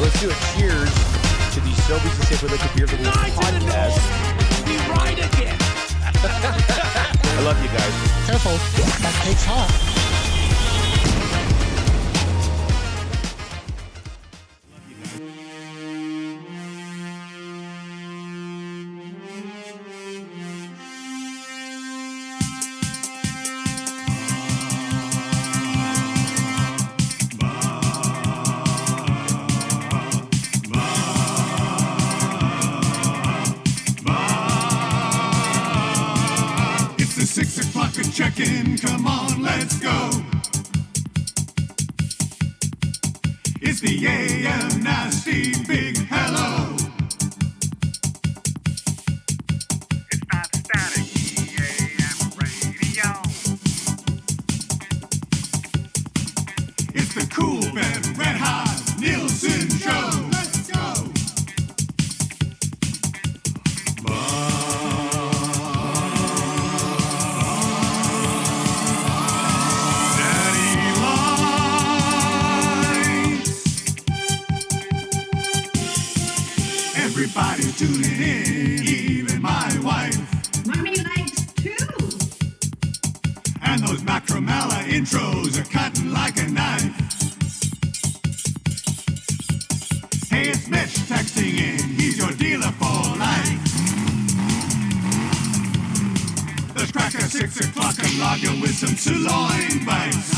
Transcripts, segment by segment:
let's do a cheers to the Sobeys and Safer Liquid Beer Review podcast. Be right again. I love you guys. Careful, that cake's hot. Check-in, come on, let's go. It's the AM Nasty Big Hello. It's not static, AM radio. It's the Cool Ben Red Hot Nielson Show. Let's go. Everybody's tuning in, even my wife. Mommy likes too. And those Macramalla intros are cutting like a knife. Hey, it's Mitch texting in, he's your dealer for life. Let's crack a 6 o'clock and lager with some sirloin bites.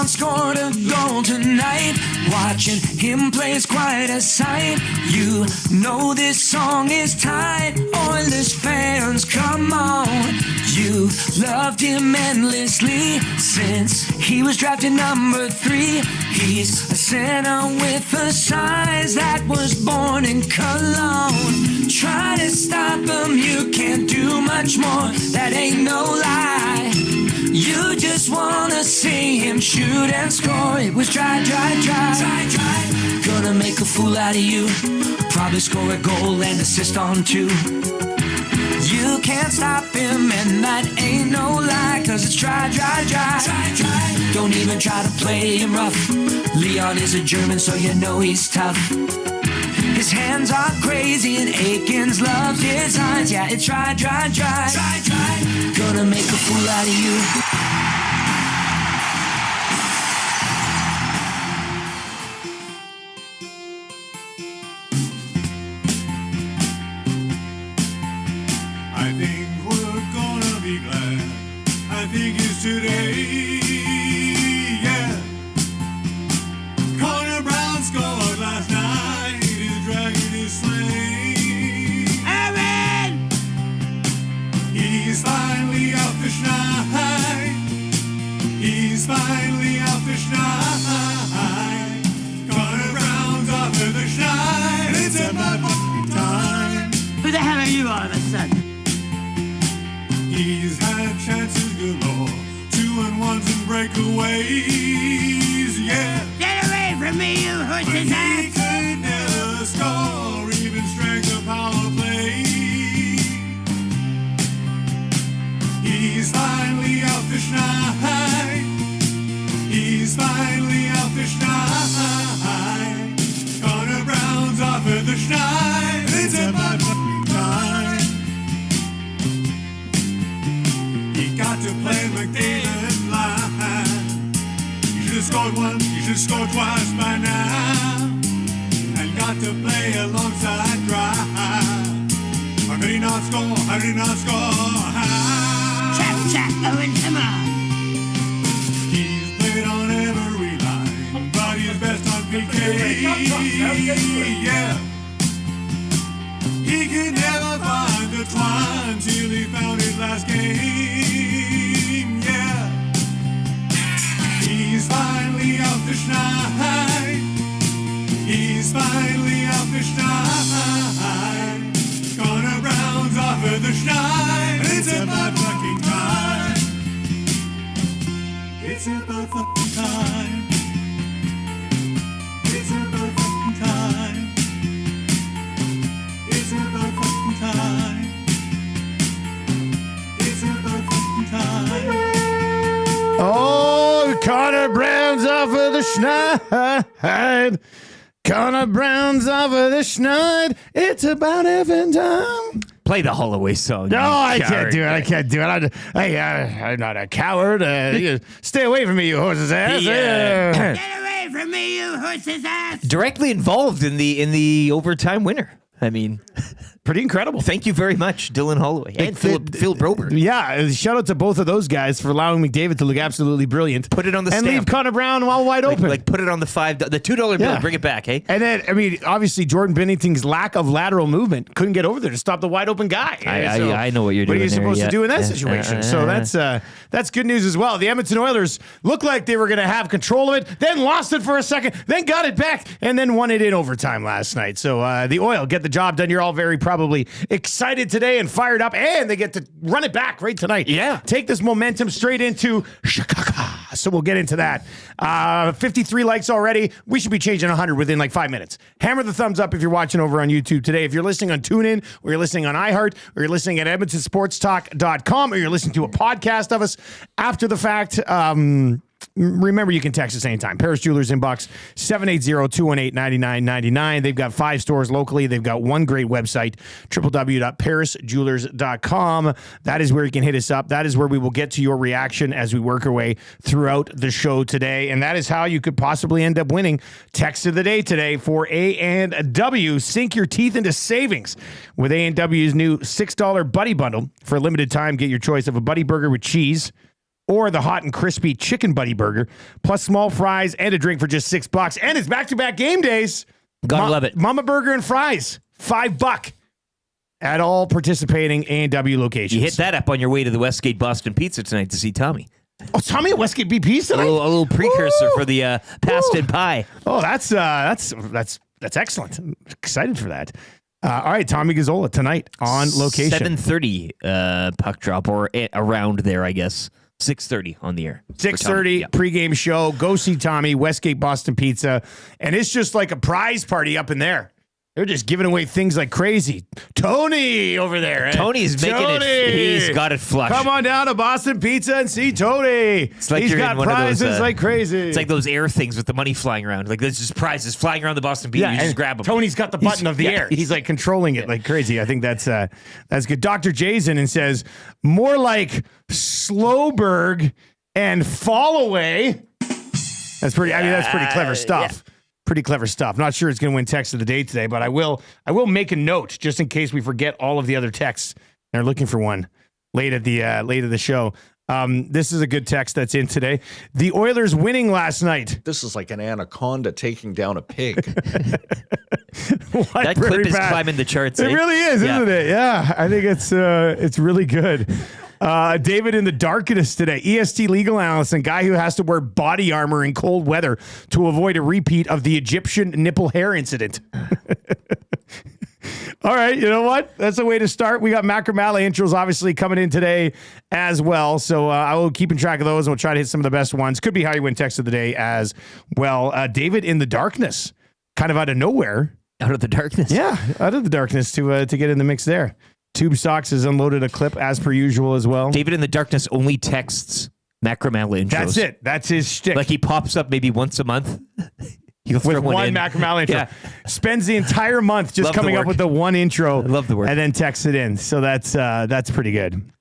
Scored a goal tonight. Watching him play is quite a sight. You know this song is tight. Oilers fans, come on. You've loved him endlessly since he was drafted number 3. He's a center with a size that was born in Cologne. Try to stop him, you can't do much more. That ain't no lie. You just wanna see him shoot and score. It was try. Gonna make a fool out of you. Probably score a goal and assist on 2. You can't stop him, and that ain't no lie, 'cause it's try. Don't even try to play him rough. Leon is a German, so you know he's tough. His hands are crazy and Aikens loves his eyes. Yeah, it's try. Gonna make a fool out of you. I think we're gonna be glad. I think it's today. Yeah. Connor Brown scored last night. His dragon is slain. Evan! He's finally off the schneid. He's finally off the schneid. Connor Brown's off of the schneid. It's about fucking time. Who the hell are you all of a sudden? He's had chances galore, 2-1s and breakaways, yeah. Get away from me, you But horse's he ass! could never score, even strength of power play. He's finally off the schneid. He's finally off the schneid. Connor Brown's off of the schneid. It's about fucking time. He got to play McLennan line. You should have scored once, you should have scored twice by now. And got to play alongside Drive. How could he not score? How did he not score? How? Chat, Owen, come on! He's played on every line, but he's best on PK. Yeah. He could never find the twine till he found his last game. Yeah. He's finally off the schneid. He's finally off the schneid. Connor Brown's off of the schneid. It's about fucking time. It's about fucking time. It's about fucking time. It's about fucking time. It's about fucking time. Oh, Connor Brown's off of the schneid. Connor Brown's off of the schneid. It's about effing time. Play the Holloway song. No, you I coward. can't do it. I'm not a coward. You stay away from me, you horse's ass. Yeah. Get away from me, you horse's ass! Directly involved in the overtime winner. I mean, Pretty incredible. thank you very much, Dylan Holloway and Phil Broberg. Yeah, shout out to both of those guys for allowing McDavid to look absolutely brilliant. Put it on the and stamp. leave Connor Brown all wide open. Like put it on the $2 bill. Yeah. Bring it back, hey? And then, I mean, obviously, Jordan Binnington's lack of lateral movement couldn't get over there to stop the wide open guy. I know what you're doing. What are you supposed there, to do in that yeah. situation? So that's good news as well. The Edmonton Oilers looked like they were going to have control of it, then lost it for a second, then got it back, and then won it in overtime last night. So the Oil get the job done. You're all very probably excited today and fired up, and they get to run it back right tonight. Yeah. Take this momentum straight into Chicago. So we'll get into that. 53 likes already. We should be changing 100 within like 5 minutes. Hammer the thumbs up if you're watching over on YouTube today. If you're listening on TuneIn, or you're listening on iHeart, or you're listening at EdmontonSportsTalk.com, or you're listening to a podcast of us after the fact, remember, you can text us anytime. Paris Jewelers inbox 780-218-9999. They've got 5 stores locally. They've got one great website, www.parisjewelers.com. That is where you can hit us up. That is where we will get to your reaction as we work our way throughout the show today. And that is how you could possibly end up winning Text of the Day today for A&W. Sink your teeth into savings with A&W's new $6 Buddy Bundle. For a limited time, get your choice of a Buddy Burger with cheese, or the hot and crispy Chicken Buddy Burger, plus small fries and a drink for just $6. And it's back-to-back game days. Gotta love it. Mama Burger and fries, $5 at all participating A&W locations. You hit that up on your way to the Westgate Boston Pizza tonight to see Tommy. Oh, Tommy at Westgate BP's tonight? A little precursor for the pasta and pie. Oh, that's excellent. I'm excited for that. All right, Tommy Gazzola tonight on location. 7:30 puck drop or around there, I guess. 6:30 on the air. 6:30 pregame show. Go see Tommy, Westgate Boston Pizza. And it's just like a prize party up in there. They're just giving away things like crazy. Tony over there. Tony's making it. He's got it flush. Come on down to Boston Pizza and see Tony. It's like He's got prizes like crazy. It's like those air things with the money flying around. Like there's just prizes flying around the Boston Pizza. You just grab them. Tony's got the button of the air. He's like controlling it like crazy. I think that's good. Dr. Jason and says more like Slowberg and fall away. That's pretty. I mean, that's pretty clever stuff. Yeah. Pretty clever stuff. Not sure it's going to win text of the day today, but I will make a note just in case we forget all of the other texts and are looking for one late at the show. This is a good text that's in today. The Oilers winning last night. This is like an anaconda taking down a pig. That clip is climbing the charts. It really is, isn't it? Yeah, I think it's really good. David in the darkness today. EST legal analyst and guy who has to wear body armor in cold weather to avoid a repeat of the Egyptian nipple hair incident. All right, you know what? That's a way to start. We got Macramalla intros obviously coming in today as well. So I will keep in track of those and we'll try to hit some of the best ones. Could be how you win text of the day as well. David in the darkness, kind of out of nowhere. Out of the darkness. Yeah, out of the darkness to get in the mix there. Tube Socks has unloaded a clip as per usual as well. David in the darkness only texts Macramalla intros. That's it. That's his shtick. Like he pops up maybe once a month. He'll throw with one in. Macramalla intro. Yeah. Spends the entire month just coming up with the one intro. I love the work. And then texts it in. So that's pretty good.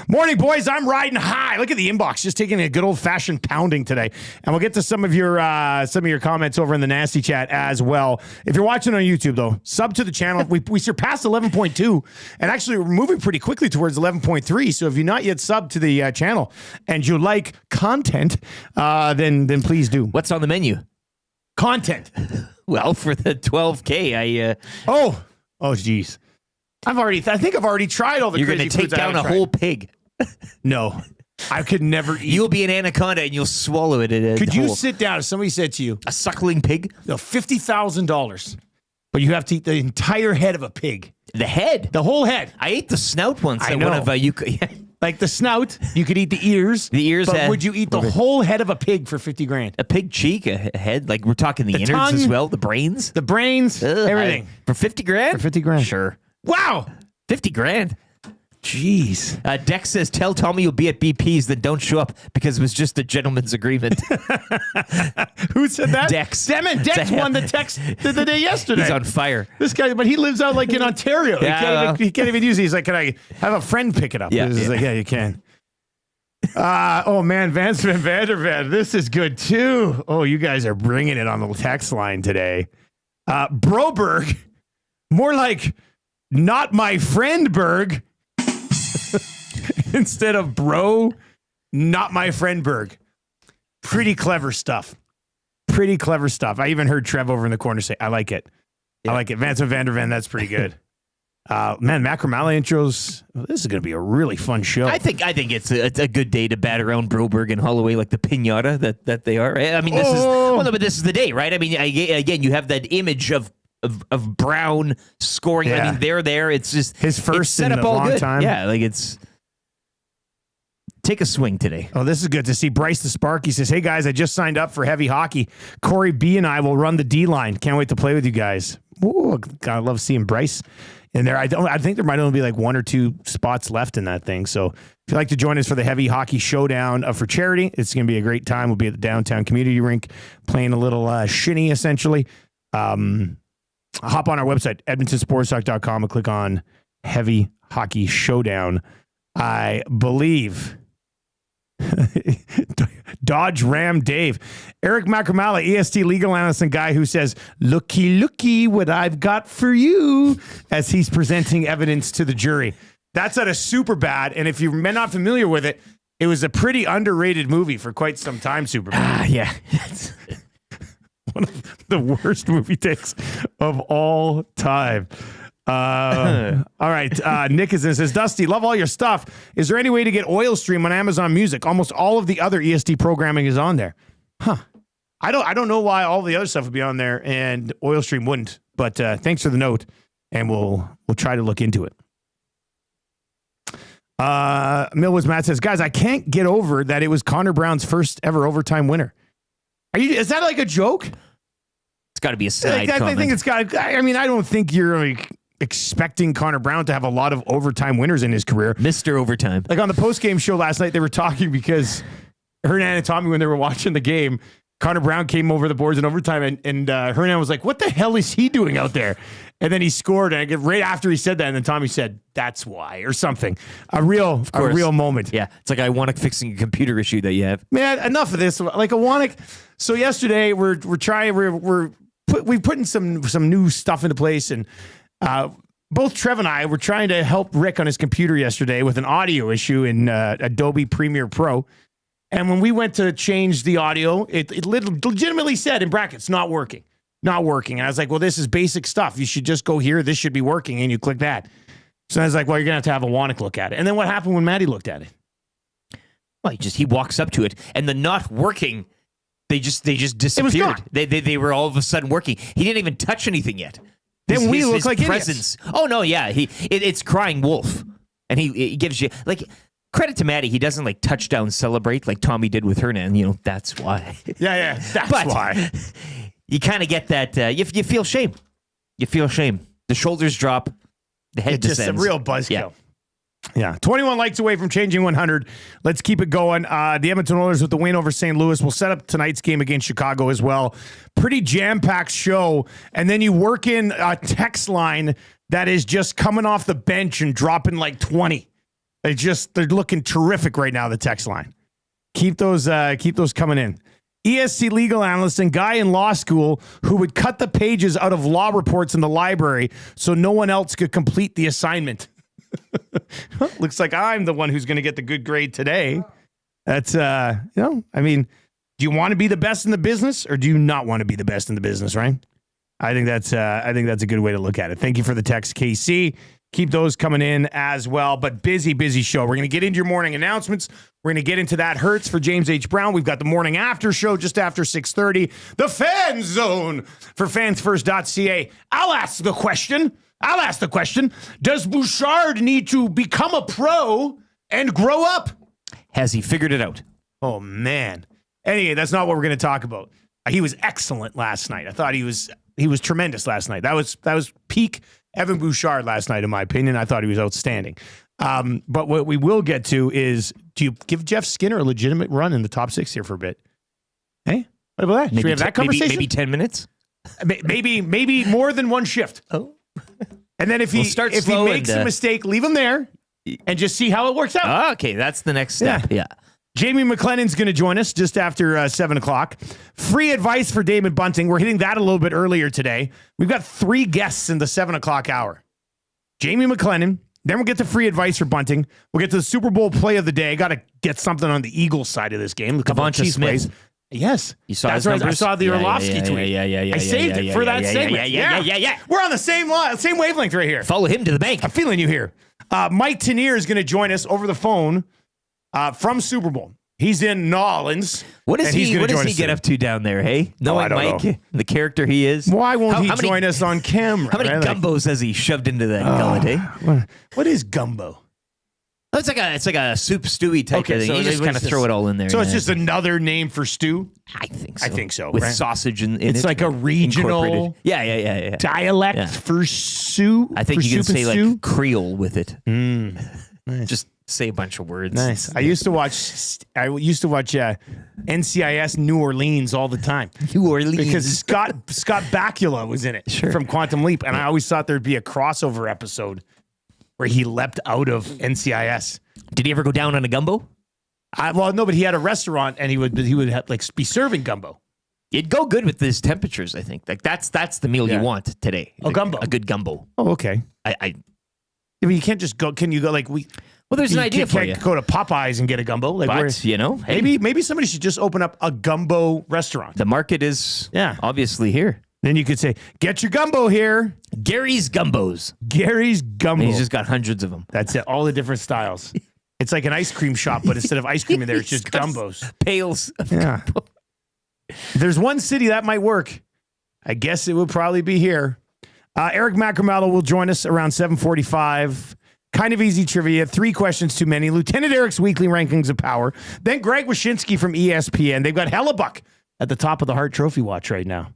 Morning, boys. I'm riding high. Look at the inbox, just taking a good old fashioned pounding today. And we'll get to some of your comments over in the nasty chat as well. If you're watching on YouTube, though, sub to the channel. We surpassed 11.2, and actually we're moving pretty quickly towards 11.3. So if you're not yet subbed to the channel and you like content, then please do. What's on the menu? Content. Well, for the 12K, Oh, geez. I think I've already tried all the you're crazy going to take foods I down a haven't whole tried. pig. No, I could never eat. You'll be an anaconda and you'll swallow it. Could you sit down if somebody said to you, a suckling pig? no, $50,000, but you have to eat the entire head of a pig, The head. the whole head, I ate the snout once. I at know. One of like the snout. You could eat the ears. The ears, but would you eat the whole head of a pig for $50,000? a pig cheek, a head. Like we're talking the innards tongue, as well, the brains, The brains, everything for $50,000. for $50,000. Sure, Wow. $50,000. Jeez. Dex says, "Tell Tommy you'll be at BP's, then don't show up because it was just a gentleman's agreement." Who said that? Dex. Damn it, Dex won the text the day yesterday. He's on fire. This guy, but he lives out like in Ontario. Yeah, He can't even use it. He's like, can I have a friend pick it up? Yeah, He's like, yeah, you can. Oh man, Vance Van Vandervan, this is good too. Oh, you guys are bringing it on the text line today. Broberg, more like not my friend Berg instead of bro, not my friend Berg. Pretty clever stuff. Pretty clever stuff. I even heard Trev over in the corner say, I like it. I like it. Vance Van Vandervan, that's pretty good. Man, Macramalla intros. This is going to be a really fun show. I think it's a good day to bat around Broberg and Holloway like the pinata that they are. Right? I mean, this is the day, right? I mean, again, you have that image of Brown scoring. Yeah. I mean, they're there. It's just his first it's set in up a all long good. time. Yeah, like it's take a swing today. Oh, this is good to see. Bryce the Spark. He says, "Hey guys, I just signed up for heavy hockey. Corey B and I will run the D line. Can't wait to play with you guys." Ooh, God, I love seeing Bryce in there. I think there might only be like 1 or 2 spots left in that thing. So if you'd like to join us for the heavy hockey showdown for charity, it's going to be a great time. We'll be at the downtown community rink playing a little shinny essentially. Hop on our website, edmontonsportstalk.com, and click on Heavy Hockey Showdown. I believe Dodge Ram Dave. Eric Macramalla, EST legal analyst and guy who says, looky what I've got for you, as he's presenting evidence to the jury. That's out of Superbad, and if you're not familiar with it, It was a pretty underrated movie for quite some time, Superman. Yeah. One of the worst movie takes of all time. All right. Nick is in, says, Dusty, love all your stuff. Is there any way to get Oil Stream on Amazon Music? Almost all of the other EST programming is on there. Huh. I don't know why all the other stuff would be on there and Oil Stream wouldn't. But thanks for the note, and we'll try to look into it. Millwoods Matt says, guys, I can't get over that it was Connor Brown's first ever overtime winner. Is that like a joke? It's got to be a side I comment. think it's got. I mean, I don't think you're like expecting Connor Brown to have a lot of overtime winners in his career. Mr. Overtime. Like on the post-game show last night, they were talking because Hernan and Tommy, when they were watching the game, Connor Brown came over the boards in overtime, and Hernan was like, what the hell is he doing out there? And then he scored, and right after he said that, and then Tommy said, that's why, or something. A real moment. Yeah, it's like Iwanic fixing a computer issue that you have. Man, enough of this. Like Iwanic. So yesterday, we're putting some new stuff into place, and both Trev and I were trying to help Rick on his computer yesterday with an audio issue in Adobe Premiere Pro. And when we went to change the audio, it legitimately said in brackets, not working. And I was like, well, this is basic stuff. You should just go here. This should be working. And you click that. So I was like, well, you're going to have Iwanic look at it. And then what happened when Maddie looked at it? Well, he walks up to it, and the not working, they just disappeared. They were all of a sudden working. He didn't even touch anything yet. Then we look like presence. idiots. Oh no, yeah. It's crying wolf, and he gives you like. Credit to Maddie, he doesn't like touchdown celebrate like Tommy did with Hernan. You know, that's why. Yeah, that's why. You kind of get that. You feel shame. You feel shame. The shoulders drop. The head descends. Just a real buzzkill. Yeah. 21 likes away from changing 100. Let's keep it going. The Edmonton Oilers with the win over St. Louis will set up tonight's game against Chicago as well. Pretty jam-packed show. And then you work in a text line that is just coming off the bench and dropping like 20. They're looking terrific right now, the text line. Keep those coming in. ESC legal analyst and guy in law school who would cut the pages out of law reports in the library so no one else could complete the assignment. Looks like I'm the one who's going to get the good grade today. That's, I mean, do you want to be the best in the business or do you not want to be the best in the business, right? I think that's a good way to look at it. Thank you for the text, KC. Keep those coming in as well. But busy show. We're going to get into your morning announcements. We're going to get into that hurts for James H. Brown. We've got the morning after show just after 6:30. The Fan Zone for fansfirst.ca. I'll ask the question. Does Bouchard need to become a pro and grow up? Has he figured it out? Oh, man. Anyway, that's not what we're going to talk about. He was excellent last night. I thought he was tremendous last night. That was peak Evan Bouchard last night, in my opinion. I thought he was outstanding. But what we will get to is, do you give Jeff Skinner a legitimate run in the top 6 here for a bit? Hey, what about that? Should we have that conversation? Maybe 10 minutes? Maybe more than one shift. Oh. And then if he makes a mistake, leave him there and just see how it works out. Okay, that's the next step. Yeah. Jamie McLennan's going to join us just after 7 o'clock. Free advice for David Bunting. We're hitting that a little bit earlier today. We've got 3 guests in the 7 o'clock hour. Jamie McLennan. Then we'll get to free advice for Bunting. We'll get to the Super Bowl play of the day. Got to get something on the Eagles side of this game. A couple of Chiefs plays. Yes. You saw That's right. I saw the Orlovsky tweet. Yeah. I saved it for that segment. Yeah. We're on the same wavelength right here. Follow him to the bank. I'm feeling you here. Mike Tanier is going to join us over the phone from Super Bowl. He's in Nolans. What does he get up to down there, hey? Knowing Mike, the character he is. Why won't he join us on camera? How many gumbos has he shoved into that gullet, eh? What is gumbo? It's like a soup stewy type of thing. So you just kind of throw it all in there. So it's just another name for stew? I think so. With sausage in it. It's like a regional dialect for stew. I think you can say stew? like Creole with it. Nice. Just say a bunch of words. Nice. I used to watch NCIS New Orleans all the time. New Orleans. Because Scott Bakula was in it from Quantum Leap. And I always thought there'd be a crossover episode where he leapt out of NCIS. Did he ever go down on a gumbo? Well, no, but he had a restaurant and he would have, be serving gumbo. It'd go good with these temperatures, I think. Like that's the meal you want today. Gumbo. A good gumbo. Oh, okay. I mean, you can't just go. Can you go Well, there's an idea for can't you. go to Popeyes and get a gumbo. Like But, hey, maybe somebody should just open up a gumbo restaurant. the market is Yeah. obviously here. Then you could say, "Get your gumbo here, Gary's Gumbos. Gary's Gumbo." And he's just got hundreds of them. That's it. All the different styles. It's like an ice cream shop, but instead of ice cream in there, it's just gumbos. Pails. Yeah. If there's one city that might work, I guess it would probably be here. Eric Macramalla will join us around 7:45. Kind of easy trivia. 3 questions too many. Lieutenant Eric's weekly rankings of power. Then Greg Wyshynski from ESPN. They've got Hellebuck at the top of the Hart Trophy watch right now,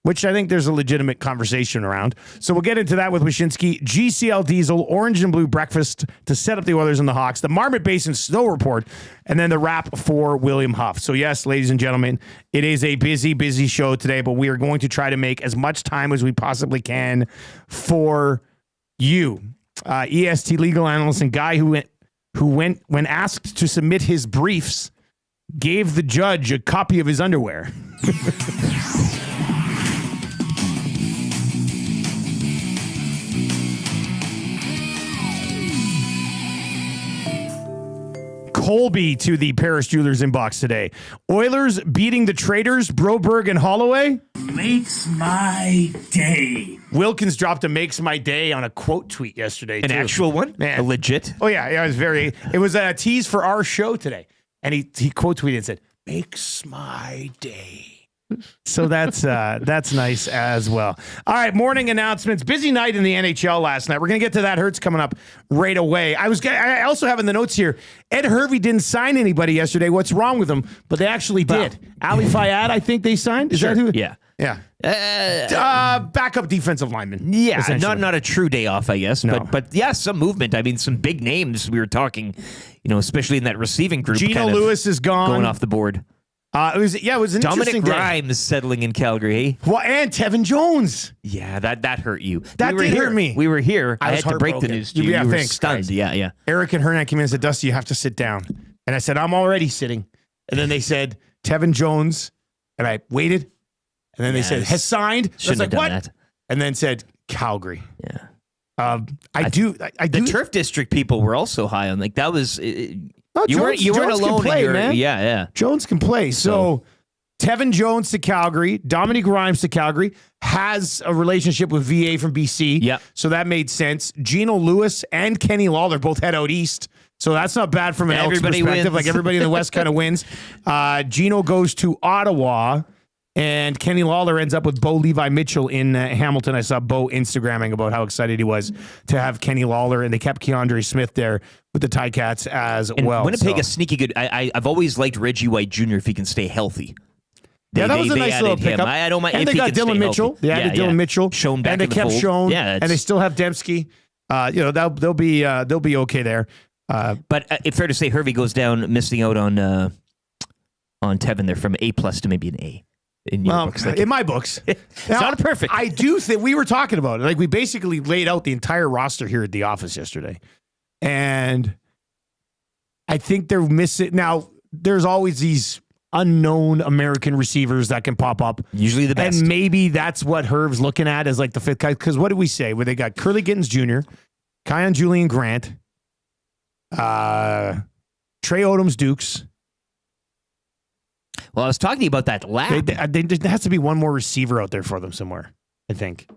which I think there's a legitimate conversation around. So we'll get into that with Wyshynski. GCL Diesel, Orange and Blue Breakfast to set up the Oilers and the Hawks, the Marmot Basin Snow Report, and then the wrap for William Huff. So yes, ladies and gentlemen, it is a busy, busy show today, but we are going to try to make as much time as we possibly can for you. EST legal analyst and guy who went when asked to submit his briefs, gave the judge a copy of his underwear. Colby to the Paris Jewelers inbox today. Oilers beating the Traders, Broberg and Holloway. Makes my day. Wilkins dropped a "makes my day" on a quote tweet yesterday. An too. actual one? Man. A legit? Oh yeah, it was a tease for our show today. And he quote tweeted and said, "Makes my day." So that's nice as well. All right, morning announcements. Busy night in the NHL last night. We're going to get to that. Hurts coming up right away. I also have in the notes here, Ed Hervey didn't sign anybody yesterday. What's wrong with him? But they actually did. Ali Fayad, I think they signed. Is Sure. that who? Yeah. Yeah. Backup defensive lineman. Yeah, essentially. not a true day off, I guess. No. But yeah, some movement. I mean, some big names we were talking, especially in that receiving group. Gino kind of Lewis is gone. going off the board. It was an Dominic interesting day. Grimes settling in Calgary. Well, and Tevin Jones. Yeah, that hurt you. That we were did here. hurt me. We were here. I was had to break the heartbroken. news to you. Yeah, You were thanks, stunned. guys. Yeah. Eric and Hernan came in and said, "Dusty, you have to sit down." And I said, "I'm already sitting." And then they said, "Tevin Jones." And I waited. And then they said, "Has signed." I was Shouldn't like, have "What?" done that. And then said, "Calgary." Yeah. I do. The Turf District people were also high on that was. You weren't Jones can alone. play, in your, man. Yeah. Jones can play. So Tevin Jones to Calgary, Dominic Grimes to Calgary, has a relationship with VA from BC. Yep. So that made sense. Gino Lewis and Kenny Lawler both head out east. So that's not bad from an Elks Everybody perspective. wins. Like everybody in the West kind of wins. Gino goes to Ottawa, and Kenny Lawler ends up with Bo Levi Mitchell in Hamilton. I saw Bo Instagramming about how excited he was to have Kenny Lawler, and they kept Keandre Smith there with the Ticats as And well. Winnipeg is sneaky good. I've always liked Reggie White Jr. if he can stay healthy. That was a nice little added him. pickup. I don't mind and if they he got can Dylan stay Mitchell. healthy. They added Dylan Mitchell. Shown back and they in the kept fold. Schoen. Yeah, and they still have Dembski. They'll be okay there. But it's fair to say Hervey goes down missing out on Tevin there from A+ to maybe an A. In your books. Like, in my books, it's not perfect. I do think we were talking about it. Like we basically laid out the entire roster here at the office yesterday, and I think they're missing. Now, there's always these unknown American receivers that can pop up. Usually the best. And maybe that's what Herv's looking at as like the fifth guy. Because what did we say? Where they got Curly Gittins Jr., Kion Julian Grant, Trey Odoms Dukes. Well, I was talking to you about that lap. There has to be one more receiver out there for them somewhere, I think.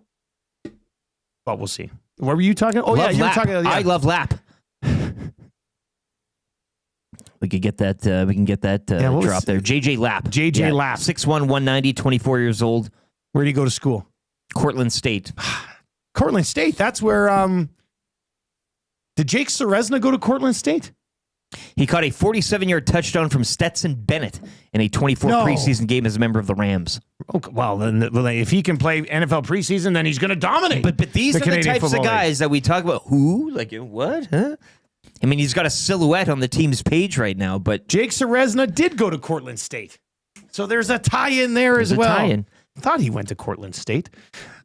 But we'll see. What were you talking? Oh, Love you were lap. talking. Yeah. I love lap. We could get that. We can get that drop there. JJ Lapp. JJ Lapp. 6'1", 190, 24 years old. Where did he go to school? Cortland State. Cortland State. That's where. Did Jake Ceresna go to Cortland State? He caught a 47-yard touchdown from Stetson Bennett in a 24 preseason game as a member of the Rams. Okay, well, then if he can play NFL preseason, then he's going to dominate. But these are the Canadian types of Football guys that we talk about. Who? Like, what? Huh? I mean, he's got a silhouette on the team's page right now, but Jake Ceresna did go to Cortland State. So there's a tie-in there as well. Tie-in. Thought he went to Cortland State.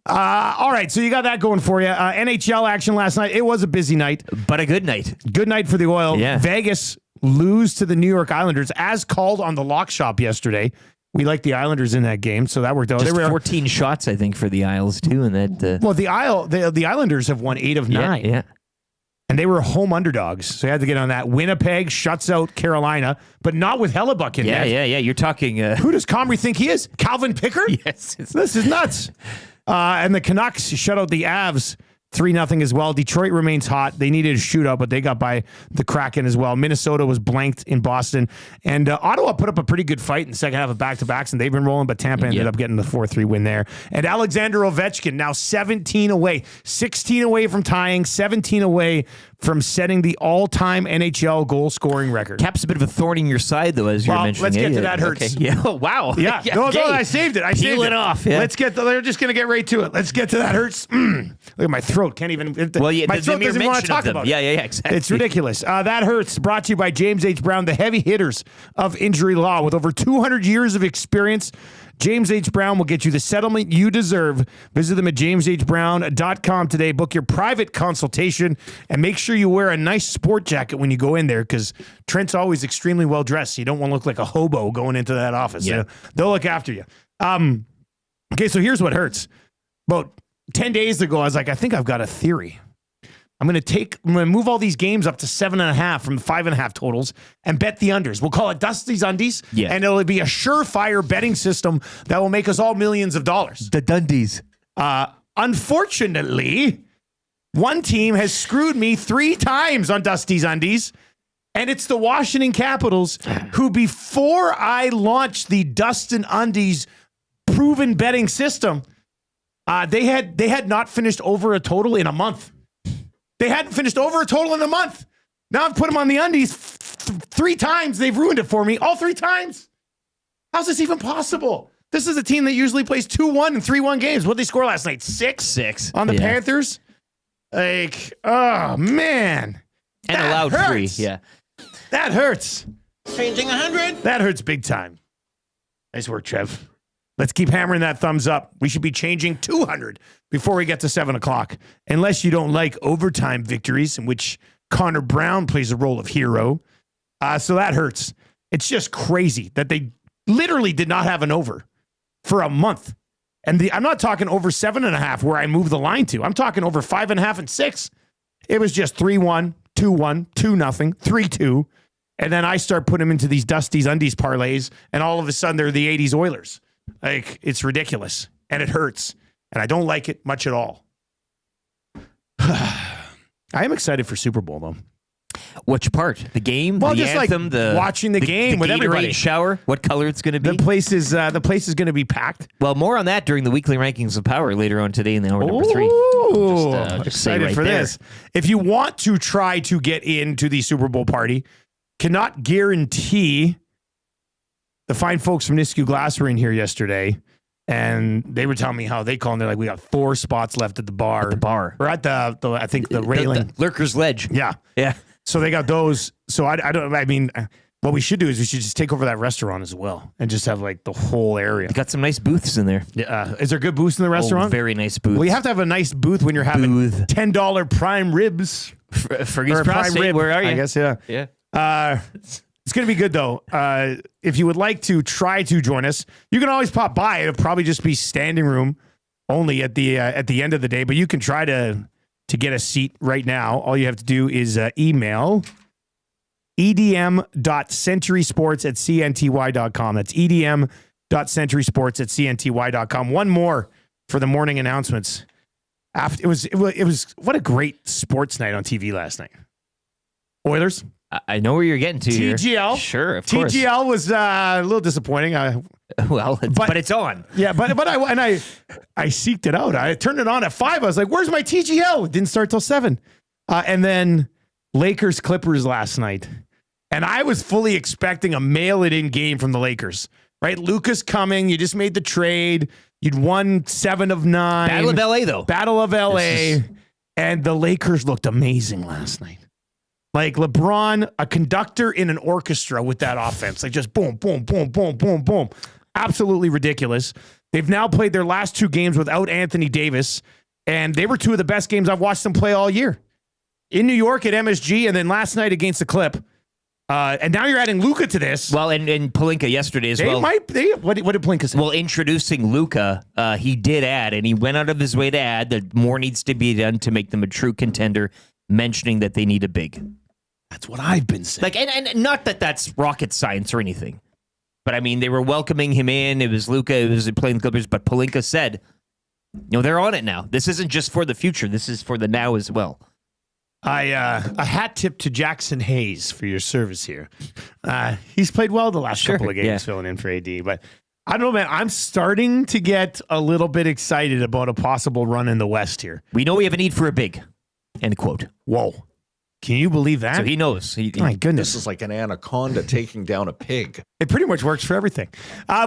All right, so you got that going for you. NHL action last night. It was a busy night. But a good night. Good night for the Oil. Yeah. Vegas lose to the New York Islanders as called on the lock shop yesterday. We like the Islanders in that game, so that worked out. Just They were 14 shots, I think, for the Isles, too. And that. well, the Islanders have won 8 of 9. Yeah. And they were home underdogs, so you had to get on that. Winnipeg shuts out Carolina, but not with Hellebuck in there. Yeah. You're talking. Who does Comrie think he is? Calvin Pickard? Yes. This is nuts. And the Canucks shut out the Avs 3-0 as well. Detroit remains hot. They needed a shootout, but they got by the Kraken as well. Minnesota was blanked in Boston. And Ottawa put up a pretty good fight in the second half of back-to-backs, and they've been rolling, but Tampa ended up getting the 4-3 win there. And Alexander Ovechkin now 17 away. 16 away from tying, 17 away from setting the all-time NHL goal-scoring record. Cap's a bit of a thorn in your side, though, as you're mentioning. Let's get to that hurts. Okay. Yeah. Oh, wow. Yeah. No, I saved it. Peel it off. Yeah. Let's get they're just going to get right to it. Let's get to that hurts. Look at my throat. Can't even. My throat doesn't want to talk about it. Yeah, exactly. It's ridiculous. That hurts. Brought to you by James H. Brown, the heavy hitters of injury law. With over 200 years of experience, James H. Brown will get you the settlement you deserve. Visit them at jameshbrown.com today. Book your private consultation and make sure you wear a nice sport jacket when you go in there, because Trent's always extremely well dressed. So you don't want to look like a hobo going into that office. Yeah. They'll look after you. Okay, so here's what hurts. About 10 days ago, I was like, I think I've got a theory. I'm going to move all these games up to 7.5 from 5.5 totals and bet the unders. We'll call it Dusty's Undies. Yeah. And it'll be a surefire betting system that will make us all millions of dollars. The Dundies. Unfortunately, one team has screwed me 3 times on Dusty's Undies, and it's the Washington Capitals, who, before I launched the Dustin Undies proven betting system, they had not finished over a total in a month. They hadn't finished over a total in a month. Now I've put them on the Undies 3 times. They've ruined it for me all 3 times. How's this even possible? This is a team that usually plays 2-1 and 3-1 games. What did they score last night? 6 on the Panthers. Like, oh man, and that allowed hurts. 3. Yeah, that hurts. Changing 100. That hurts big time. Nice work, Trev. Let's keep hammering that thumbs up. We should be changing 200 before we get to 7 o'clock. Unless you don't like overtime victories in which Connor Brown plays the role of hero. So that hurts. It's just crazy that they literally did not have an over for a month. And I'm not talking over 7.5 where I moved the line to. I'm talking over 5.5 and 6. It was just 3-1, 2-1, 2-0, 3-2. And then I start putting them into these Dusty's Undies parlays, and all of a sudden they're the 80s Oilers. Like, it's ridiculous, and it hurts, and I don't like it much at all. I am excited for Super Bowl, though. Which part? The game? Well, the just anthem? like watching the game with Gatorade everybody. shower? What color it's going to be? The place is going to be packed. Well, more on that during the weekly rankings of power later on today in the hour number 3. Just excited for this. If you want to try to get into the Super Bowl party, cannot guarantee. The fine folks from Nisku Glass were in here yesterday, and they were telling me how they call them. They're like, we got 4 spots left at the bar. At the bar. Or at the I think the railing. The Lurker's Ledge. Yeah. So they got those. So what we should do is we should just take over that restaurant as well and just have like the whole area. You got some nice booths in there. Yeah. Is there good booths in the restaurant? Very nice booths. Well, you have to have a nice booth when you're having $10 prime ribs. Fergie's prostate, where are you? I guess, yeah. Yeah. It's going to be good, though. If you would like to try to join us, you can always pop by. It'll probably just be standing room only at the end of the day, but you can try to get a seat right now. All you have to do is email edm.centurysports@cnty.com. That's edm.centurysports@cnty.com. One more for the morning announcements. It was what a great sports night on TV last night. Oilers. I know where you're getting to. TGL. Here. Sure, of course. TGL was a little disappointing. But it's on. Yeah, but I seeked it out. I turned it on at 5. I was like, "Where's my TGL?" It didn't start till 7. And then Lakers Clippers last night, and I was fully expecting a mail-it-in game from the Lakers. Right, Luka's coming. You just made the trade. You'd won 7 of 9. Battle of LA, though. Battle of LA, and the Lakers looked amazing last night. Like LeBron, a conductor in an orchestra with that offense. Like just boom, boom, boom, boom, boom, boom. Absolutely ridiculous. They've now played their last 2 games without Anthony Davis, and they were 2 of the best games I've watched them play all year. In New York at MSG, and then last night against the Clip. And now you're adding Luka to this. Well, and Pelinka yesterday as well. What did Pelinka say? Well, introducing Luka, he did add, and he went out of his way to add that more needs to be done to make them a true contender mentioning that they need a big. That's what I've been saying. Like, and not that that's rocket science or anything, but I mean, they were welcoming him in. It was Luka. It was playing the Clippers, but Pelinka said, they're on it now. This isn't just for the future. This is for the now as well. A hat tip to Jackson Hayes for your service here. He's played well the last couple of games filling in for AD, but I don't know, man. I'm starting to get a little bit excited about a possible run in the West here. We know we have a need for a big, end quote. Whoa. Can you believe that? So he knows. My goodness. This is like an anaconda taking down a pig. It pretty much works for everything.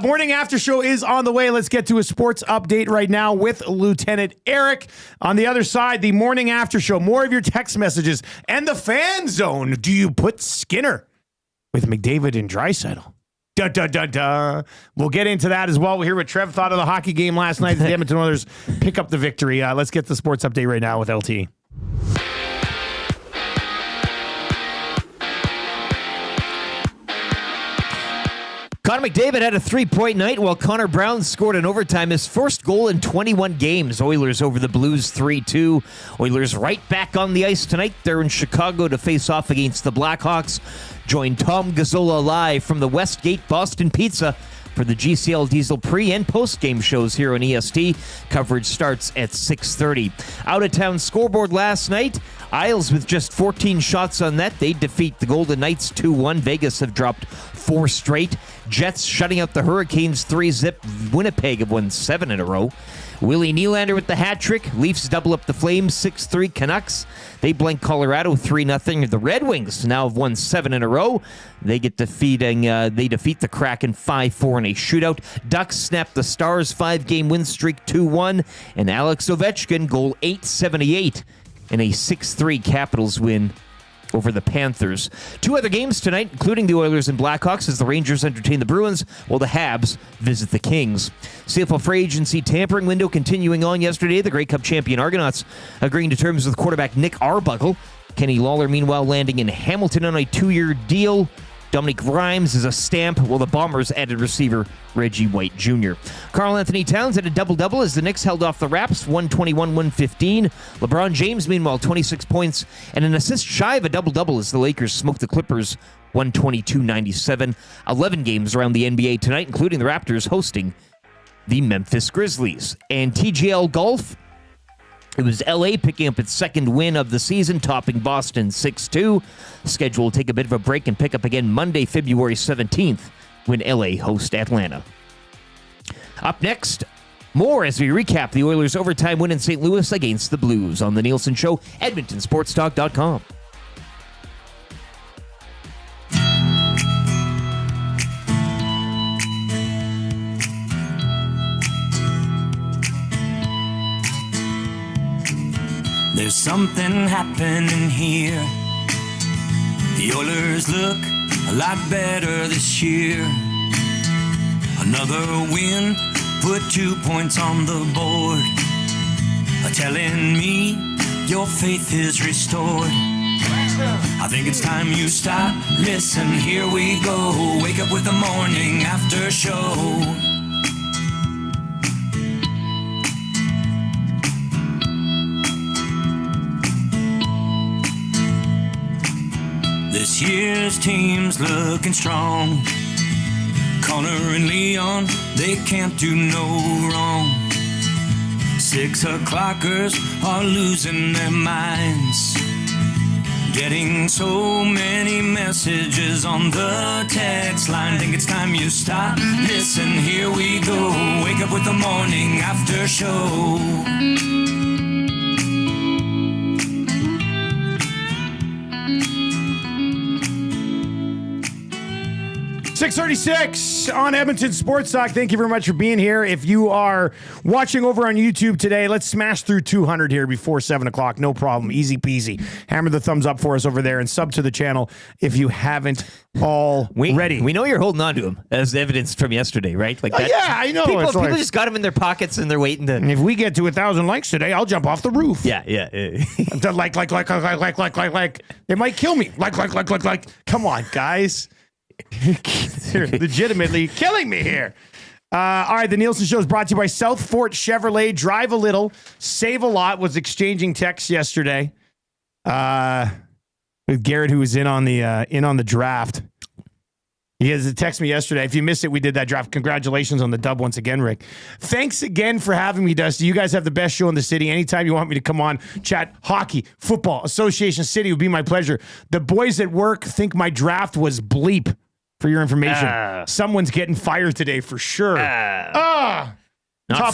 Morning After Show is on the way. Let's get to a sports update right now with Lieutenant Eric. On the other side, the Morning After Show. More of your text messages. And the Fan Zone. Do you put Skinner with McDavid and Draisaitl? We'll get into that as well. We'll hear what Trev thought of the hockey game last night. The Edmonton Oilers pick up the victory. Let's get the sports update right now with LT. Connor McDavid had a 3-point night while Connor Brown scored in overtime his first goal in 21 games. Oilers over the Blues 3-2. Oilers right back on the ice tonight. They're in Chicago to face off against the Blackhawks. Join Tom Gazzola live from the Westgate Boston Pizza for the GCL Diesel pre- and post-game shows here on EST. Coverage starts at 6:30. Out-of-town scoreboard last night. Isles with just 14 shots on net. They defeat the Golden Knights 2-1. Vegas have dropped 4 straight. Jets shutting out the Hurricanes 3-zip. Winnipeg have won 7 in a row. Willie Nylander with the hat trick. Leafs double up the Flames 6-3. Canucks, they blank Colorado 3-0. The Red Wings now have won 7 in a row. They defeat the Kraken 5-4 in a shootout. Ducks snap the Stars 5-game win streak 2-1. And Alex Ovechkin goal 878 in a 6-3 Capitals win over the Panthers. 2 other games tonight, including the Oilers and Blackhawks, as the Rangers entertain the Bruins, while the Habs visit the Kings. CFL free agency tampering window continuing on yesterday. The Grey Cup champion Argonauts agreeing to terms with quarterback Nick Arbuckle. Kenny Lawler, meanwhile, landing in Hamilton on a 2-year deal. Dominic Grimes is a stamp, while the Bombers added receiver Reggie White Jr. Karl Anthony Towns had a double-double as the Knicks held off the Raps, 121-115. LeBron James, meanwhile, 26 points and an assist shy of a double-double as the Lakers smoked the Clippers, 122-97. 11 games around the NBA tonight, including the Raptors hosting the Memphis Grizzlies. And TGL Golf, it was LA picking up its second win of the season, topping Boston 6-2. The schedule will take a bit of a break and pick up again Monday, February 17th, when LA hosts Atlanta. Up next, more as we recap the Oilers' overtime win in St. Louis against the Blues on The Nielson Show, EdmontonSportsTalk.com. There's something happening here. The Oilers look a lot better this year. Another win, put 2 points on the board. Telling me your faith is restored. I think it's time you stop. Listen, here we go. Wake up with the morning after show. This year's team's looking strong. Connor and Leon, they can't do no wrong. 6 o'clockers are losing their minds. Getting so many messages on the text line. Think it's time you stop. Listen, here we go. Wake up with the morning after show. 6:36 on Edmonton Sports Talk. Thank you very much for being here. If you are watching over on YouTube today, let's smash through 200 here before 7 o'clock. No problem. Easy peasy. Hammer the thumbs up for us over there and sub to the channel if you haven't already. We know you're holding on to them, as evidenced from yesterday, right? Like that. Yeah, I know. People just got them in their pockets and they're waiting to. If we get to 1,000 likes today, I'll jump off the roof. Yeah. Like. They might kill me. Like. Come on, guys. They're legitimately killing me here. All right, the Nielson Show is brought to you by South Fort Chevrolet. Drive a little, save a lot. Was exchanging texts yesterday. with Garrett, who was in on the draft. He has texted me yesterday. If you missed it, we did that draft. Congratulations on the dub once again, Rick. Thanks again for having me, Dusty. You guys have the best show in the city. Anytime you want me to come on, chat hockey, football, Association City would be my pleasure. The boys at work think my draft was bleep, for your information. Someone's getting fired today for sure. Tough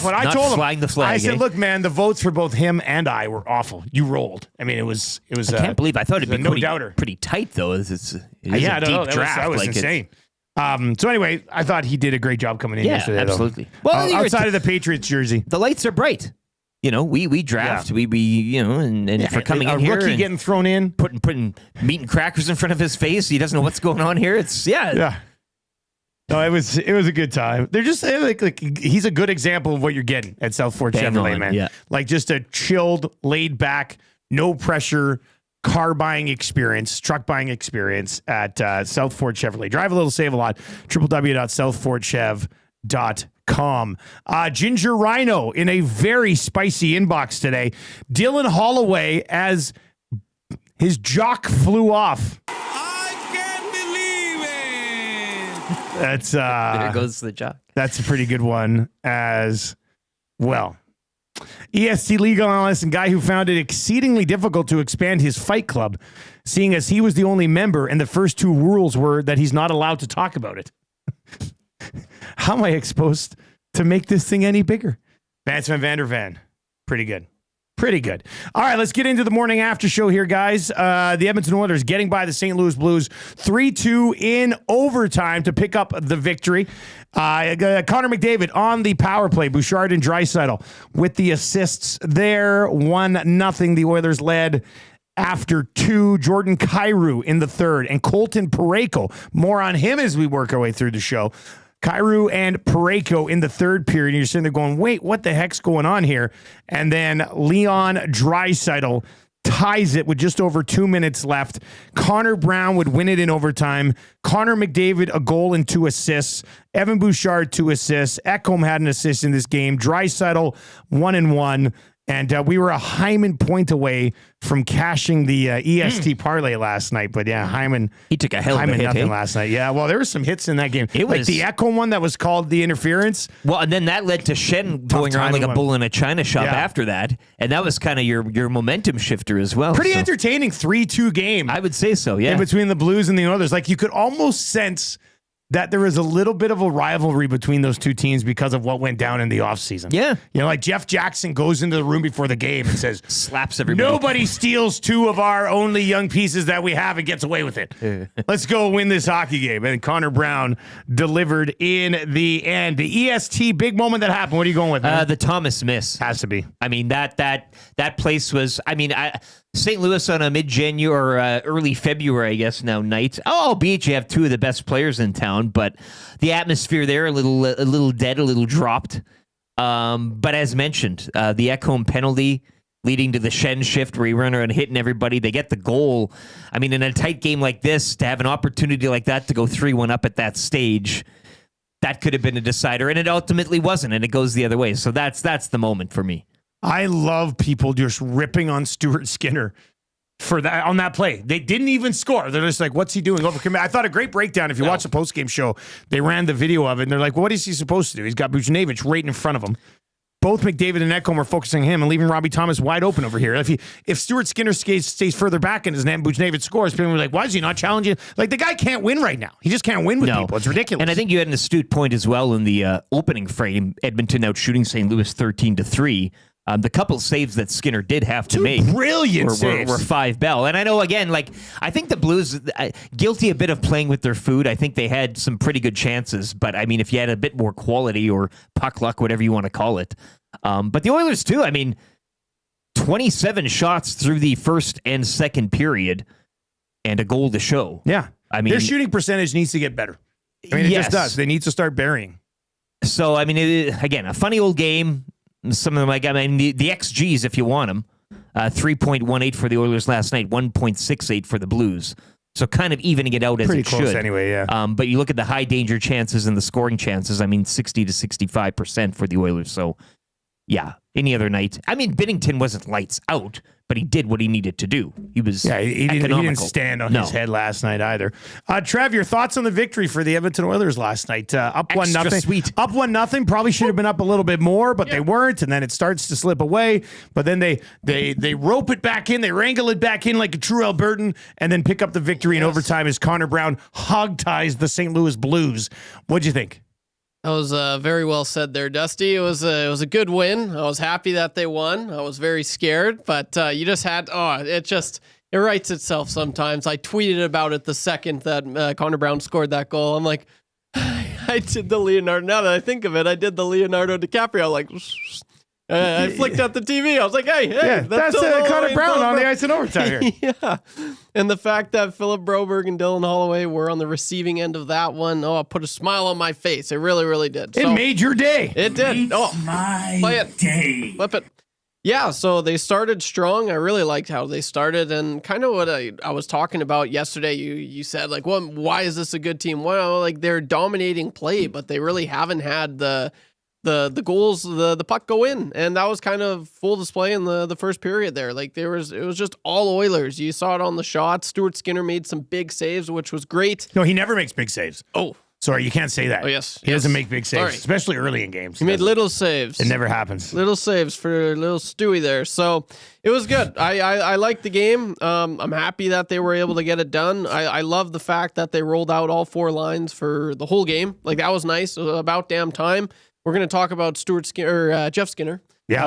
one. I told him. Flying the flag, I said, look, man, the votes for both him and I were awful. You rolled. I mean, it was. I can't believe. I thought it'd be no doubter. Pretty tight though. It is a deep draft. That was insane. So anyway, I thought he did a great job coming in yesterday. Absolutely. Though. Well, outside of the Patriots jersey, the lights are bright. You know, we draft. We and for coming in here, rookie getting thrown in, putting meat and crackers in front of his face. He doesn't know what's going on here. It's yeah. No, it was a good time. They're just like he's a good example of what you're getting at South Fort Chevrolet, man. Yeah. Like just a chilled, laid back, no pressure car buying experience, truck buying experience at South Fort Chevrolet. Drive a little, save a lot. www.southfortchev.com. Ginger Rhino in a very spicy inbox today. Dylan Holloway as his jock flew off. That's there goes the jock. That's a pretty good one as well. EST legal analyst and guy who found it exceedingly difficult to expand his fight club, seeing as he was the only member and the first two rules were that he's not allowed to talk about it. How am I supposed to make this thing any bigger? Vance Van Vandervan. Pretty good. Pretty good. All right, let's get into the morning after show here, guys. The Edmonton Oilers getting by the St. Louis Blues 3-2 in overtime to pick up the victory. Connor McDavid on the power play. Bouchard and Draisaitl with the assists there. 1-0. The Oilers led after 2. Jordan Kyrou in the third. And Colton Parayko. More on him as we work our way through the show. Kyrou and Parayko in the third period. And you're sitting there going, wait, what the heck's going on here? And then Leon Draisaitl ties it with just over 2 minutes left. Connor Brown would win it in overtime. Connor McDavid, a goal and 2 assists. Evan Bouchard, 2 assists. Ekholm had an assist in this game. Draisaitl, 1-1. And we were a Hyman point away from cashing the EST parlay last night. But yeah, Hyman. He took a hell of a hit. Nothing last night. Yeah, well, there were some hits in that game. It was like the Ekholm one that was called the interference. Well, and then that led to Shen going around like a bull in a china shop after that. And that was kind of your momentum shifter as well. Pretty entertaining 3-2 game. I would say so, yeah. In between the Blues and the Oilers. Like you could almost sense that there was a little bit of a rivalry between those two teams because of what went down in the offseason. Yeah. You know, like Jeff Jackson goes into the room before the game and says, slaps everybody. Nobody steals 2 of our only young pieces that we have and gets away with it. Let's go win this hockey game. And Connor Brown delivered in the end. The EST big moment that happened. What are you going with, man? The Thomas miss. Has to be. I mean, that place was, St. Louis on a mid-January or early February, I guess now, night. Albeit you have 2 of the best players in town, but the atmosphere there a little dead, a little dropped. But as mentioned, the Ekholm penalty leading to the Shen shift where he ran around hitting everybody. They get the goal. I mean, in a tight game like this, to have an opportunity like that to go 3-1 up at that stage, that could have been a decider, and it ultimately wasn't, and it goes the other way. So that's the moment for me. I love people just ripping on Stuart Skinner for that on that play. They didn't even score. They're just like, what's he doing? I thought a great breakdown. If you watch the postgame show, they ran the video of it, and they're like, what is he supposed to do? He's got Buchnevich right in front of him. Both McDavid and Ekholm are focusing on him and leaving Robbie Thomas wide open over here. If Stuart Skinner stays further back in his net and Buchnevich scores, people are like, why is he not challenging? Like, the guy can't win right now. He just can't win with people. It's ridiculous. And I think you had an astute point as well in the opening frame. Edmonton out shooting St. Louis 13-3. The couple saves that Skinner did have to make brilliant saves were 5 bell. And I know, again, like I think the Blues guilty a bit of playing with their food. I think they had some pretty good chances, but I mean, if you had a bit more quality or puck luck, whatever you want to call it. But the Oilers too. I mean, 27 shots through the first and second period, and a goal to show. Yeah, I mean, their shooting percentage needs to get better. I mean, it just does. They need to start burying. So I mean, again, a funny old game. Some of them, the XGs, if you want them, 3.18 for the Oilers last night, 1.68 for the Blues. So kind of evening it out as pretty it close should. Anyway, yeah. But you look at the high danger chances and the scoring chances. I mean, 60 to 65% for the Oilers. So, yeah, any other night. I mean, Binnington wasn't lights out, but he did what he needed to do. He was he didn't stand on his head last night either. Trev, your thoughts on the victory for the Edmonton Oilers last night? Up 1-0. Sweet. Up 1-0. Probably should have been up a little bit more, but they weren't, and then it starts to slip away. But then they rope it back in, they wrangle it back in like a true Albertan, and then pick up the victory in overtime as Connor Brown hog-ties the St. Louis Blues. What'd you think? That was very well said there, Dusty. It was a good win. I was happy that they won. I was very scared, but you just had it writes itself sometimes. I tweeted about it the second that Connor Brown scored that goal. I'm like, I did the Leonardo. Now that I think of it, I did the Leonardo DiCaprio. Like, I flicked at the TV. I was like, hey, that's Connor Brown on the ice in overtime here. Yeah. And the fact that Philip Broberg and Dylan Holloway were on the receiving end of that one, it put a smile on my face. It really, really did. It made your day. It did. Play it. Day. Flip it. Yeah, so they started strong. I really liked how they started, and kind of what I was talking about yesterday. You said, like, well, why is this a good team? Well, like, they're dominating play, but they really haven't had the goals, the puck go in, and that was kind of full display in the first period there. Like, it was just all Oilers. You saw it on the shots. Stuart Skinner made some big saves, which was great. No, he never makes big saves. Oh. Sorry, you can't say that. Oh, yes. He doesn't make big saves, Sorry. especially early in games. He made little saves. It never happens. Little saves for little Stewie there. So it was good. I liked the game. I'm happy that they were able to get it done. I love the fact that they rolled out all 4 lines for the whole game. Like, that was nice. It was about damn time. We're going to talk about Jeff Skinner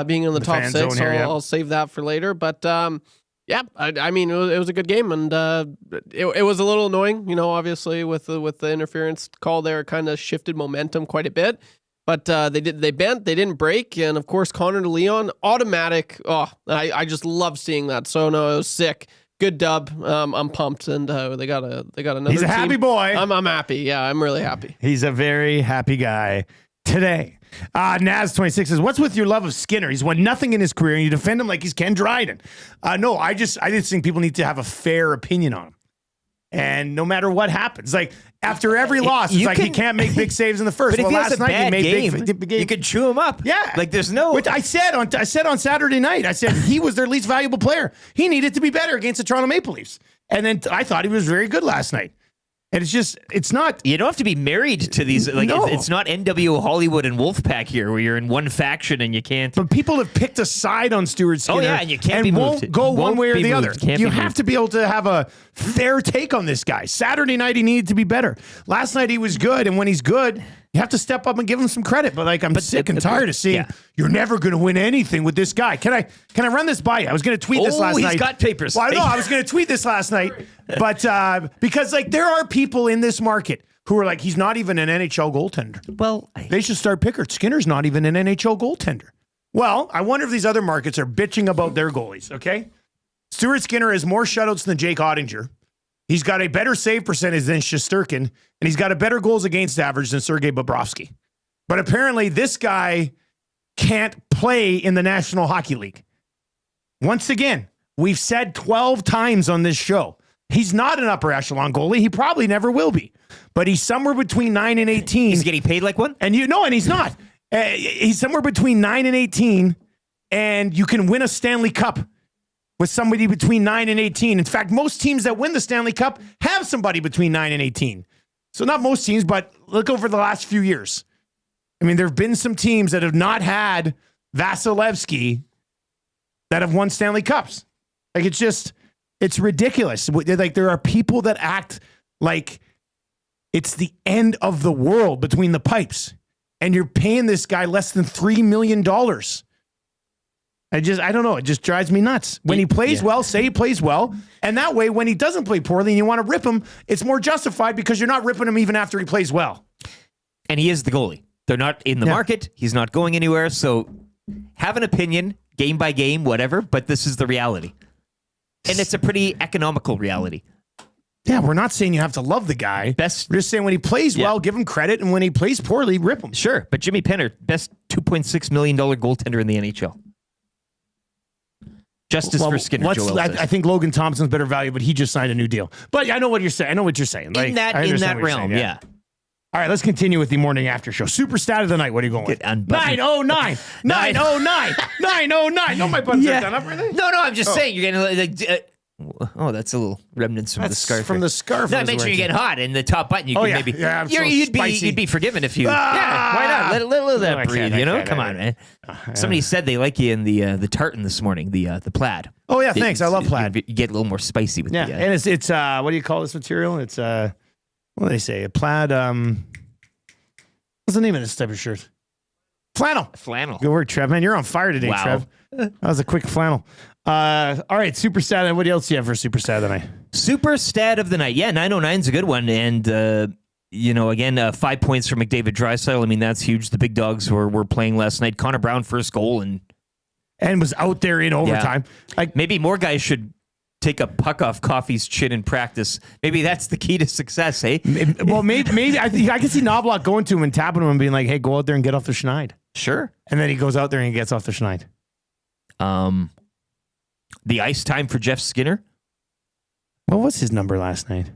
being in the top 6. So I'll save that for later. But I mean, it was a good game, and it was a little annoying, obviously with the interference call there. It kind of shifted momentum quite a bit, but they didn't break, and of course Connor to Leon, automatic. I just love seeing that. So no, it was sick. Good dub. I'm pumped, and they got another. He's a team. happy boy. I'm happy. Yeah, I'm really happy. He's a very happy guy today. Naz26 says, what's with your love of Skinner? He's won nothing in his career, and you defend him like he's Ken Dryden. No, I just think people need to have a fair opinion on him. And no matter what happens, like after every loss, it's like he can't make big saves in the first. But if he has last a night bad he made game, big you could chew him up. Yeah, like there's no. Which I said on Saturday night. I said he was their least valuable player. He needed to be better against the Toronto Maple Leafs. And then I thought he was very good last night. And it's not. You don't have to be married to these. Like, no. It's not NWO Hollywood and Wolfpack here, where you're in one faction and you can't. But people have picked a side on Stuart Skinner. Oh yeah, and you can't be moved. Won't go one way or the other. You have moved. to be able to have a fair take on this guy. Saturday night he needed to be better. Last night he was good, and when he's good, you have to step up and give him some credit. But I'm sick and tired of seeing you're never going to win anything with this guy. Can I run this by you? I was going to tweet this last night. He's got papers. Well, I was going to tweet this last night, but because there are people in this market who are like, he's not even an NHL goaltender. Well, they should start Pickard. Skinner's not even an NHL goaltender. Well, I wonder if these other markets are bitching about their goalies. Okay, Stuart Skinner has more shutouts than Jake Ottinger. He's got a better save percentage than Shesterkin, and he's got a better goals against average than Sergei Bobrovsky. But apparently this guy can't play in the National Hockey League. Once again, we've said 12 times on this show, he's not an upper echelon goalie. He probably never will be. But he's somewhere between 9 and 18. He's getting paid like one? And he's not. He's somewhere between 9 and 18, and you can win a Stanley Cup with somebody between 9 and 18. In fact, most teams that win the Stanley Cup have somebody between 9 and 18. So not most teams, but look over the last few years. I mean, there have been some teams that have not had Vasilevsky that have won Stanley Cups. Like, it's ridiculous. Like, there are people that act like it's the end of the world between the pipes, and you're paying this guy less than $3 million. I don't know. It just drives me nuts. When he plays well, say he plays well. And that way, when he doesn't play poorly and you want to rip him, it's more justified because you're not ripping him even after he plays well. And he is the goalie. They're not in the market. He's not going anywhere. So have an opinion, game by game, whatever, but this is the reality. And it's a pretty economical reality. Yeah, we're not saying you have to love the guy. We're just saying when he plays well, give him credit, and when he plays poorly, rip him. Sure, but Jimmy Penner, best $2.6 million goaltender in the NHL. Justice for Skinner, Joel says. I think Logan Thompson's better value, but he just signed a new deal. But I know what you're saying. I know what you're saying. In that realm, yeah. All right, let's continue with the morning after show. Super stat of the night. What are you going with? 909. 909. 909. No, my buttons are done up, really? No, I'm just saying you're getting that's a little remnants from the scarf. From the scarf. No, I mentioned you're getting hot in the top button. You could maybe. Yeah, you'd be forgiven if you. Yeah, why not? Let that breathe. Come on, man. Somebody said they like you in the tartan this morning. The plaid. Oh yeah, thanks. I love plaid. You get a little more spicy with and it's what do you call this material? It's what do they say? A plaid. What's the name of this type of shirt? Flannel. Good work, Trev. Man, you're on fire today, Trev. That was a quick flannel. All right, super stat. What else do you have for super stat of the night? Super stat of the night. Yeah, 909 is a good one. And, again, 5 points for McDavid Draisaitl. I mean, that's huge. The big dogs were playing last night. Connor Brown, first goal. And was out there in overtime. Like maybe more guys should take a puck off Coffey's chin in practice. Maybe that's the key to success, hey? Well, maybe I think I can see Knobloch going to him and tapping him and being like, hey, go out there and get off the schneid. Sure. And then he goes out there and he gets off the schneid. The ice time for Jeff Skinner. What was his number last night?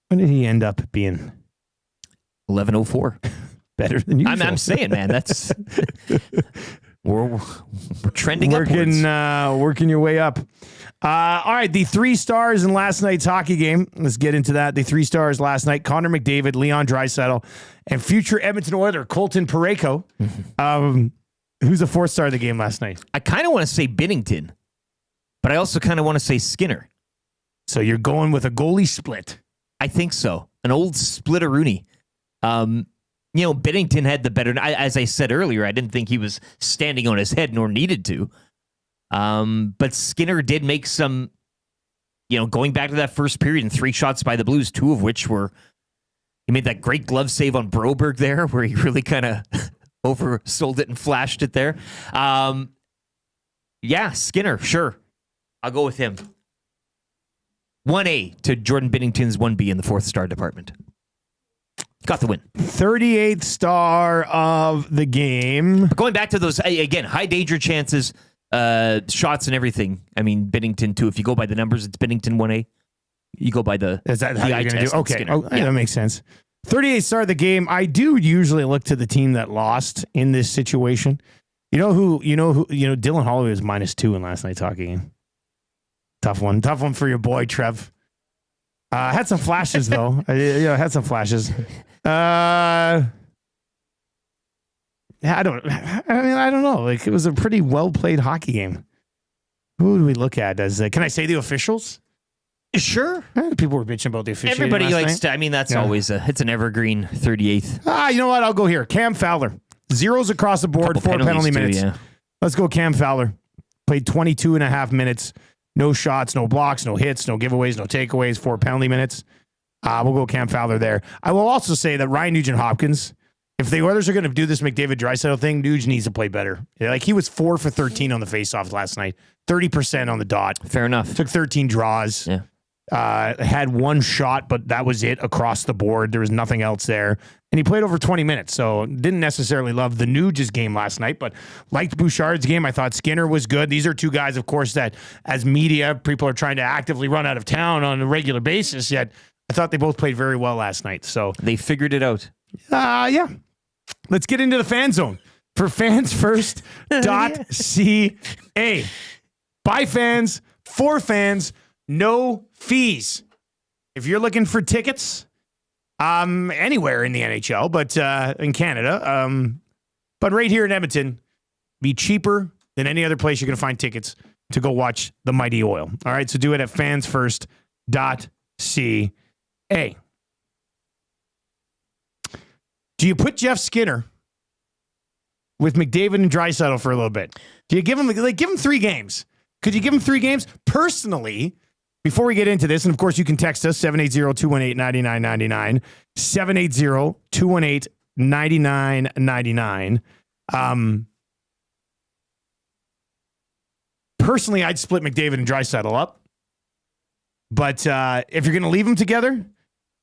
What did he end up being? 11:04. Better than usual. I'm saying, man, that's we're trending upwards. Working your way up. All right, the 3 stars in last night's hockey game. Let's get into that. The 3 stars last night: Connor McDavid, Leon Draisaitl, and future Edmonton Oiler Colton Parayko. Who's the 4th star of the game last night? I kind of want to say Binnington, but I also kind of want to say Skinner. So you're going with a goalie split. I think so. An old splitteroonie. Binnington had the better. As I said earlier, I didn't think he was standing on his head nor needed to. But Skinner did make some, going back to that first period and 3 shots by the Blues, 2 of which were, he made that great glove save on Broberg there, where he really kind of oversold it and flashed it there. Skinner, sure. I'll go with him. 1A to Jordan Binnington's 1B in the 4th star department. Got the win. 38th star of the game. But going back to those, again, high danger chances, shots and everything. I mean, Binnington, too. If you go by the numbers, it's Binnington 1A. You go by the Is that how you're going to do? Okay. Skinner. That makes sense. 38th star of the game. I do usually look to the team that lost in this situation. You know who, Dylan Holloway was -2 in last night's hockey game. Tough one for your boy, Trev. Had some flashes though. Had some flashes. I don't know. Like, it was a pretty well played hockey game. Who do we look at as? Can I say the officials? Sure. People were bitching about the officiating. Everybody last likes night. to. I mean, that's always it's an evergreen 38th. You know what? I'll go here. Cam Fowler. 0s across the board. 4 penalty minutes. Yeah. Let's go, Cam Fowler. Played 22.5 minutes. No shots, no blocks, no hits, no giveaways, no takeaways. 4 penalty minutes. We'll go Cam Fowler there. I will also say that Ryan Nugent-Hopkins, if the Oilers are going to do this McDavid Draisaitl thing, Nuge needs to play better. Like, he was 4 for 13 on the faceoffs last night. 30% on the dot. Fair enough. Took 13 draws. Yeah. Had 1 shot, but that was it across the board. There was nothing else there. And he played over 20 minutes, so didn't necessarily love the Nuge's game last night, but liked Bouchard's game. I thought Skinner was good. These are 2 guys, of course, that as media, people are trying to actively run out of town on a regular basis, yet I thought they both played very well last night. So they figured it out. Yeah. Let's get into the fan zone for fansfirst.ca. By fans, for fans, no fees. If you're looking for tickets, anywhere in the NHL, but in Canada, but right here in Edmonton, be cheaper than any other place you're going to find tickets to go watch the Mighty Oil. All right, so do it at fansfirst.ca. Do you put Jeff Skinner with McDavid and Draisaitl for a little bit? Do you give him 3 games? Could you give him 3 games? Personally, before we get into this, and of course you can text us, 780-218-9999, 780-218-9999. Personally, I'd split McDavid and Draisaitl up. But if you're going to leave them together,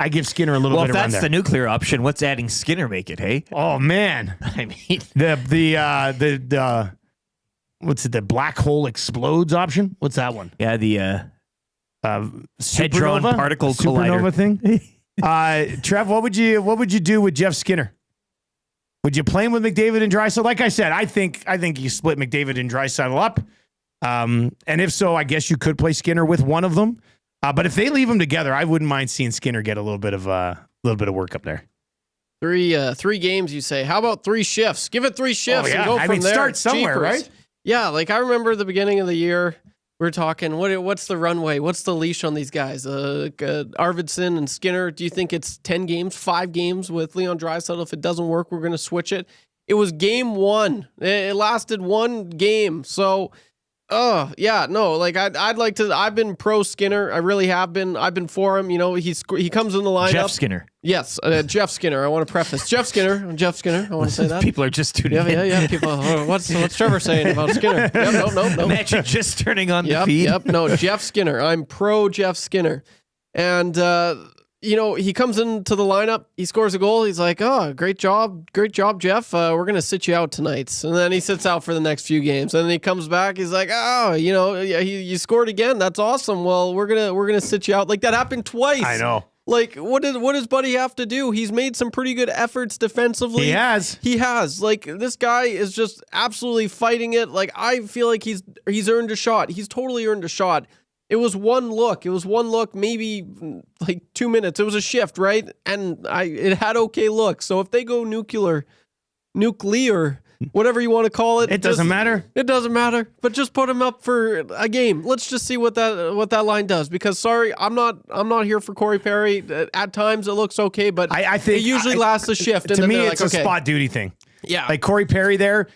I give Skinner a little bit of run there. Well, if that's the nuclear option, what's adding Skinner make it, hey? Oh, man. I mean, the what's it? The black hole explodes option? What's that one? Yeah, the Supernova Hadron particle collider thing. Trev, what would you do with Jeff Skinner? Would you play him with McDavid and Draisaitl? Like I said, I think you split McDavid and Draisaitl up. And if so, I guess you could play Skinner with one of them. But if they leave them together, I wouldn't mind seeing Skinner get a little bit of work up there. Three games, you say. How about 3 shifts? Give it 3 shifts and go from there. Start somewhere, Jeepers. right? Yeah, like I remember the beginning of the year, we were talking, what's the runway? What's the leash on these guys? Arvidsson and Skinner, do you think it's 10 games, 5 games with Leon Draisaitl? If it doesn't work, we're going to switch it. It was game 1. It lasted 1 game. So, I'd like to. I've been pro Skinner. I really have been. I've been for him. You know, he comes in the lineup. Jeff Skinner. Yes, Jeff Skinner. I want to preface Jeff Skinner. I want to say that. People are just tuning in. Yeah. People. What's Trevor saying about Skinner? Yep, no. Imagine just turning on the feed. No, Jeff Skinner. I'm pro Jeff Skinner, and he comes into the lineup. He scores a goal. He's like, "Oh, great job, Jeff. We're gonna sit you out tonight." And then he sits out for the next few games. And then he comes back. He's like, "Oh, you scored again. That's awesome. Well, we're gonna sit you out." Like that happened twice. I know. Like, what does Buddy have to do? He's made some pretty good efforts defensively. He has. Like, this guy is just absolutely fighting it. Like, I feel like he's earned a shot. He's totally earned a shot. It was one look. Maybe like 2 minutes. It was a shift, right? And it had okay looks. So if they go nuclear, whatever you want to call it, it doesn't matter. It doesn't matter. But just put him up for a game. Let's just see what that line does. Because sorry, I'm not here for Corey Perry. At times it looks okay, but I think it usually lasts a shift. To me, it's a spot duty thing. Yeah, like Corey Perry there.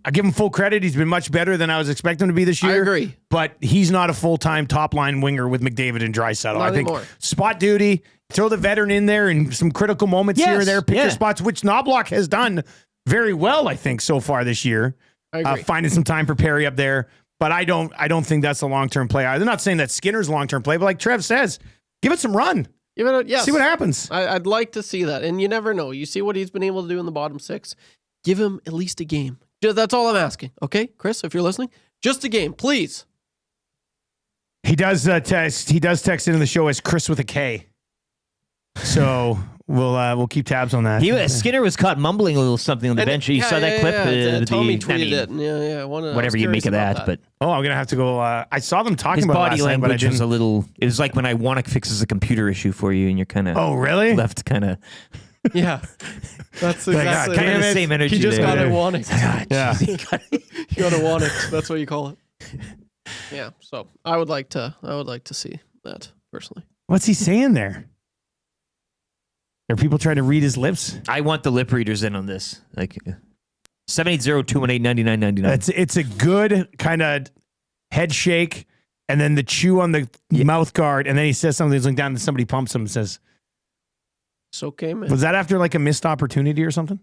I give him full credit. He's been much better than I was expecting him to be this year. I agree. But he's not a full-time top-line winger with McDavid and Draisaitl. I think spot duty, throw the veteran in there in some critical moments here or there, pick your spots, which Knobloch has done very well, I think, so far this year. I agree. Finding some time for Perry up there. But I don't think that's a long-term play. I'm not saying that Skinner's a long-term play, but like Trev says, give it some run. Yes. See what happens. I'd like to see that. And you never know. You see what he's been able to do in the bottom 6. Give him at least a game. That's all I'm asking. Okay, Chris, if you're listening, just a game, please. He does text into the show as Chris with a K. So we'll keep tabs on that. Skinner was caught mumbling a little something on the bench. You saw that clip? Tommy tweeted it. Yeah. Whatever you make of that, but I'm gonna have to go. I saw them talking his about body last night, but language was a little. It was like when Iwannik fixes a computer issue for you, and you're kind of really left kind of. Yeah, that's exactly kind of the same energy. He just got there. Iwannik. Yeah, he got Iwannik. That's what you call it. Yeah. So I would like to see that personally. What's he saying there? Are people trying to read his lips? I want the lip readers in on this. Like 780-218-9999. It's a good kind of head shake, and then the chew on the mouth guard, and then he says something. He's looking down, and somebody pumps him and says, "It's okay, man." Was that after like a missed opportunity or something?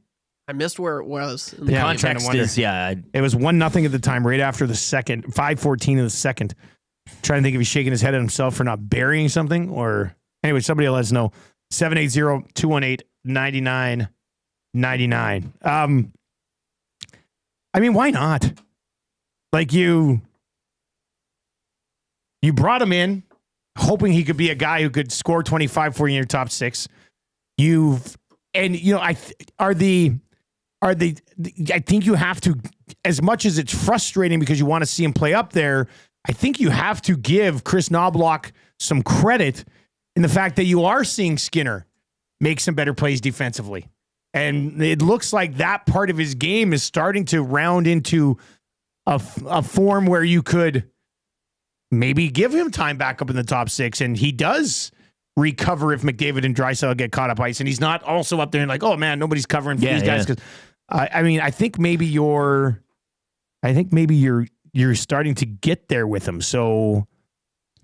I missed where it was. The context is, it was 1-0 at the time, right after the second, 5:14 in the second. Trying to think if he's shaking his head at himself for not burying something, or anyway, somebody will let us know. 780-218-9999. I mean, why not? Like you brought him in, hoping he could be a guy who could score 25 for you in your top 6. I think you have to, as much as it's frustrating because you want to see him play up there, I think you have to give Chris Knobloch some credit in the fact that you are seeing Skinner make some better plays defensively. And it looks like that part of his game is starting to round into a form where you could maybe give him time back up in the top 6, and he does recover if McDavid and Draisaitl get caught up ice, and he's not also up there and like, oh man, nobody's covering for these guys. Because I think maybe you're starting to get there with him. So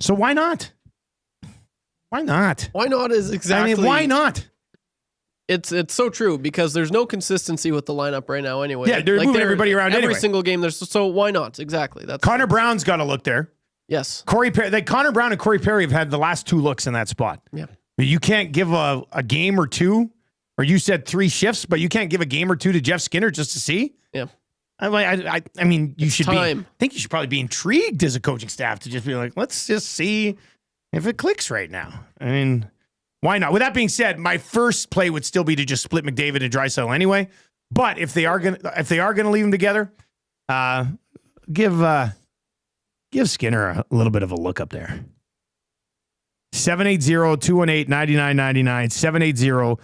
why not? Why not? Why not is exactly. I mean, why not? It's so true because there's no consistency with the lineup right now anyway. Yeah, they're moving everybody around every anyway. single game. So why not? Exactly. That's Connor Brown's got to look there. Yes. Connor Brown and Corey Perry have had the last 2 looks in that spot. Yeah. You can't give a game or 2, or you said 3 shifts, but you can't give a game or 2 to Jeff Skinner just to see? Yeah. I mean, you should time. I think you should probably be intrigued as a coaching staff to just be like, let's just see if it clicks right now. I mean, Why not? With that being said, my first play would still be to just split McDavid and Draisaitl anyway. But if they are gonna leave them together, give Skinner a little bit of a look up there. 780-218-9999.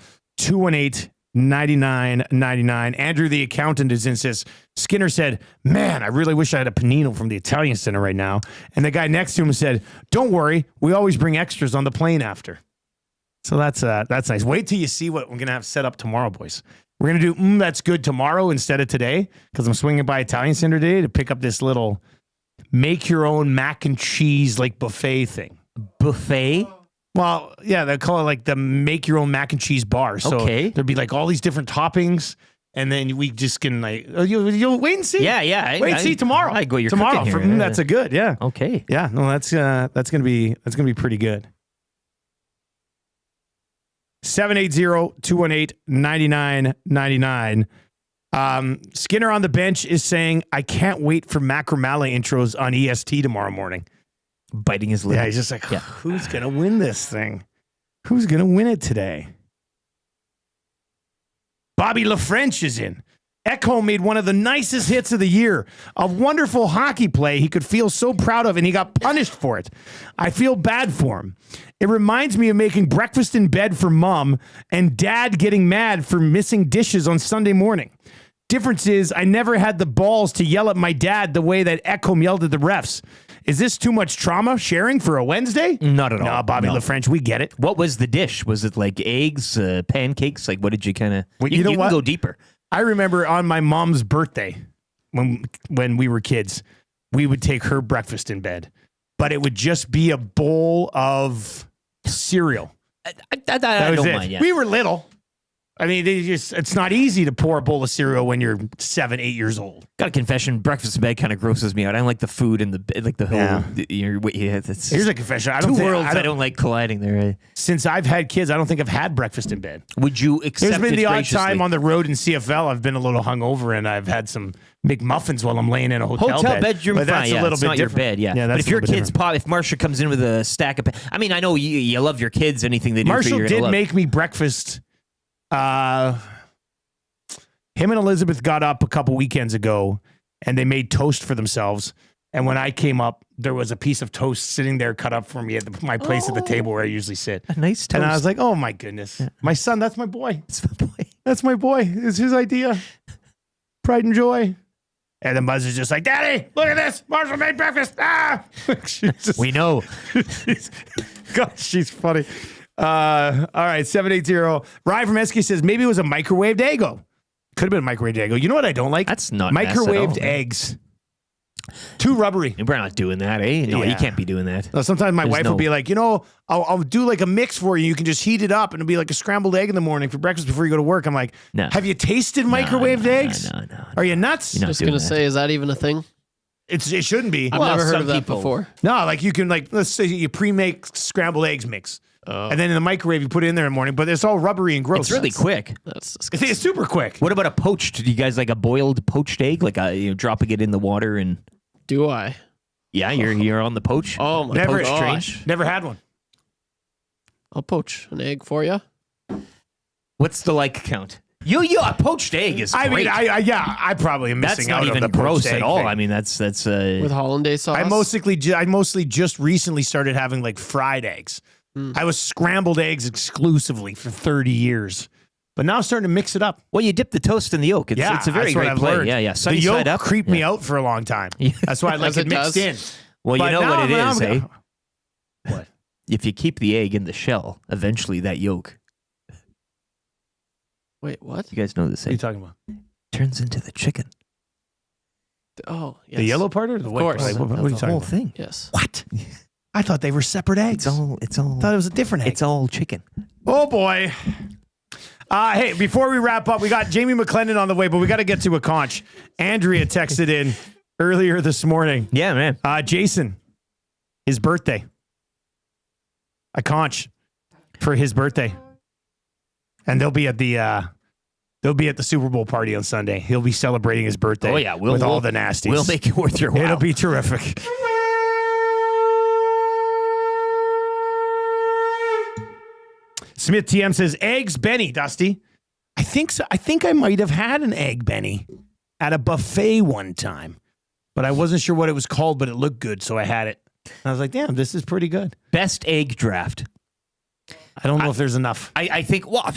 780-218-9999. Andrew, the accountant, is in, says, Skinner said, man, I really wish I had a panino from the Italian Center right now. And the guy next to him said, don't worry, we always bring extras on the plane after. So that's nice. Wait till you see what we're going to have set up tomorrow, boys. We're going to do that's good tomorrow instead of today, because I'm swinging by Italian Center today to pick up this little make your own mac and cheese like buffet thing. Buffet? Well, yeah, they call it like the make your own mac and cheese bar. So Okay. there'd be like all these different toppings, and then we just can like you'll wait and see. Yeah. Wait and see tomorrow. I go. You're tomorrow. cooking For, here. that's a good. Yeah. Okay. Yeah. No, that's gonna be pretty good. 780-218-9999. Skinner on the bench is saying, I can't wait for Macramalla intros on EST tomorrow morning. Biting his lip. Yeah, he's just like, who's going to win this thing? Who's going to win it today? Bobby LaFrench is in. Ekholm made one of the nicest hits of the year. A wonderful hockey play he could feel so proud of, and he got punished for it. I feel bad for him. It reminds me of making breakfast in bed for mom and dad getting mad for missing dishes on Sunday morning. Difference is I never had the balls to yell at my dad the way that Ekholm yelled at the refs. Is this too much trauma sharing for a Wednesday? Not at all. No, Bobby LaFrench, we get it. What was the dish? Was it like eggs, pancakes? Like, what did you kind of... Well, you know can what? go deeper. I remember on my mom's birthday, when we were kids, we would take her breakfast in bed, but it would just be a bowl of cereal. I That was don't it. mind, yeah. We were little. I mean, it's not easy to pour a bowl of cereal when you're 7, 8 years old. Got a confession. Breakfast in bed kind of grosses me out. I don't like the food and the whole... It's Here's a confession. I two don't think, worlds I don't like colliding there. Since I've had kids, I don't think I've had breakfast in bed. Would you accept There's been it the odd graciously? time on the road in CFL I've been a little hungover and I've had some McMuffins while I'm laying in a hotel bed. bedroom, but that's fine, a little it's bit not your different. bed, yeah. That's But if a your little bit kids different. if Marsha comes in with a stack of... I mean, I know you love your kids, anything they do for you, Marshall you're gonna did love. make me breakfast. Him and Elizabeth got up a couple weekends ago and they made toast for themselves. And when I came up, there was a piece of toast sitting there cut up for me at my place at the table where I usually sit. A nice toast. And I was like, oh my goodness. My son, that's my boy. It's my boy. That's my boy. It's his idea. Pride and joy. And then Buzz is just like, Daddy, look at this. Marshall made breakfast. Ah! We know. Gosh, she's funny. All right, 780. Ryan from SK says maybe it was a microwaved Eggo. Could have been a microwaved Eggo. You know what I don't like? That's not mess at all, microwaved man. eggs. Too rubbery. We're not doing that, eh? No, Yeah. you can't be doing that. No, sometimes my There's wife no- will be like, I'll do like a mix for you. You can just heat it up and it'll be like a scrambled egg in the morning for breakfast before you go to work. I'm like, No. have you tasted microwaved eggs? No. Are you nuts? You're not Just doing gonna that. say, is that even a thing? It shouldn't be. I've Well, never heard some of that people- before. No, like you can let's say you pre-make scrambled eggs mix. And then in the microwave, you put it in there in the morning, but it's all rubbery and gross. It's really quick. That's disgusting. It's super quick. What about a poached? Do you guys like a boiled poached egg? Like dropping it in the water and... Do I? Yeah, you're on the poach. Oh my Never, gosh! never had one. I'll poach an egg for you. What's the like count? A poached egg is I great. mean, I probably am That's missing not out even on the gross poached at egg all. thing. I mean, that's With hollandaise sauce. I mostly just recently started having like fried eggs. I was scrambled eggs exclusively for 30 years. But now I'm starting to mix it up. well, you dip the toast in the yolk. It's a very that's what great I've play. learned. Yeah. The Sunny yolk side up. creeped me Yeah. out for a long time. That's why I like As it it mixed does. in. Well, But you know now what it I'm is, gonna- eh? What? If you keep the egg in the shell, eventually that yolk, Wait, what? you guys know this, What are you eh? talking about? Turns into the chicken. Oh, yes. The yellow part or the white course. part? Like, what are you the talking whole about? thing. Yes. What? I thought they were separate eggs. It's all. I thought it was a different egg. It's all chicken. Oh boy. Hey, before we wrap up, we got Jamie McLennan on the way, but we got to get to a conch. Andrea texted in earlier this morning. Yeah, man. Jason, his birthday. A conch for his birthday. And they'll be at the Super Bowl party on Sunday. He'll be celebrating his birthday. Oh, yeah. with all the nasties. We'll make it worth your while. It'll be terrific. Smith TM says, eggs Benny, Dusty. I think so. I think I might have had an egg Benny at a buffet one time, but I wasn't sure what it was called, but it looked good, so I had it. And I was like, damn, this is pretty good. Best egg draft. I don't know if there's enough. I think, well,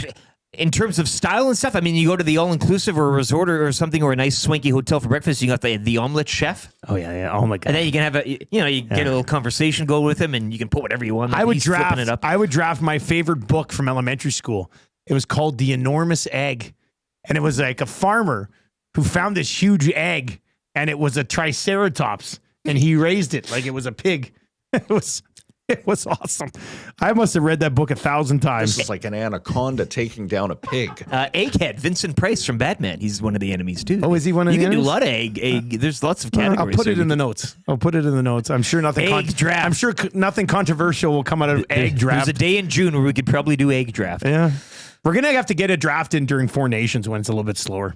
in terms of style and stuff, I mean, you go to the all-inclusive or a resort or something or a nice swanky hotel for breakfast, you got the omelet chef. Oh, yeah. Oh, my God. And then you can have you get a little conversation go with him and you can put whatever you want. I would He's flipping draft it up. I would draft my favorite book from elementary school. It was called The Enormous Egg. And it was like a farmer who found this huge egg, and it was a triceratops, and he raised it like it was a pig. It was awesome. I must have read that book 1,000 times. This is like an anaconda taking down a pig. Egghead, Vincent Price from Batman. He's one of the enemies, too. Oh, is he one of the You can do a enemies? lot of egg. There's lots of categories. I'll put it in the notes. I'm sure nothing. Egg draft. I'm sure nothing controversial will come out of egg draft. There's a day in June where we could probably do egg draft. Yeah, we're gonna have to get a draft in during Four Nations when it's a little bit slower.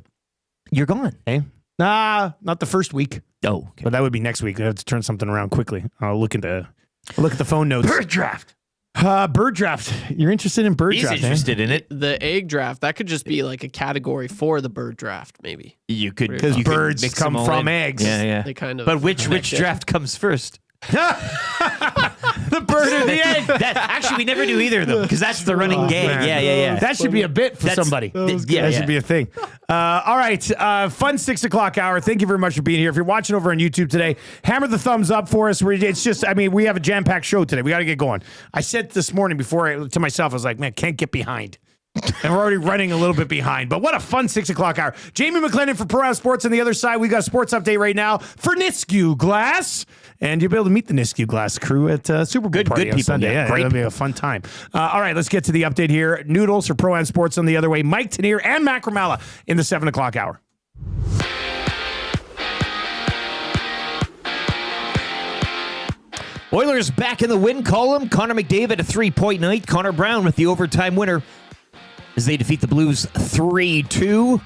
You're gone. Hey, nah, not the first week. Oh, okay. But that would be next week. I have to turn something around quickly. I'll look at the phone notes. Bird draft. Bird draft. You're interested in bird He's draft? interested in it. The egg draft, that could just be like a category for the bird draft, maybe. You could Because you could birds mix come them all from in. eggs. Yeah. They kind of. But which connect it. draft comes first? The bird or the egg? Actually, we never do either of them because that's the running gag. man. Yeah. That should be a bit for somebody. That should be a thing. All right. Fun 6 o'clock hour. Thank you very much for being here. If you're watching over on YouTube today, hammer the thumbs up for us. It's just, I mean, we have a jam-packed show today. We got to get going. I said this morning to myself, I was like, man, can't get behind. And we're already running a little bit behind. But what a fun 6 o'clock hour. Jamie McLennan for Pro Am Sports on the other side. We got a sports update right now for Nisku Glass. And you'll be able to meet the Nisku Glass crew at Super Bowl party on people, Sunday. yeah, great It'll be a fun time. All right, let's get to the update here. Noodles for Pro Am Sports on the other way. Mike Tanier and Macramalla in the 7 o'clock hour. Oilers back in the win column. Connor McDavid a 3-point night. Connor Brown with the overtime winner as they defeat the Blues 3-2.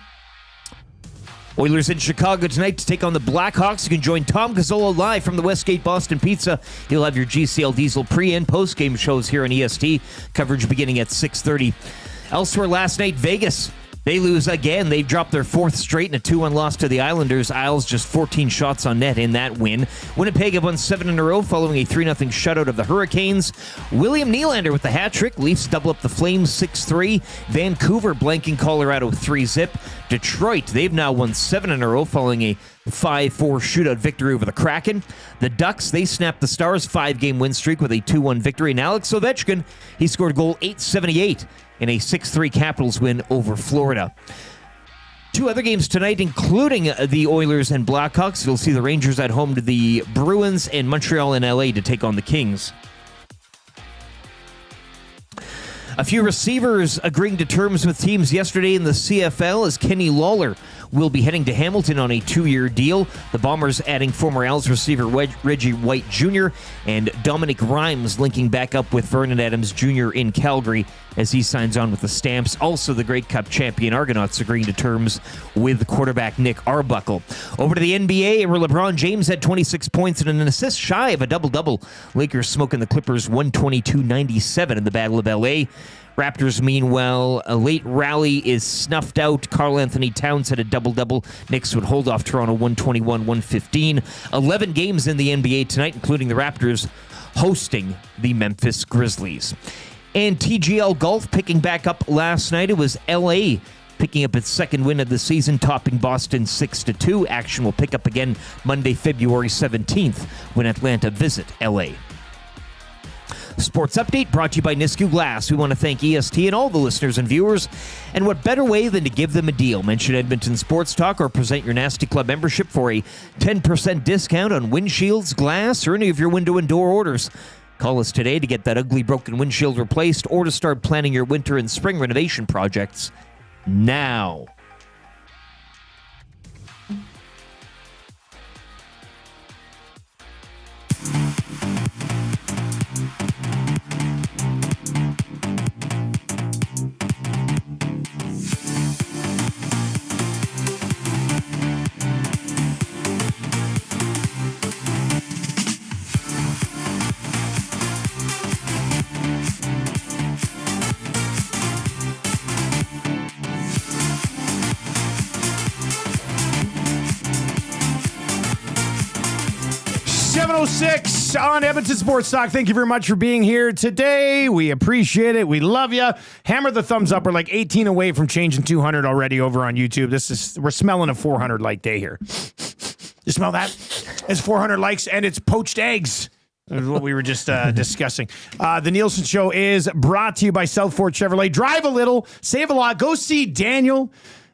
Oilers in Chicago tonight to take on the Blackhawks. You can join Tom Gazzola live from the Westgate Boston Pizza. He'll have your GCL Diesel pre- and post-game shows here on EST. Coverage beginning at 6:30. Elsewhere last night, Vegas. They lose again. They've dropped their fourth straight in a 2-1 loss to the Islanders. Isles just 14 shots on net in that win. Winnipeg have won 7 in a row following a 3-0 shutout of the Hurricanes. William Nylander with the hat trick. Leafs double up the Flames 6-3. Vancouver blanking Colorado 3-0. Detroit, they've now won 7 in a row following a 5-4 shootout victory over the Kraken. The Ducks, they snapped the Stars' 5-game win streak with a 2-1 victory. And Alex Ovechkin, he scored goal 878 in a 6-3 Capitals win over Florida. 2 other games tonight, including the Oilers and Blackhawks. You'll see the Rangers at home to the Bruins and Montreal and LA to take on the Kings. A few receivers agreeing to terms with teams yesterday in the CFL as Kenny Lawler will be heading to Hamilton on a 2-year deal. The Bombers adding former Als receiver Reggie White Jr. and Dominic Rhymes linking back up with Vernon Adams Jr. in Calgary as he signs on with the Stamps. Also, the Grey Cup champion Argonauts agreeing to terms with quarterback Nick Arbuckle. Over to the NBA, where LeBron James had 26 points and an assist shy of a double-double. Lakers smoking the Clippers 122-97 in the Battle of L.A. Raptors, meanwhile, a late rally is snuffed out. Karl Anthony Towns had a double-double. Knicks would hold off Toronto 121-115. 11 games in the NBA tonight, including the Raptors hosting the Memphis Grizzlies. And TGL Golf picking back up last night. It was LA picking up its second win of the season, topping Boston 6-2. Action will pick up again Monday, February 17th when Atlanta visit LA. Sports Update brought to you by Nisku Glass. We want to thank EST and all the listeners and viewers. And what better way than to give them a deal? Mention Edmonton Sports Talk or present your Nasty Club membership for a 10% discount on windshields, glass, or any of your window and door orders. Call us today to get that ugly broken windshield replaced or to start planning your winter and spring renovation projects now. 106 on Edmonton Sports Talk. Thank you very much for being here today. We appreciate it. We love you. Hammer the thumbs up. We're like 18 away from changing 200 already over on YouTube. We're smelling a 400 like day here. You smell that? It's 400 likes and it's poached eggs. That's what we were just discussing. The Nielson Show is brought to you by Southfort Chevrolet. Drive a little, save a lot. Go see Daniel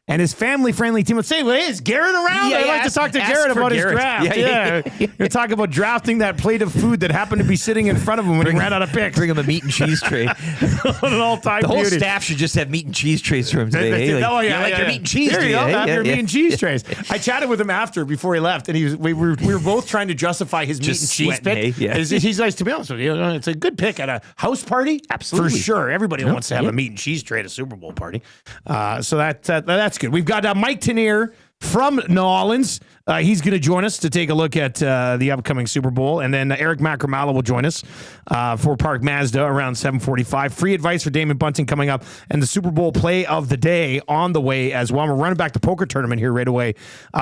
and his family-friendly team. Let's say, is Garrett around? Yeah, I'd like to talk to Garrett about his draft. Yeah. You're talking about drafting that plate of food that happened to be sitting in front of him when he ran out of picks. Bring him a meat and cheese tray. An all-time The whole beauty. staff should just have meat and cheese trays for him today. Your meat and cheese There you today, go. eh? Have your Yeah, meat and cheese trays. I chatted with him before he left, and we were both trying to justify his meat and cheese pick. Yeah. He's like, to be honest with you, it's a good pick at a house party. Absolutely. For sure. Everybody wants to have a meat and cheese tray at a Super Bowl party. So that's good. We've got Mike Tanier from New Orleans. He's going to join us to take a look at the upcoming Super Bowl. And then Eric Macramalla will join us for Park Mazda around 7:45. Free advice for Damon Bunting coming up. And the Super Bowl play of the day on the way as well. We're running back the poker tournament here right away.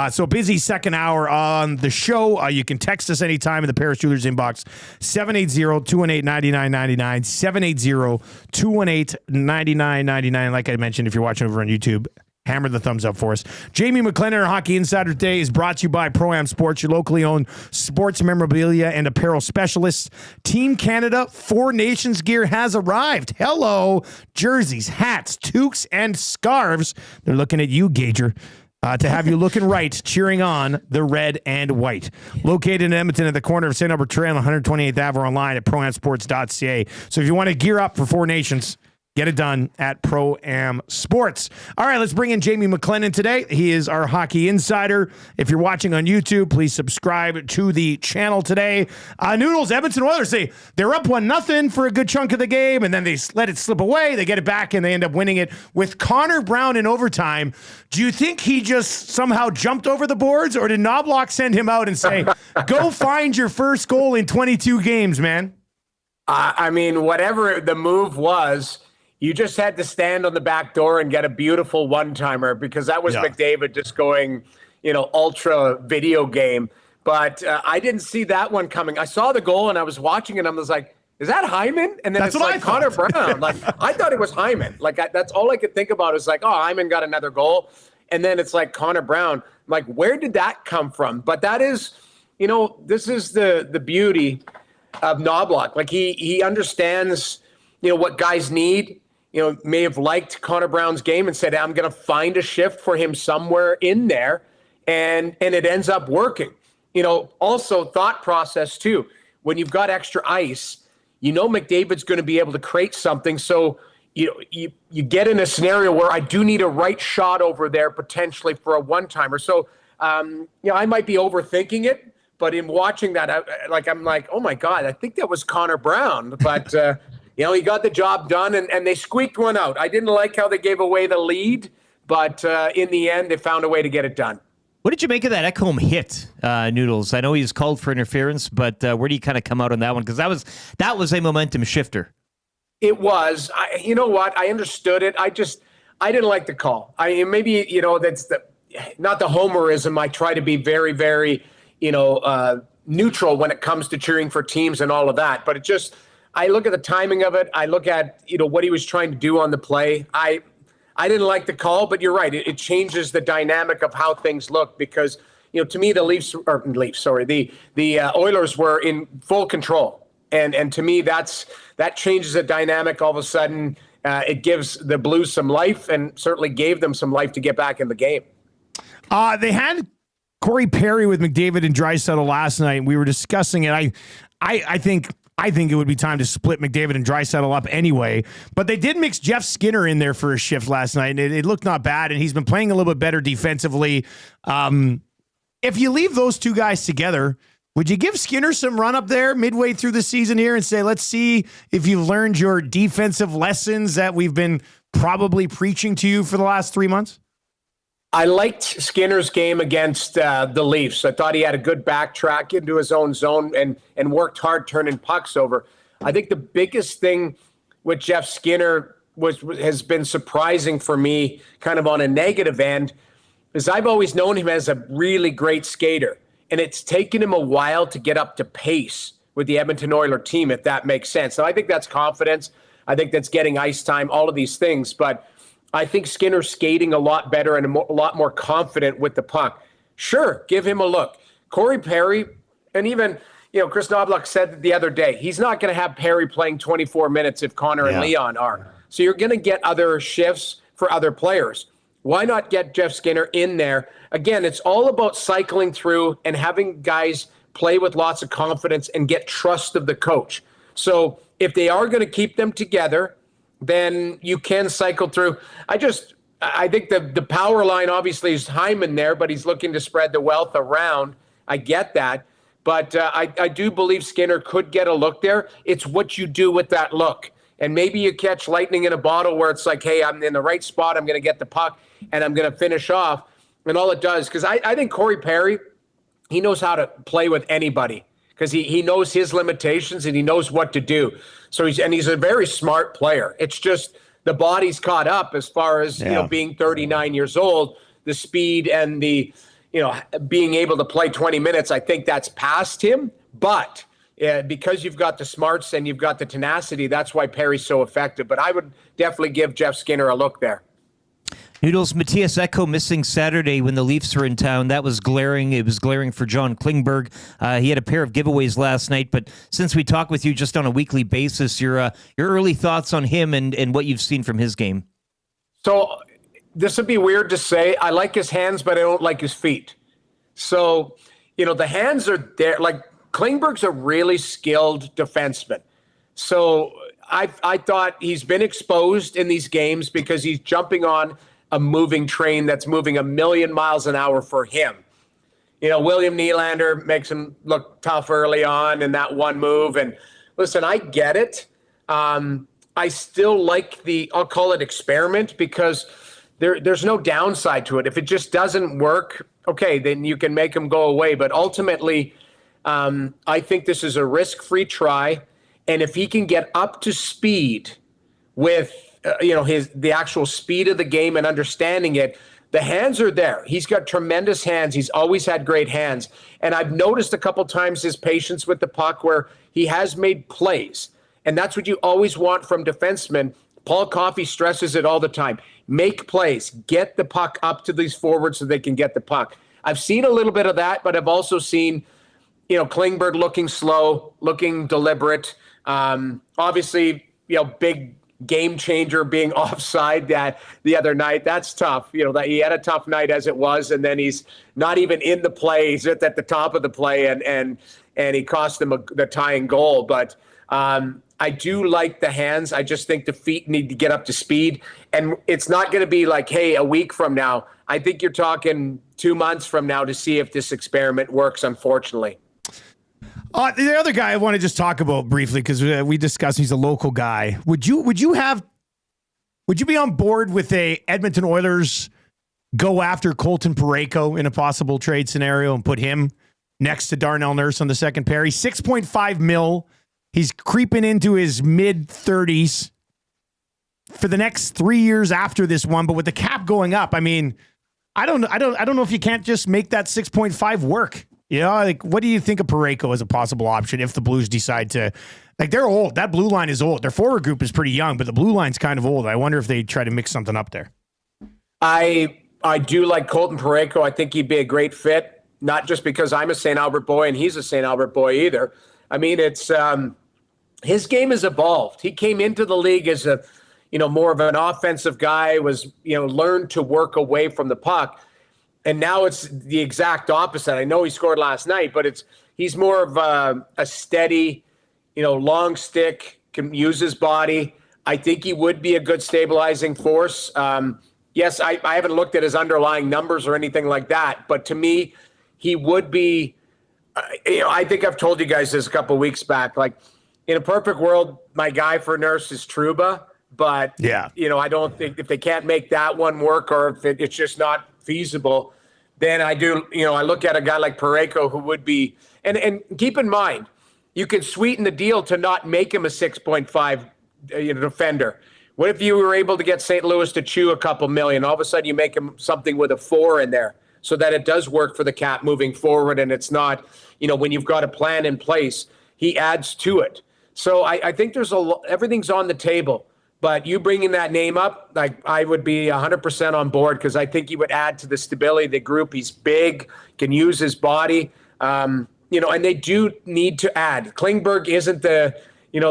So busy second hour on the show. You can text us anytime in the Paris Jewelers inbox. 780-218-9999. 780-218-9999. Like I mentioned, if you're watching over on YouTube, hammer the thumbs up for us. Jamie McLennan, our Hockey Insider today, is brought to you by Pro-Am Sports, your locally owned sports memorabilia and apparel specialists. Team Canada 4 Nations gear has arrived. Hello. Jerseys, hats, toques, and scarves. They're looking at you, Gager. To have you looking right, cheering on the red and white. Located in Edmonton at the corner of St. Albert Trail and 128th Ave, or online at proamsports.ca. So if you want to gear up for 4 Nations, get it done at Pro-Am Sports. All right, let's bring in Jamie McLennan today. He is our Hockey Insider. If you're watching on YouTube, please subscribe to the channel today. Noodles, Edmonton Oilers, they're up 1-0 for a good chunk of the game, and then they let it slip away. They get it back, and they end up winning it with Connor Brown in overtime. Do you think he just somehow jumped over the boards, or did Knobloch send him out and say, go find your first goal in 22 games, man? I mean, whatever the move was, you just had to stand on the back door and get a beautiful one-timer, because that was McDavid just going, ultra video game. But I didn't see that one coming. I saw the goal and I was watching it and I was like, is that Hyman? And then That's it's what like I thought. Connor Brown. Like, I thought it was Hyman. Like, that's all I could think about is like, oh, Hyman got another goal. And then it's like Connor Brown. I'm like, where did that come from? But that is, this is the beauty of Knobloch. Like, he understands, what guys need. May have liked Connor Brown's game and said, I'm going to find a shift for him somewhere in there. And it ends up working. Also thought process too. When you've got extra ice, McDavid's going to be able to create something. So, you get in a scenario where I do need a right shot over there potentially for a one-timer. So, I might be overthinking it, but in watching that, I'm like, oh my God, I think that was Connor Brown. But, he got the job done, and they squeaked one out. I didn't like how they gave away the lead, but in the end, they found a way to get it done. What did you make of that Ekholm hit, Noodles? I know he's called for interference, but where do you kind of come out on that one? Because that was a momentum shifter. It was. You know what? I understood it. I didn't like the call. Maybe that's not the homerism. I try to be very, very neutral when it comes to cheering for teams and all of that. But I look at the timing of it. I look at, what he was trying to do on the play. I didn't like the call, but you're right. It changes the dynamic of how things look because, to me, the Oilers were in full control. And to me, that changes the dynamic all of a sudden. It gives the Blues some life and certainly gave them some life to get back in the game. They had Corey Perry with McDavid and Draisaitl last night. We were discussing it. I think it would be time to split McDavid and Draisaitl up anyway. But they did mix Jeff Skinner in there for a shift last night, and it looked not bad, and he's been playing a little bit better defensively. If you leave those two guys together, would you give Skinner some run up there midway through the season here and say, let's see if you've learned your defensive lessons that we've been probably preaching to you for the last 3 months? I liked Skinner's game against the Leafs. I thought he had a good backtrack into his own zone and worked hard turning pucks over. I think the biggest thing with Jeff Skinner has been surprising for me, kind of on a negative end, is I've always known him as a really great skater. and it's taken him a while to get up to pace with the Edmonton Oilers team, if that makes sense. So I think that's confidence. I think that's getting ice time, all of these things. But I think Skinner's skating a lot better and a lot more confident with the puck. Sure, give him a look. Corey Perry, and even Chris Knobloch said the other day, he's not going to have Perry playing 24 minutes if Connor and Leon are. So you're going to get other shifts for other players. Why not get Jeff Skinner in there? Again, it's all about cycling through and having guys play with lots of confidence and get trust of the coach. So if they are going to keep them together, then you can cycle through. I think the power line obviously is Hyman there, but he's looking to spread the wealth around. I get that. But I do believe Skinner could get a look there. It's what you do with that look. And maybe you catch lightning in a bottle where it's like, hey, I'm in the right spot. I'm going to get the puck and I'm going to finish off. And all it does, because I think Corey Perry, he knows how to play with anybody because he knows his limitations and he knows what to do. So he's a very smart player. It's just the body's caught up as far as being 39 years old, the speed and the being able to play 20 minutes. I think that's past him, but because you've got the smarts and you've got the tenacity, that's why Perry's so effective. But I would definitely give Jeff Skinner a look there. Noodles, Matthias Ekholm missing Saturday when the Leafs were in town. That was glaring. It was glaring for John Klingberg. He had a pair of giveaways last night, but since we talk with you just on a weekly basis, your early thoughts on him and what you've seen from his game. So this would be weird to say. I like his hands, but I don't like his feet. So, the hands are there. Like, Klingberg's a really skilled defenseman. So I thought he's been exposed in these games because he's jumping on a moving train that's moving 1,000,000 miles an hour for him. William Nylander makes him look tough early on in that one move. And listen, I get it. I still like I'll call it experiment because there's no downside to it. If it just doesn't work, okay, then you can make him go away. But ultimately, I think this is a risk-free try. And if he can get up to speed with the actual speed of the game and understanding it, the hands are there. He's got tremendous hands. He's always had great hands. And I've noticed a couple times his patience with the puck where he has made plays. And that's what you always want from defensemen. Paul Coffey stresses it all the time. Make plays. Get the puck up to these forwards so they can get the puck. I've seen a little bit of that, but I've also seen, Klingberg looking slow, looking deliberate. Obviously, big game changer being offside the other night. That's tough. That he had a tough night as it was, and then he's not even in the play. He's at the top of the play, and he cost them the tying goal. But I do like the hands. I just think the feet need to get up to speed, and it's not going to be like, hey, a week from now. I think you're talking 2 months from now to see if this experiment works, unfortunately. The other guy I want to just talk about briefly because we discussed he's a local guy. Would you be on board with a Edmonton Oilers go after Colton Parayko in a possible trade scenario and put him next to Darnell Nurse on the second pair? He's $6.5 million. He's creeping into his mid-30s for the next 3 years after this one. But with the cap going up, I mean, I don't know if you can't just make that 6.5 work. What do you think of Parayko as a possible option if the Blues decide to, they're old. That blue line is old. Their forward group is pretty young, but the blue line's kind of old. I wonder if they try to mix something up there. I do like Colton Parayko. I think he'd be a great fit, not just because I'm a St. Albert boy and he's a St. Albert boy either. I mean, it's his game has evolved. He came into the league as a, more of an offensive guy, was, learned to work away from the puck. And now it's the exact opposite. I know he scored last night, but he's more of a steady, long stick, can use his body. I think he would be a good stabilizing force. Yes, I haven't looked at his underlying numbers or anything like that, but to me, he would be, I think I've told you guys this a couple of weeks back, like in a perfect world, my guy for Nurse is Trouba, but I don't think if they can't make that one work or if it's just not feasible, then I do, I look at a guy like Parayko who would be, and keep in mind, you could sweeten the deal to not make him a 6.5 defender. What if you were able to get St. Louis to chew a couple million? All of a sudden you make him something with a 4 in there. so that it does work for the Cap moving forward. And it's not, when you've got a plan in place, he adds to it. So I think everything's on the table. But you bringing that name up, I would be 100% on board, because I think he would add to the stability of the group. He's big, can use his body, and they do need to add. Klingberg isn't the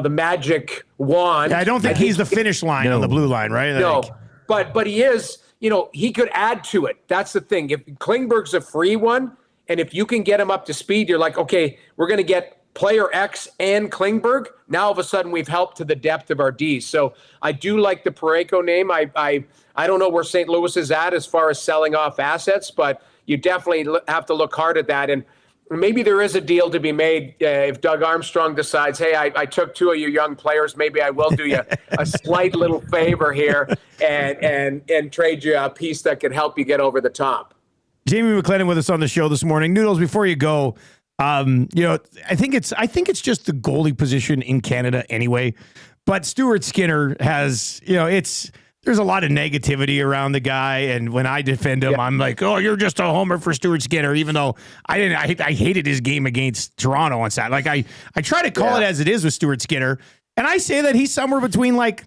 magic wand. Yeah, I don't think he's the finish line on the blue line, right? No, but he is. He could add to it. That's the thing. If Klingberg's a free one, and if you can get him up to speed, you're like, okay, we're going to get player X and Klingberg. Now all of a sudden we've helped to the depth of our D. So I do like the Parayko name. I don't know where St. Louis is at as far as selling off assets, but you definitely have to look hard at that. And maybe there is a deal to be made if Doug Armstrong decides, hey, I took two of your young players. Maybe I will do you a slight little favor here and trade you a piece that could help you get over the top. Jamie McLennan with us on the show this morning. Noodles, before you go, I think it's just the goalie position in Canada anyway. But Stuart Skinner has, there's a lot of negativity around the guy, and when I defend him, I'm like, oh, you're just a homer for Stuart Skinner, even though I hated his game against Toronto on Saturday. Like I try to call it as it is with Stuart Skinner, and I say that he's somewhere between like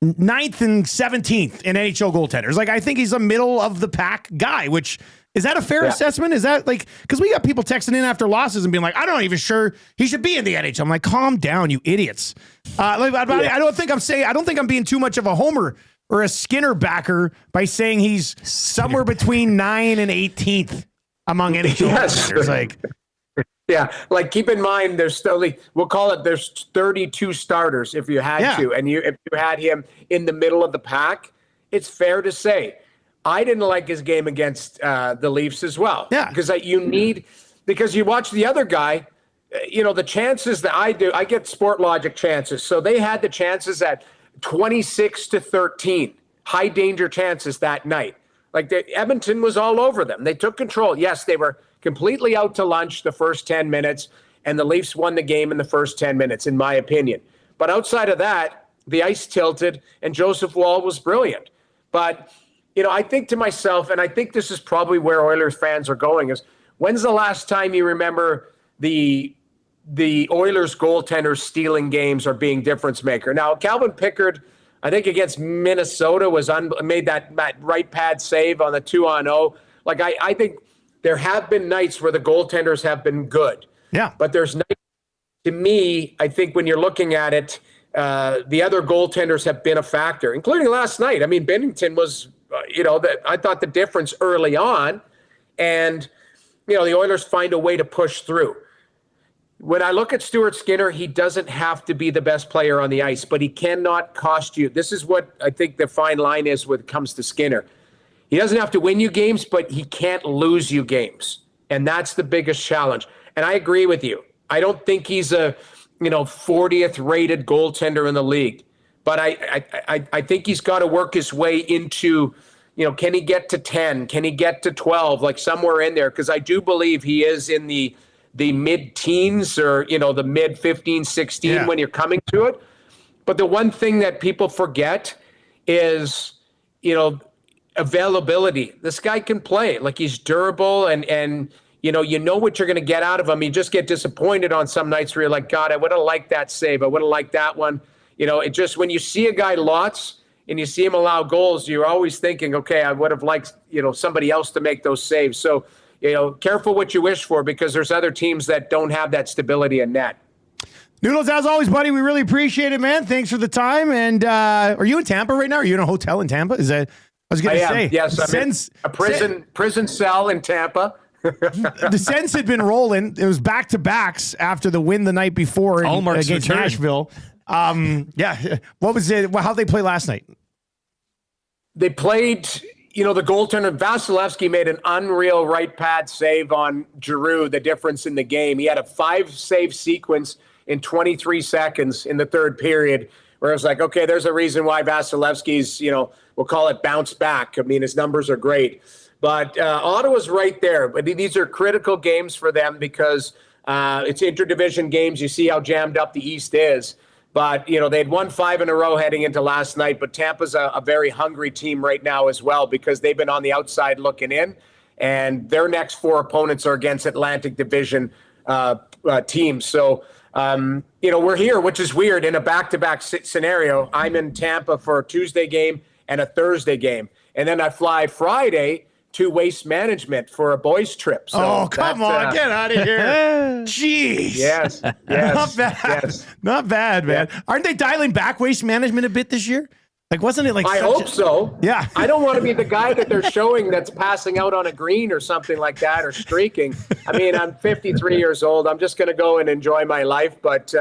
9th and 17th in NHL goaltenders. Like I think he's a middle of the pack guy, which is that a fair assessment? Is that because we got people texting in after losses and being like, I'm not even sure he should be in the NHL. I'm like, calm down, you idiots. I don't think I'm being too much of a homer or a Skinner backer by saying he's somewhere between 9 and 18th among NHL goaltenders. Yeah, keep in mind, there's there's 32 starters if you had to, and if you had him in the middle of the pack, it's fair to say I didn't like his game against the Leafs as well. Yeah, because you watch the other guy, the chances that I get Sport Logic chances, so they had the chances at 26-13, high danger chances that night. Edmonton was all over them. They took control. Yes, they were completely out to lunch the first 10 minutes, and the Leafs won the game in the first 10 minutes, in my opinion. But outside of that, the ice tilted, and Joseph Woll was brilliant. But, I think to myself, and I think this is probably where Oilers fans are going, is when's the last time you remember the Oilers goaltenders stealing games or being difference maker? Now, Calvin Pickard, I think against Minnesota, made that right pad save on the 2-on-0. I think there have been nights where the goaltenders have been good. Yeah. But there's nights, to me, I think when you're looking at it, the other goaltenders have been a factor, including last night. I mean, Bennington was, I thought the difference early on, and, the Oilers find a way to push through. When I look at Stuart Skinner, he doesn't have to be the best player on the ice, but he cannot cost you. This is what I think the fine line is when it comes to Skinner. He doesn't have to win you games, but he can't lose you games. And that's the biggest challenge. And I agree with you. I don't think he's a 40th rated goaltender in the league. But I think he's got to work his way into, can he get to 10? Can he get to 12? Somewhere in there. Because I do believe he is in the mid-teens or, the mid-15, 16 when you're coming to it. But the one thing that people forget is, availability. This guy can play. He's durable and you know what you're going to get out of him. You just get disappointed on some nights where you're like, God, I would have liked that save. I would have liked that one. It just, when you see a guy lots and you see him allow goals, you're always thinking, okay, I would have liked, somebody else to make those saves. So, careful what you wish for, because there's other teams that don't have that stability in net. Noodles, as always, buddy, we really appreciate it, man. Thanks for the time. And are you in Tampa right now? Are you in a hotel in Tampa? Is that, I was going to say. Yes, I'm in a prison cell in Tampa. The Sens had been rolling. It was back-to-backs after the win the night before against Nashville. What was it? How'd they play last night? They played, the goaltender, Vasilevsky made an unreal right pad save on Giroux, the difference in the game. He had a 5-save sequence in 23 seconds in the third period, where it was like, okay, there's a reason why Vasilevsky's, we'll call it bounce back. I mean, his numbers are great. But Ottawa's right there. But these are critical games for them because it's interdivision games. You see how jammed up the East is. But, they'd won 5 in a row heading into last night. But Tampa's a very hungry team right now as well, because they've been on the outside looking in. and their next 4 opponents are against Atlantic Division teams. So, we're here, which is weird, in a back-to-back scenario. I'm in Tampa for a Tuesday game and a Thursday game, and then I fly Friday to Waste Management for a boys trip. So come on, get out of here. Jeez. Yes. Not bad. Yes. Not bad, man. Yeah. Aren't they dialing back Waste Management a bit this year? Like, wasn't it like I hope so. Yeah. I don't want to be the guy that they're showing that's passing out on a green or something like that, or streaking. I mean, I'm 53 years old. I'm just going to go and enjoy my life. But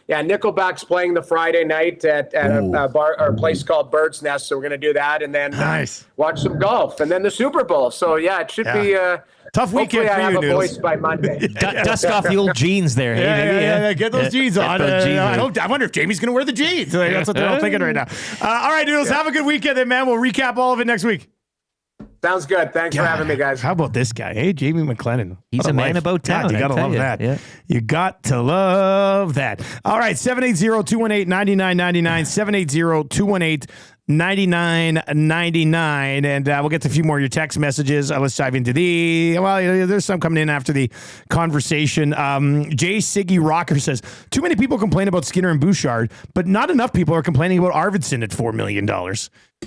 Nickelback's playing the Friday night at a bar or a place called Bird's Nest. So we're going to do that, and then watch some golf, and then the Super Bowl. So it should be tough weekend hopefully for I have you, a Noodles. voice by Monday. Dust off the old jeans there. Hey, Get those jeans on. I wonder if Jamie's going to wear the jeans. That's what they're all thinking right now. All right, Noodles, have a good weekend then, man. We'll recap all of it next week. Sounds good. Thanks for having me, guys. How about this guy? Hey, Jamie McLennan. He's a man about town. God, you got to love that. Yeah. You got to love that. All right, 780-218-9999, 780-218-9999, and we'll get to a few more of your text messages. Let's dive into there's some coming in after the conversation. Jay Siggy Rocker says, too many people complain about Skinner and Bouchard, but not enough people are complaining about Arvidsson at $4 million.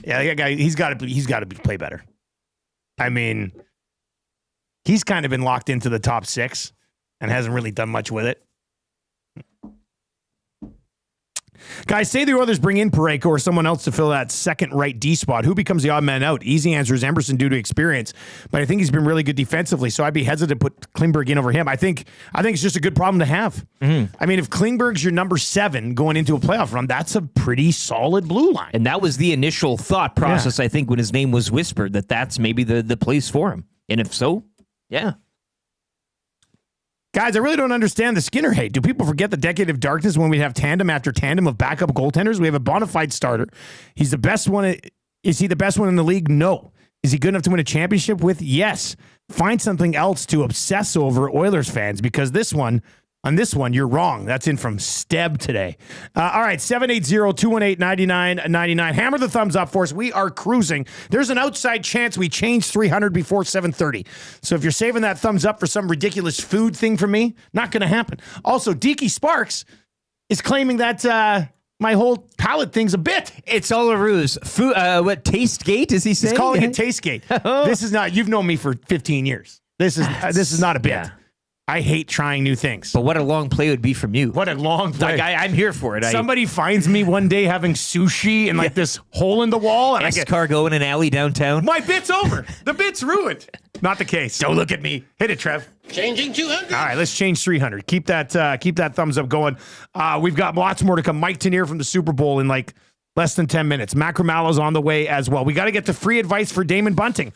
Yeah, that guy, he's got to play better. I mean, he's kind of been locked into the top 6 and hasn't really done much with it. Guys, say the Oilers bring in Parayko or someone else to fill that second right D spot. Who becomes the odd man out? Easy answer is Emerson due to experience, but I think he's been really good defensively, so I'd be hesitant to put Klingberg in over him. I think it's just a good problem to have. Mm-hmm. I mean, if Klingberg's your number 7 going into a playoff run, that's a pretty solid blue line. And that was the initial thought process, I think, when his name was whispered, that's maybe the place for him. And if so, yeah. Guys, I really don't understand the Skinner hate. Do people forget the decade of darkness when we have tandem after tandem of backup goaltenders? We have a bona fide starter. He's the best one. Is he the best one in the league? No. Is he good enough to win a championship with? Yes. Find something else to obsess over, Oilers fans, because on this one, you're wrong. That's in from Steb today. All right, 780-218-9999. Hammer the thumbs up for us. We are cruising. There's an outside chance we change 300 before 7:30. So if you're saving that thumbs up for some ridiculous food thing from me, not going to happen. Also, Deaky Sparks is claiming that my whole palate thing's a bit. It's all a ruse. Food, what, Tastegate, is he saying? He's calling it Tastegate. This is not, you've known me for 15 years. This is not a bit. Yeah. I hate trying new things. But what a long play would be from you. What a long play. Like, I'm here for it. Somebody finds me one day having sushi and this hole in the wall. And escargot in an alley downtown. My bit's over. The bit's ruined. Not the case. Don't look at me. Hit it, Trev. Changing 200. All right, let's change 300. Keep that thumbs up going. We've got lots more to come. Mike Tanier from the Super Bowl in less than 10 minutes. Macramalla's on the way as well. We got to get to free advice for Damon Bunting.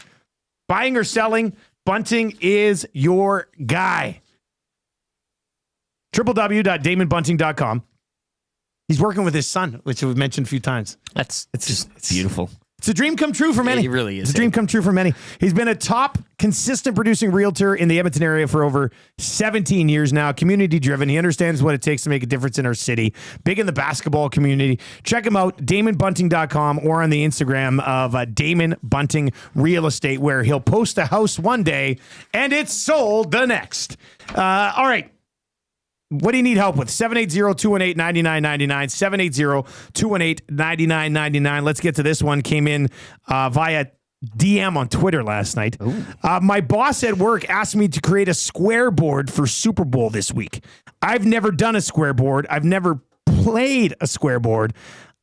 Buying or selling, Bunting is your guy. www.damonbunting.com. He's working with his son, which we've mentioned a few times. It's beautiful. It's a dream come true for many. It really is. It's a dream come true for many. He's been a top, consistent producing realtor in the Edmonton area for over 17 years now. Community driven. He understands what it takes to make a difference in our city. Big in the basketball community. Check him out, DamonBunting.com, or on the Instagram of Damon Bunting Real Estate, where he'll post a house one day and it's sold the next. All right. What do you need help with? 780-218-9999, 780-218-9999. Let's get to this one. Came in via DM on Twitter last night. My boss at work asked me to create a square board for Super Bowl this week. I've never done a square board. I've never played a square board.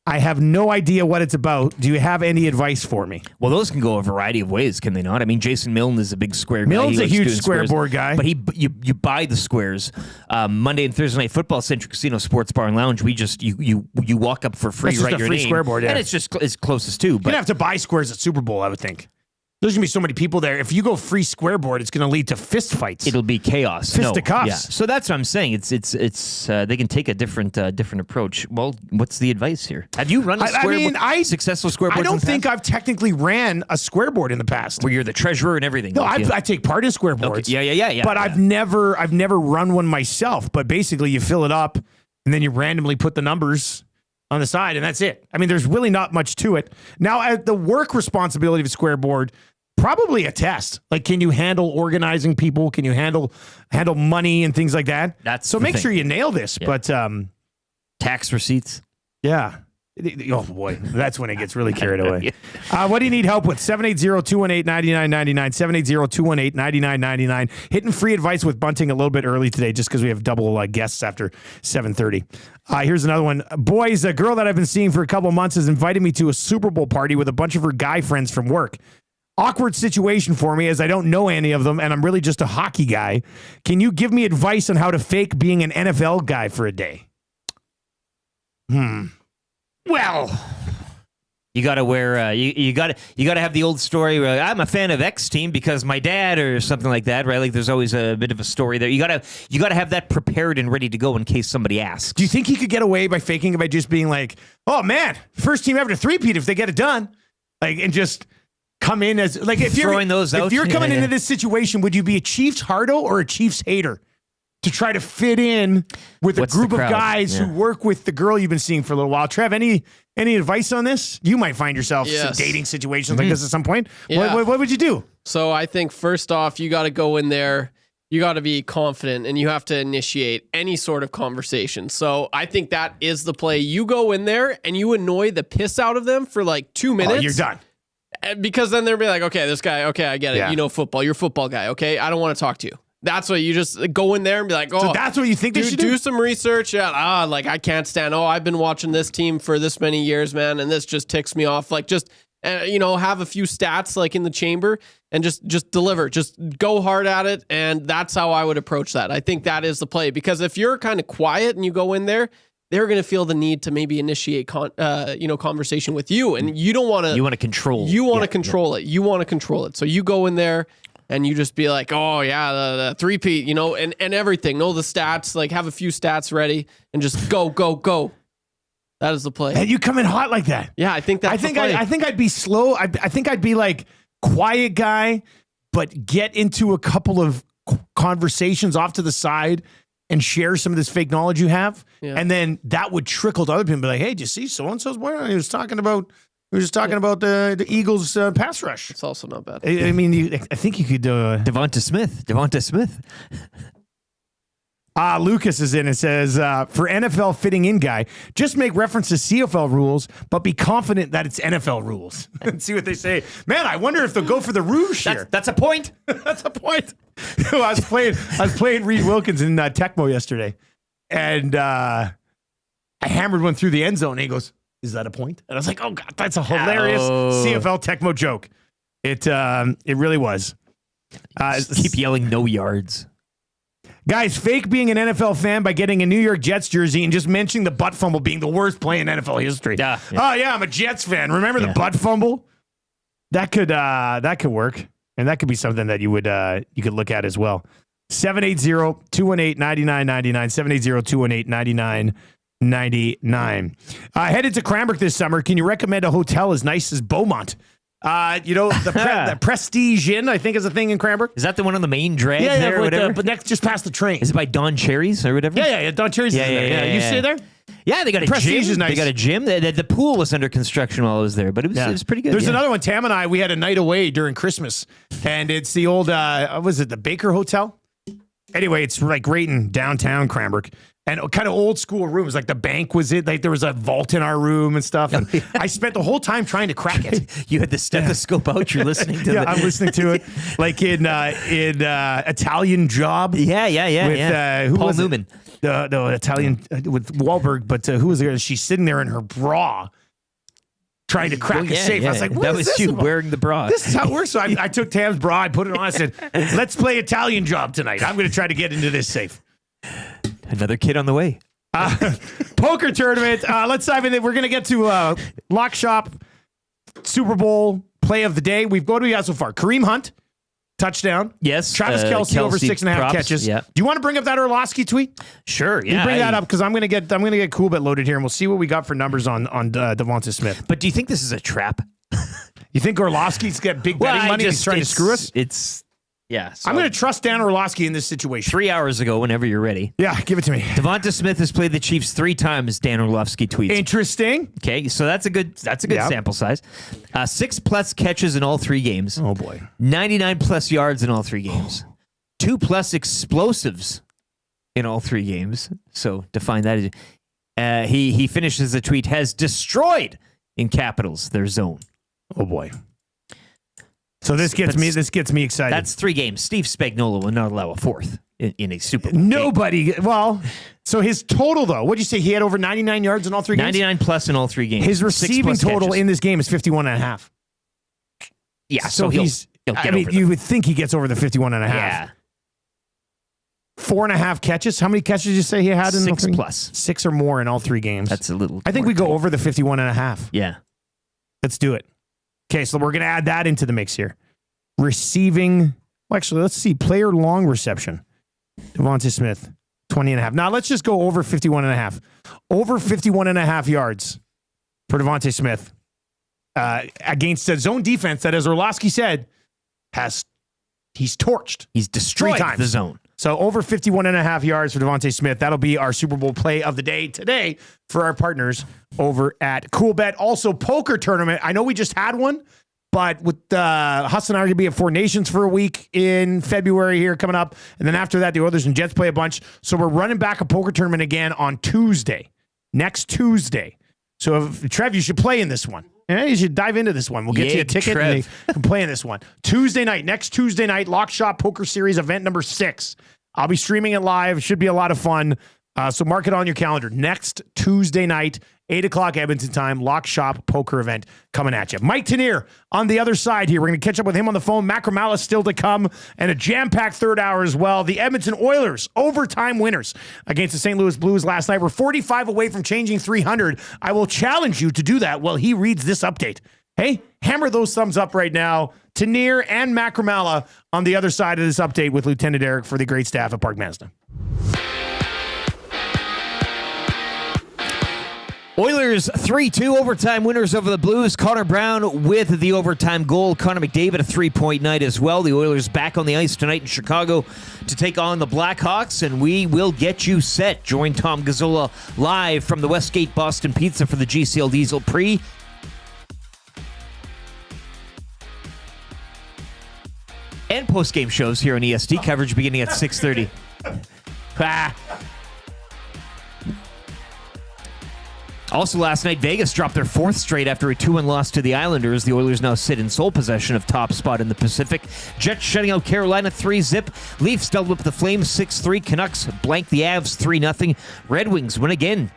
I have no idea what it's about. Do you have any advice for me? Well, those can go a variety of ways, can they not? I mean, Jason Milne is a big square guy. Milne's a huge square board guy. But you buy the squares. Monday and Thursday Night Football, Central Casino Sports Bar and Lounge, we just, you walk up for free, write your free name. Square board, yeah. And it's just as closest to. But you're going to have to buy squares at Super Bowl, I would think. There's going to be so many people there. If you go free square board, it's going to lead to fist fights. It'll be chaos. Fisticuffs. Yeah. So that's what I'm saying. It's they can take a different approach. Well, what's the advice here? Have you run a successful square board? I don't think I've technically ran a square board in the past. Where you're the treasurer and everything. No, I take part in square boards. Okay. Yeah. But I've never run one myself. But basically, you fill it up and then you randomly put the numbers on the side, and that's it. I mean, there's really not much to it. Now, the work responsibility of a square board, probably a test. Like, can you handle organizing people? Can you handle money and things like that? That's so the make thing. sure you nail this. Yeah. But Tax receipts. yeah. Oh, boy. That's when it gets really carried away. What do you need help with? 780-218-9999, 780-218-9999. Hitting free advice with Bunting a little bit early today just because we have double guests after 7:30. Here's another one. Boys, a girl that I've been seeing for a couple months has invited me to a Super Bowl party with a bunch of her guy friends from work. Awkward situation for me as I don't know any of them and I'm really just a hockey guy. Can you give me advice on how to fake being an NFL guy for a day? Well, you got to wear. You got to have the old story. Where I'm a fan of X team because my dad, or something like that, right? Like there's always a bit of a story there. You got to have that prepared and ready to go in case somebody asks. Do you think he could get away by faking it by just being like, "Oh man, first team ever to three-peat if they get it done," like, and just come in as like if you're throwing those out? If you're coming into this situation, would you be a Chiefs hardo or a Chiefs hater to try to fit in with a group of guys who work with the girl you've been seeing for a little while? Trev, any advice on this? You might find yourself in dating situations like this at some point. Yeah. What would you do? So I think first off, you got to go in there. You got to be confident and you have to initiate any sort of conversation. So I think that is the play. You go in there and you annoy the piss out of them for like 2 minutes. Oh, you're done. Because then they'll be like, okay, this guy, okay, I get it. Yeah. You know football. You're a football guy. Okay, I don't want to talk to you. That's what you just go in there and be like, oh, So that's what you think they should do? Do some research. Yeah, like I can't stand. Oh, I've been watching this team for this many years, man, and this just ticks me off. Like just, have a few stats like in the chamber and just deliver. Just go hard at it, and that's how I would approach that. I think that is the play because if you're kind of quiet and you go in there, they're going to feel the need to maybe initiate conversation with you, and you don't want to. You want to control. You want to control it. You want to control it. So you go in there. And you just be like, oh, yeah, the three-peat, and everything. Know the stats, like have a few stats ready and just go. That is the play. And you come in hot like that. Yeah, I think that's the play. I think I'd be slow. I think I'd be like quiet guy, but get into a couple of conversations off to the side and share some of this fake knowledge you have. Yeah. And then that would trickle to other people and be like, hey, did you see so-and-so's boy? He was talking about the Eagles pass rush. It's also not bad. I mean, I think you could Devonta Smith. Lucas is in and says, for NFL fitting in guy, just make reference to CFL rules, but be confident that it's NFL rules. And see what they say. Man, I wonder if they'll go for the rouge here. That's a point. That's a point. I was playing Reed Wilkins in Tecmo yesterday, and I hammered one through the end zone, and he goes, is that a point? And I was like, oh, God, that's a hilarious CFL Tecmo joke. It really was. Keep yelling no yards. Guys, fake being an NFL fan by getting a New York Jets jersey and just mentioning the butt fumble being the worst play in NFL history. Yeah. Oh, yeah, I'm a Jets fan. Remember the butt fumble? That could work. And that could be something that you could look at as well. 780-218-9999, 780-218-9999. Headed to Cranbrook this summer. Can you recommend a hotel as nice as Beaumont? The Prestige Inn, I think, is a thing in Cranbrook. Is that the one on the main drag there or whatever? But next, just past the train. Is it by Don Cherry's or whatever? Yeah. Don Cherry's is there. You stay there? Yeah, they got a Prestige gym. Is nice. They got a gym. The pool was under construction while I was there, but it was pretty good. There's another one. Tam and I, we had a night away during Christmas, and it's the old, was it the Baker Hotel? Anyway, it's like right in downtown Cranbrook. And kind of old school rooms, like the bank was it. Like there was a vault in our room and stuff. And I spent the whole time trying to crack it. You had the stethoscope out. You're listening to I'm listening to it. Like in Italian Job. Yeah. Who Paul was Newman. The Italian with Wahlberg, but who was there? She's sitting there in her bra trying to crack a safe. I was like, that was you wearing the bra. This is how it works. So I took Tam's bra, I put it on, I said, let's play Italian Job tonight. I'm going to try to get into this safe. Another kid on the way. Poker tournament. Let's dive in. We're going to get to Lock Shop Super Bowl play of the day. We've got to so far. Kareem Hunt, touchdown. Yes. Travis Kelce over 6.5 catches. Yeah. Do you want to bring up that Orlovsky tweet? Sure. You bring that up because I'm going to get cool bit loaded here, and we'll see what we got for numbers on Devonta Smith. But do you think this is a trap? You think Orlovsky's got big betting money? He's trying to screw us. Yeah. So I'm going to trust Dan Orlovsky in this situation. 3 hours ago, whenever you're ready. Yeah, give it to me. Devonta Smith has played the Chiefs 3 times, Dan Orlovsky tweets. Interesting. Okay, so that's a good sample size. 6+ catches in all 3 games. Oh, boy. 99+ yards in all 3 games. 2+ explosives in all 3 games. So define that. He finishes the tweet, has destroyed, in capitals, their zone. Oh, boy. So this gets me excited. That's 3 games. Steve Spagnuolo will not allow a 4th in a Super Bowl Nobody. Well, so his total, though, what'd you say? He had over 99 yards in all 3 games? 99+ in all 3 games. His receiving 6+ total catches. in this game is 51.5. Yeah, So he'll he's, get I mean, over you would think he gets over the 51.5. Yeah. 4.5 catches. How many catches did you say he had in 6+. 6 or more in all 3 games. That's a little. I think we go over the 51.5. Yeah. Let's do it. Okay, so we're going to add that into the mix here. Receiving. Well, actually, let's see. Player long reception. Devonta Smith, 20.5. Now, let's just go over 51.5. Over 51.5 yards for Devonta Smith against a zone defense that, as Orlovsky said, he's torched. He's destroyed 3 times. the zone. So over 51.5 yards for Devonta Smith. That'll be our Super Bowl play of the day today for our partners over at CoolBet. Also, poker tournament. I know we just had one, but with Huss and I are going to be at Four Nations for a week in February here coming up. And then after that, the Oilers and Jets play a bunch. So we're running back a poker tournament again on Tuesday, next Tuesday. So, Trev, you should play in this one. Yeah, you should dive into this one. We'll get you a ticket and you can play in this one. Tuesday night, next Tuesday night, Lock Shop Poker Series event number 6. I'll be streaming it live. It should be a lot of fun. So mark it on your calendar. Next Tuesday night, 8 o'clock Edmonton time, Lock Shop Poker event coming at you. Mike Tanier on the other side here. We're going to catch up with him on the phone. Macramalla still to come, and a jam-packed third hour as well. The Edmonton Oilers, overtime winners against the St. Louis Blues last night. We're 45 away from changing 300. I will challenge you to do that while he reads this update. Hey, hammer those thumbs up right now. Tanier and Macramalla on the other side of this update with Lieutenant Eric for the great staff at Park Mazda. Oilers 3-2 overtime winners over the Blues. Connor Brown with the overtime goal. Connor McDavid a 3-point night as well. The Oilers back on the ice tonight in Chicago to take on the Blackhawks, and we will get you set. Join Tom Gazzola live from the Westgate Boston Pizza for the GCL Diesel pre- and post-game shows here on EST. Coverage beginning at 6:30. Also last night, Vegas dropped their 4th straight after a 2-1 loss to the Islanders. The Oilers now sit in sole possession of top spot in the Pacific. Jets shutting out Carolina 3-zip. Leafs doubled up the Flames 6-3. Canucks blank the Avs 3-0. Red Wings win again.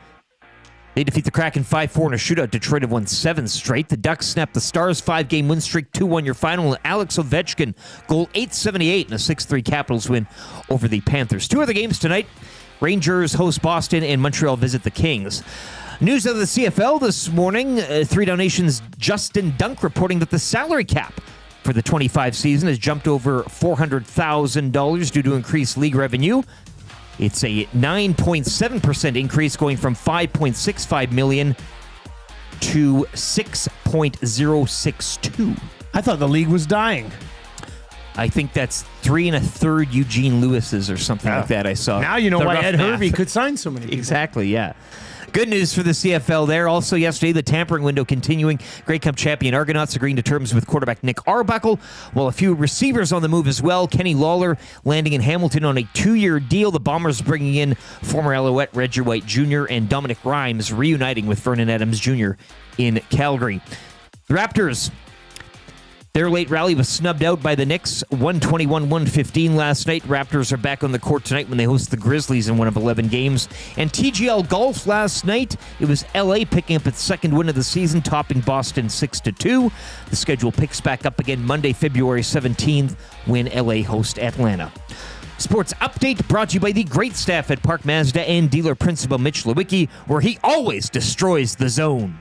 They defeat the Kraken 5-4 in a shootout. Detroit have won 7 straight. The Ducks snapped the Stars' 5-game win streak, 2-1 your final. Alex Ovechkin goal 878 in a 6-3 Capitals win over the Panthers. 2 other games tonight. Rangers host Boston and Montreal visit the Kings. News of the CFL this morning. 3 Down Nation's Justin Dunk reporting that the salary cap for the 25 season has jumped over $400,000 due to increased league revenue. It's a 9.7% increase, going from $5.65 million to $6.062. I thought the league was dying. I think that's 3 1/3 Eugene Lewis's or something like that. I saw. Now you know the why rough Ed math. Hervey could sign so many people. Exactly, yeah. Good news for the CFL there. Also yesterday, the tampering window continuing. Grey Cup champion Argonauts agreeing to terms with quarterback Nick Arbuckle, while a few receivers on the move as well. Kenny Lawler landing in Hamilton on a 2-year deal. The Bombers bringing in former Alouette Reggie White Jr. and Dominic Rhymes reuniting with Vernon Adams Jr. in Calgary. The Raptors, their late rally was snubbed out by the Knicks, 121-115 last night. Raptors are back on the court tonight when they host the Grizzlies in one of 11 games. And TGL Golf last night, it was LA picking up its 2nd win of the season, topping Boston 6-2. The schedule picks back up again Monday, February 17th, when LA host Atlanta. Sports Update brought to you by the great staff at Park Mazda and dealer principal Mitch Lewicki, where he always destroys the zone.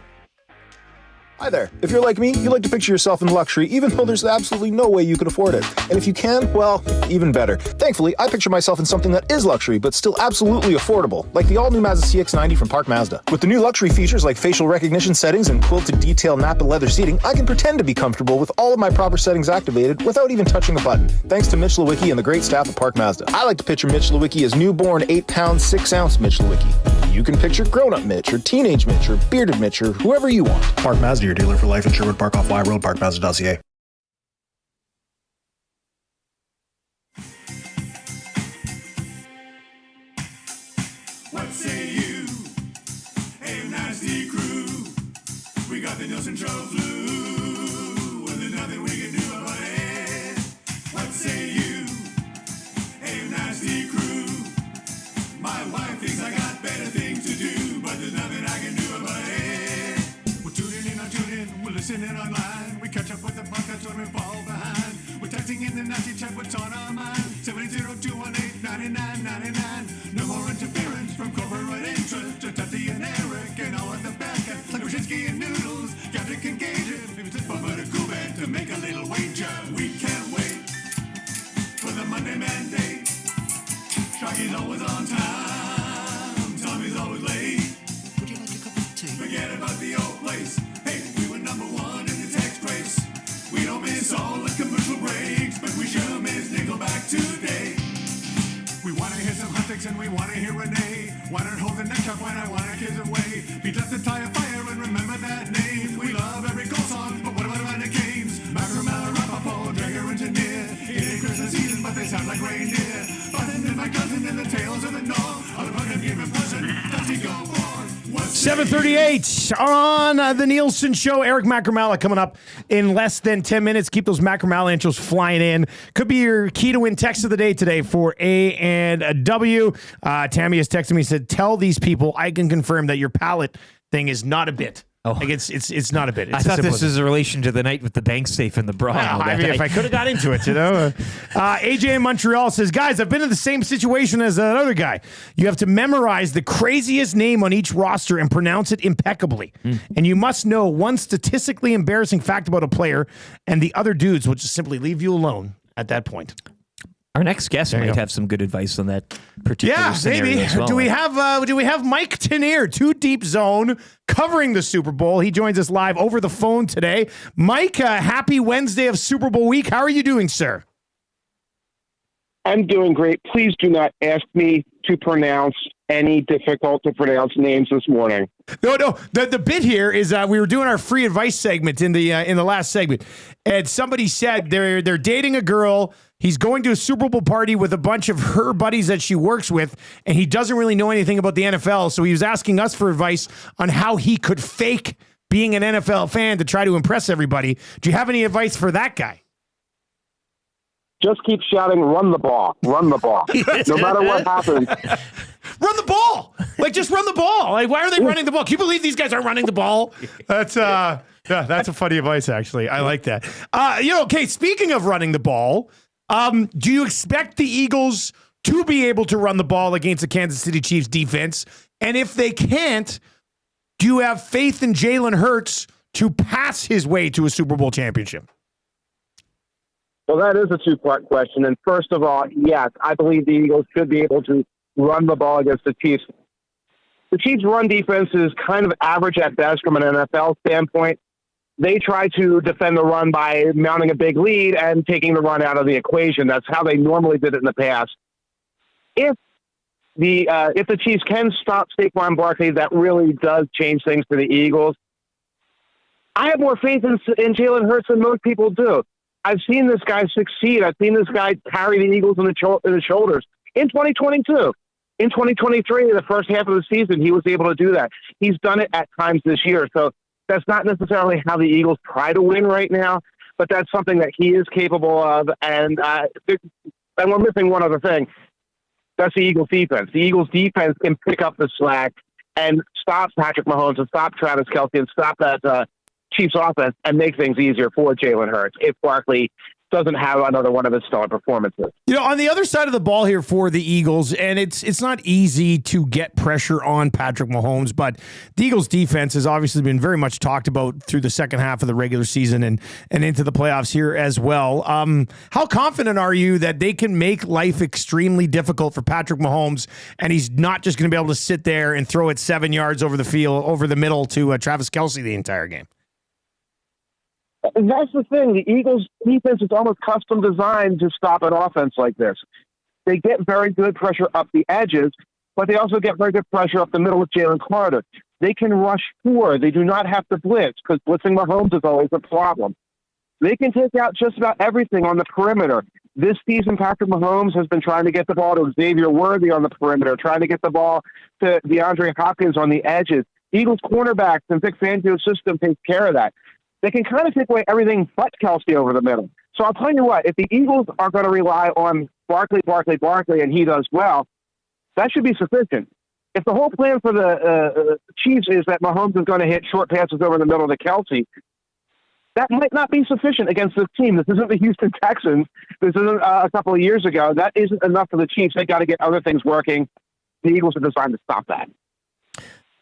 Hi there. If you're like me, you like to picture yourself in luxury, even though there's absolutely no way you could afford it. And if you can, well, even better. Thankfully, I picture myself in something that is luxury, but still absolutely affordable, like the all-new Mazda CX-90 from Park Mazda. With the new luxury features like facial recognition settings and quilted detail Napa leather seating, I can pretend to be comfortable with all of my proper settings activated without even touching a button, thanks to Mitch Lewicki and the great staff at Park Mazda. I like to picture Mitch Lewicki as newborn 8-pound, 6-ounce Mitch Lewicki. You can picture grown-up Mitch, or teenage Mitch, or bearded Mitch, or whoever you want. Park Mazda, your dealer for life in Sherwood Park off Y Road, parkmazda.ca. What say you? Hey, nasty crew. We got the Nielson show flu. Well, there's nothing we can do about it. What say you? Hey, nasty crew. My wife thinks I got better things to do, but there's nothing I can do about it. We're tuning in on TuneIn, we're listening online. We catch up with the podcast when we fall behind. We're texting in the nasty chat, what's on our mind. 780-218-9999. No more interference from corporate interest. To Tati and Eric and all at the back end. Like Wyshynski and Noodles, Captain can gauge it. If it's a but a cool man to make a little wager. We can't wait for the Monday mandate. Sharky's always on time. Tommy's always late. Would you like a cup of tea? Forget about the old place. Hey, we were number one in the text race. We don't miss all the commercial breaks, but we sure miss Nickelback today. We wanna hear some hot takes and we wanna hear Renee. Why not hold the neck up when I wanna kiss away? Beat left the tire fire and remember that name. We love every goal song, but what about the games? Macramalla, Rapaport, Drager and Tanier. It ain't Christmas season, but they sound like reindeer. Button and my cousin and the tales of the North. I'll put him given person. Does he go for? 7:38 on the Nielson Show. Eric Macramalla coming up in less than 10 minutes. Keep those Macramalla intros flying in. Could be your key to win text of the day today for A and a W. Tammy has texted me, said, tell these people I can confirm that your palate thing is not a bit. Oh. Like it's not a bit. It's I thought simple this as was a relation to the night with the bank safe and the bra. well, I mean, if I could have got into it, you know. AJ in Montreal says, guys, I've been in the same situation as that other guy. You have to memorize the craziest name on each roster and pronounce it impeccably. And you must know one statistically embarrassing fact about a player, and the other dudes will just simply leave you alone at that point. Our next guest might have some good advice on that particular scenario maybe. as well. Do we have Mike Tanier, 2 Deep Zone, covering the Super Bowl? He joins us live over the phone today. Mike, happy Wednesday of Super Bowl week. How are you doing, sir? I'm doing great. Please do not ask me to pronounce any difficult to pronounce names this morning. No. The bit here is we were doing our free advice segment in the last segment, and somebody said they're dating a girl. He's going to a Super Bowl party with a bunch of her buddies that she works with, and he doesn't really know anything about the NFL, so he was asking us for advice on how he could fake being an NFL fan to try to impress everybody. Do you have any advice for that guy? Just keep shouting, run the ball, run the ball. No matter what happens. Run the ball. Like, just run the ball. Like, why are they running the ball? Can you believe these guys aren't running the ball? That's a funny advice, actually. I like that. Okay, speaking of running the ball, do you expect the Eagles to be able to run the ball against the Kansas City Chiefs defense? And if they can't, do you have faith in Jalen Hurts to pass his way to a Super Bowl championship? Well, that is a 2-part question. And first of all, yes, I believe the Eagles should be able to run the ball against the Chiefs. The Chiefs' run defense is kind of average at best from an NFL standpoint. They try to defend the run by mounting a big lead and taking the run out of the equation. That's how they normally did it in the past. If the Chiefs can stop Saquon Barkley, that really does change things for the Eagles. I have more faith in Jalen Hurts than most people do. I've seen this guy succeed. I've seen this guy carry the Eagles in the shoulders in 2022. In 2023, the first half of the season, he was able to do that. He's done it at times this year. So that's not necessarily how the Eagles try to win right now, but that's something that he is capable of. And we're missing one other thing. That's the Eagles defense. The Eagles defense can pick up the slack and stop Patrick Mahomes and stop Travis Kelce and stop that Chiefs offense and make things easier for Jalen Hurts if Barkley doesn't have another one of his stellar performances. You know, on the other side of the ball here for the Eagles, and it's not easy to get pressure on Patrick Mahomes, but the Eagles defense has obviously been very much talked about through the second half of the regular season and into the playoffs here as well. How confident are you that they can make life extremely difficult for Patrick Mahomes, and he's not just going to be able to sit there and throw it 7 yards over the field, over the middle to Travis Kelce the entire game? And that's the thing. The Eagles' defense is almost custom designed to stop an offense like this. They get very good pressure up the edges, but they also get very good pressure up the middle with Jalen Carter. They can rush 4. They do not have to blitz because blitzing Mahomes is always a problem. They can take out just about everything on the perimeter. This season, Patrick Mahomes has been trying to get the ball to Xavier Worthy on the perimeter, trying to get the ball to DeAndre Hopkins on the edges. Eagles cornerbacks and Vic Fangio's system takes care of that. They can kind of take away everything but Kelce over the middle. So I'll tell you what, if the Eagles are going to rely on Barkley, and he does well, that should be sufficient. If the whole plan for the Chiefs is that Mahomes is going to hit short passes over the middle to Kelce, that might not be sufficient against this team. This isn't the Houston Texans. This isn't a couple of years ago. That isn't enough for the Chiefs. They got to get other things working. The Eagles are designed to stop that.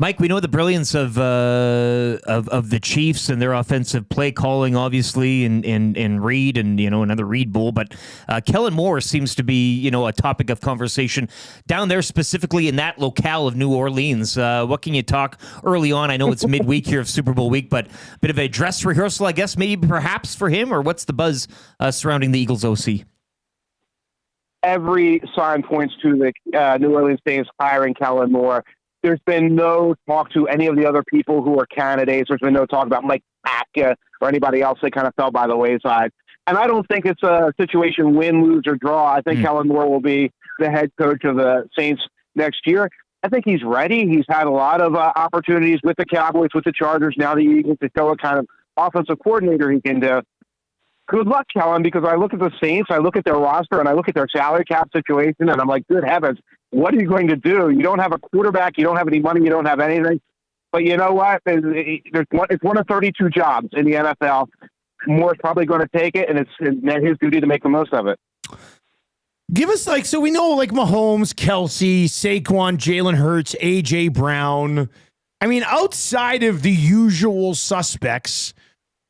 Mike, we know the brilliance of the Chiefs and their offensive play calling, obviously, and Reed and another Reed Bowl, but Kellen Moore seems to be a topic of conversation down there, specifically in that locale of New Orleans. What can you talk early on? I know it's midweek here of Super Bowl week, but a bit of a dress rehearsal, I guess, maybe perhaps for him, or what's the buzz surrounding the Eagles OC? Every sign points to the New Orleans Saints hiring Kellen Moore. There's been no talk to any of the other people who are candidates. There's been no talk about Mike Patka or anybody else that kind of fell by the wayside. And I don't think it's a situation win, lose, or draw. I think Kellen Moore will be the head coach of the Saints next year. I think he's ready. He's had a lot of opportunities with the Cowboys, with the Chargers, now the Eagles, to show what kind of offensive coordinator he can do. Good luck, Kellen, because I look at the Saints, I look at their roster, and I look at their salary cap situation, and I'm like, good heavens, what are you going to do? You don't have a quarterback, you don't have any money, you don't have anything. But you know what? It's one of 32 jobs in the NFL. Moore's probably going to take it, and it's his duty to make the most of it. Give us so we know Mahomes, Kelce, Saquon, Jalen Hurts, A.J. Brown. I mean, outside of the usual suspects,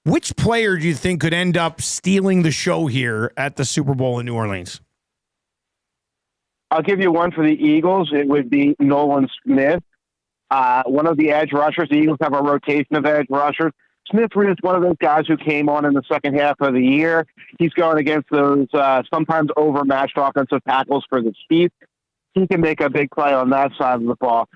which player do you think could end up stealing the show here at the Super Bowl in New Orleans? I'll give you one for the Eagles. It would be Nolan Smith, one of the edge rushers. The Eagles have a rotation of edge rushers. Smith is one of those guys who came on in the second half of the year. He's going against those sometimes overmatched offensive tackles for the Chiefs. He can make a big play on that side of the ball.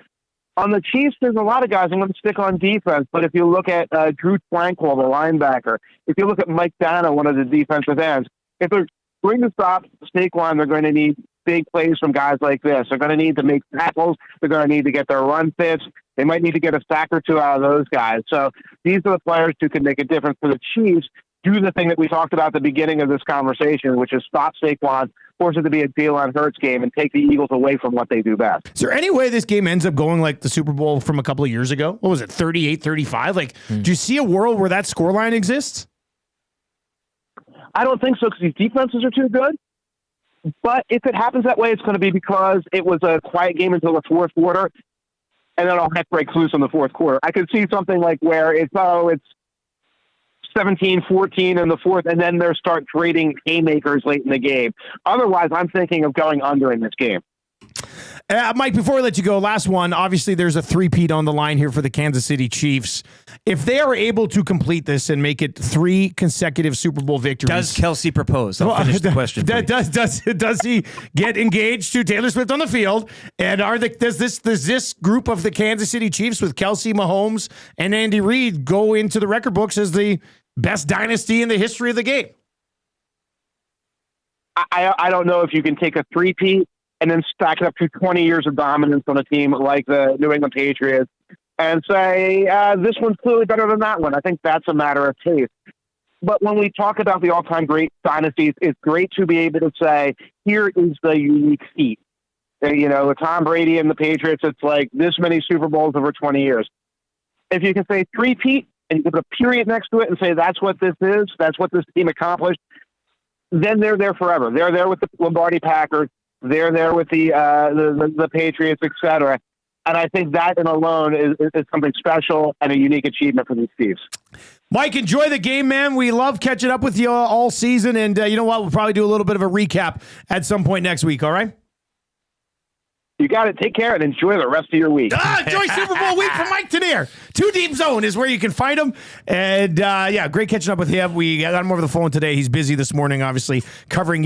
On the Chiefs, there's a lot of guys. I'm going to stick on defense, but if you look at Drew Tranquil, the linebacker, if you look at Mike Dana, one of the defensive ends, if they're going to stop Saquon, they're going to need big plays from guys like this. They're going to need to make tackles. They're going to need to get their run fits. They might need to get a sack or two out of those guys. So these are the players who can make a difference for the Chiefs. Do the thing that we talked about at the beginning of this conversation, which is stop Saquon, force it to be a Jalen Hurts game, and take the Eagles away from what they do best. Is there any way this game ends up going like the Super Bowl from a couple of years ago? What was it, 38-35? Do you see a world where that scoreline exists? I don't think so, because these defenses are too good. But if it happens that way, it's going to be because it was a quiet game until the fourth quarter, and then all heck breaks loose in the fourth quarter. I could see something like where it's 17-14 in the fourth, and then they start trading haymakers late in the game. Otherwise, I'm thinking of going under in this game. Mike, before I let you go, last one. Obviously, there's a three-peat on the line here for the Kansas City Chiefs. If they are able to complete this and make it 3 consecutive Super Bowl victories, does Kelce propose? I'll finish the question. Does he get engaged to Taylor Swift on the field? And does this group of the Kansas City Chiefs with Kelce, Mahomes, and Andy Reid go into the record books as the best dynasty in the history of the game? I don't know if you can take a three-peat and then stack it up to 20 years of dominance on a team like the New England Patriots and say, this one's clearly better than that one. I think that's a matter of taste. But when we talk about the all-time great dynasties, it's great to be able to say, here is the unique feat. With Tom Brady and the Patriots, it's like this many Super Bowls over 20 years. If you can say three-peat and you put a period next to it and say that's what this is, that's what this team accomplished, then they're there forever. They're there with the Lombardi Packers. They're there with the Patriots, etc. And I think that in alone is something special and a unique achievement for these Chiefs. Mike, enjoy the game, man. We love catching up with you all season. And you know what? We'll probably do a little bit of a recap at some point next week, all right? You got it. Take care and enjoy the rest of your week. Enjoy Super Bowl week from Mike Tanier. 2 Deep Zone is where you can find him. And, great catching up with him. We got him over the phone today. He's busy this morning, obviously, covering,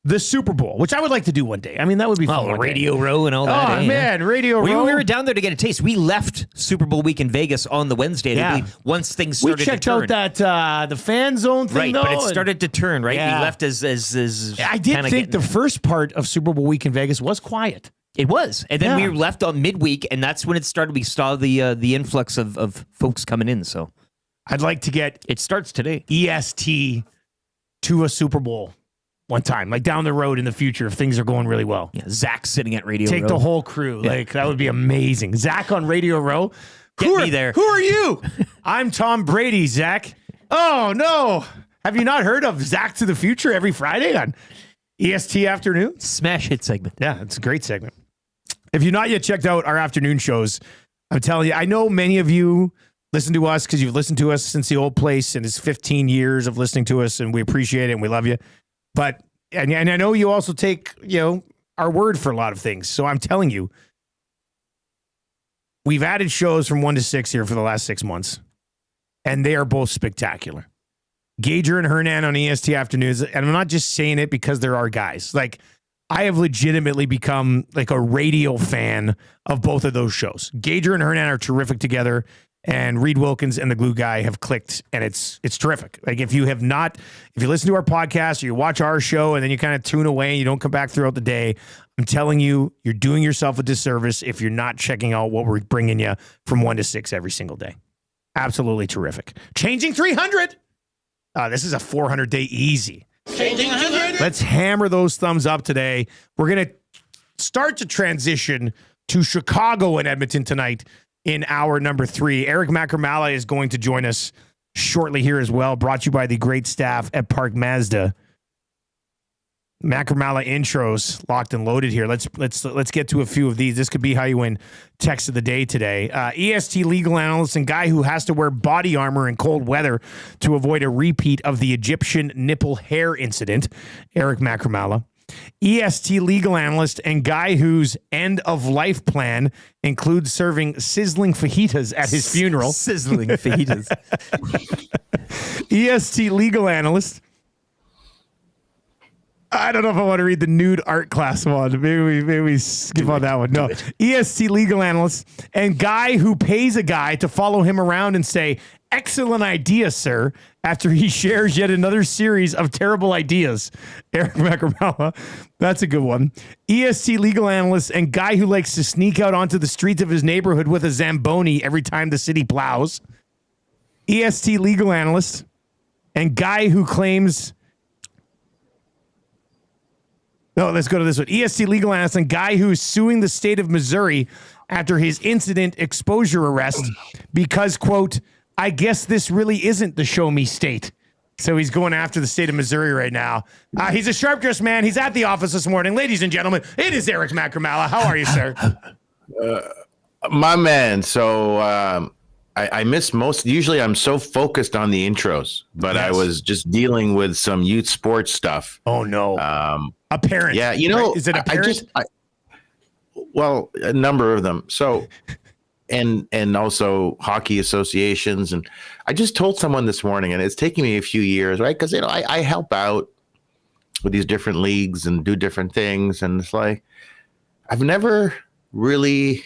the Super Bowl, which I would like to do one day. I mean, that would be fun. Radio Row and all that. Oh, man, Radio Row. We were down there to get a taste. We left Super Bowl week in Vegas on the Wednesday. Yeah. Once things started to turn. We checked out that the fan zone thing, right, though. But it started to turn, right? Yeah. We left as I did think the first part of Super Bowl week in Vegas was quiet. It was. And then we were left on midweek, and that's when it started. We saw the influx of folks coming in. So I'd like to get it starts today. EST to a Super Bowl one time, like down the road in the future if things are going really well. Yeah, Zach sitting at Radio Row. Take the whole crew. Yeah. Like, that would be amazing. Zach on Radio Row. Get me there. Who are you? I'm Tom Brady, Zach. Oh, no. Have you not heard of Zach to the Future every Friday on EST Afternoon? Smash hit segment. Yeah, it's a great segment. If you've not yet checked out our afternoon shows, I'm telling you, I know many of you listen to us because you've listened to us since the old place, and it's 15 years of listening to us, and we appreciate it and we love you. But, and I know you also take, our word for a lot of things. So I'm telling you, we've added shows from 1 to 6 here for the last 6 months, and they are both spectacular. Gager and Hernan on EST Afternoons, and I'm not just saying it because they're our guys. Like, I have legitimately become like a radio fan of both of those shows. Gager and Hernan are terrific together, and Reed Wilkins and the Glue Guy have clicked, and it's terrific. Like, if you listen to our podcast or you watch our show and then you kind of tune away and you don't come back throughout the day, I'm telling you, you're doing yourself a disservice if you're not checking out what we're bringing you from 1 to 6 every single day. Absolutely terrific. Changing 300. This is a 400-day easy. Changing 100. Let's hammer those thumbs up today. We're going to start to transition to Chicago and Edmonton tonight in hour number 3. Eric Macramalla is going to join us shortly here as well, brought to you by the great staff at Park Mazda. Macramalla intros locked and loaded here. Let's get to a few of these. This could be how you win text of the day today. EST legal analyst and guy who has to wear body armor in cold weather to avoid a repeat of the Egyptian nipple hair incident, Eric Macramalla. EST legal analyst and guy whose end of life plan includes serving sizzling fajitas at his funeral. Sizzling fajitas. EST legal analyst. I don't know if I want to read the nude art class one. Maybe we skip on that one. No. EST legal analyst and guy who pays a guy to follow him around and say, "Excellent idea, sir," after he shares yet another series of terrible ideas. Eric Macramalla. That's a good one. EST legal analyst and guy who likes to sneak out onto the streets of his neighborhood with a Zamboni every time the city plows. EST legal analyst and guy who claims... No, let's go to this one. EST legal analyst and guy who's suing the state of Missouri after his incident exposure arrest because, quote, "I guess this really isn't the show me state." So he's going after the state of Missouri right now. He's a sharp-dressed man. He's at the office this morning. Ladies and gentlemen, it is Eric Macramalla. How are you, sir? My man. So I miss most. Usually I'm so focused on the intros, but Yes. I was just dealing with some youth sports stuff. Oh, no. A parent. Yeah, you know, right? Is it a parent? Well, a number of them. So, and also hockey associations. And I just told someone this morning, and it's taking me a few years, right? Because, I help out with these different leagues and do different things. And it's like, I've never really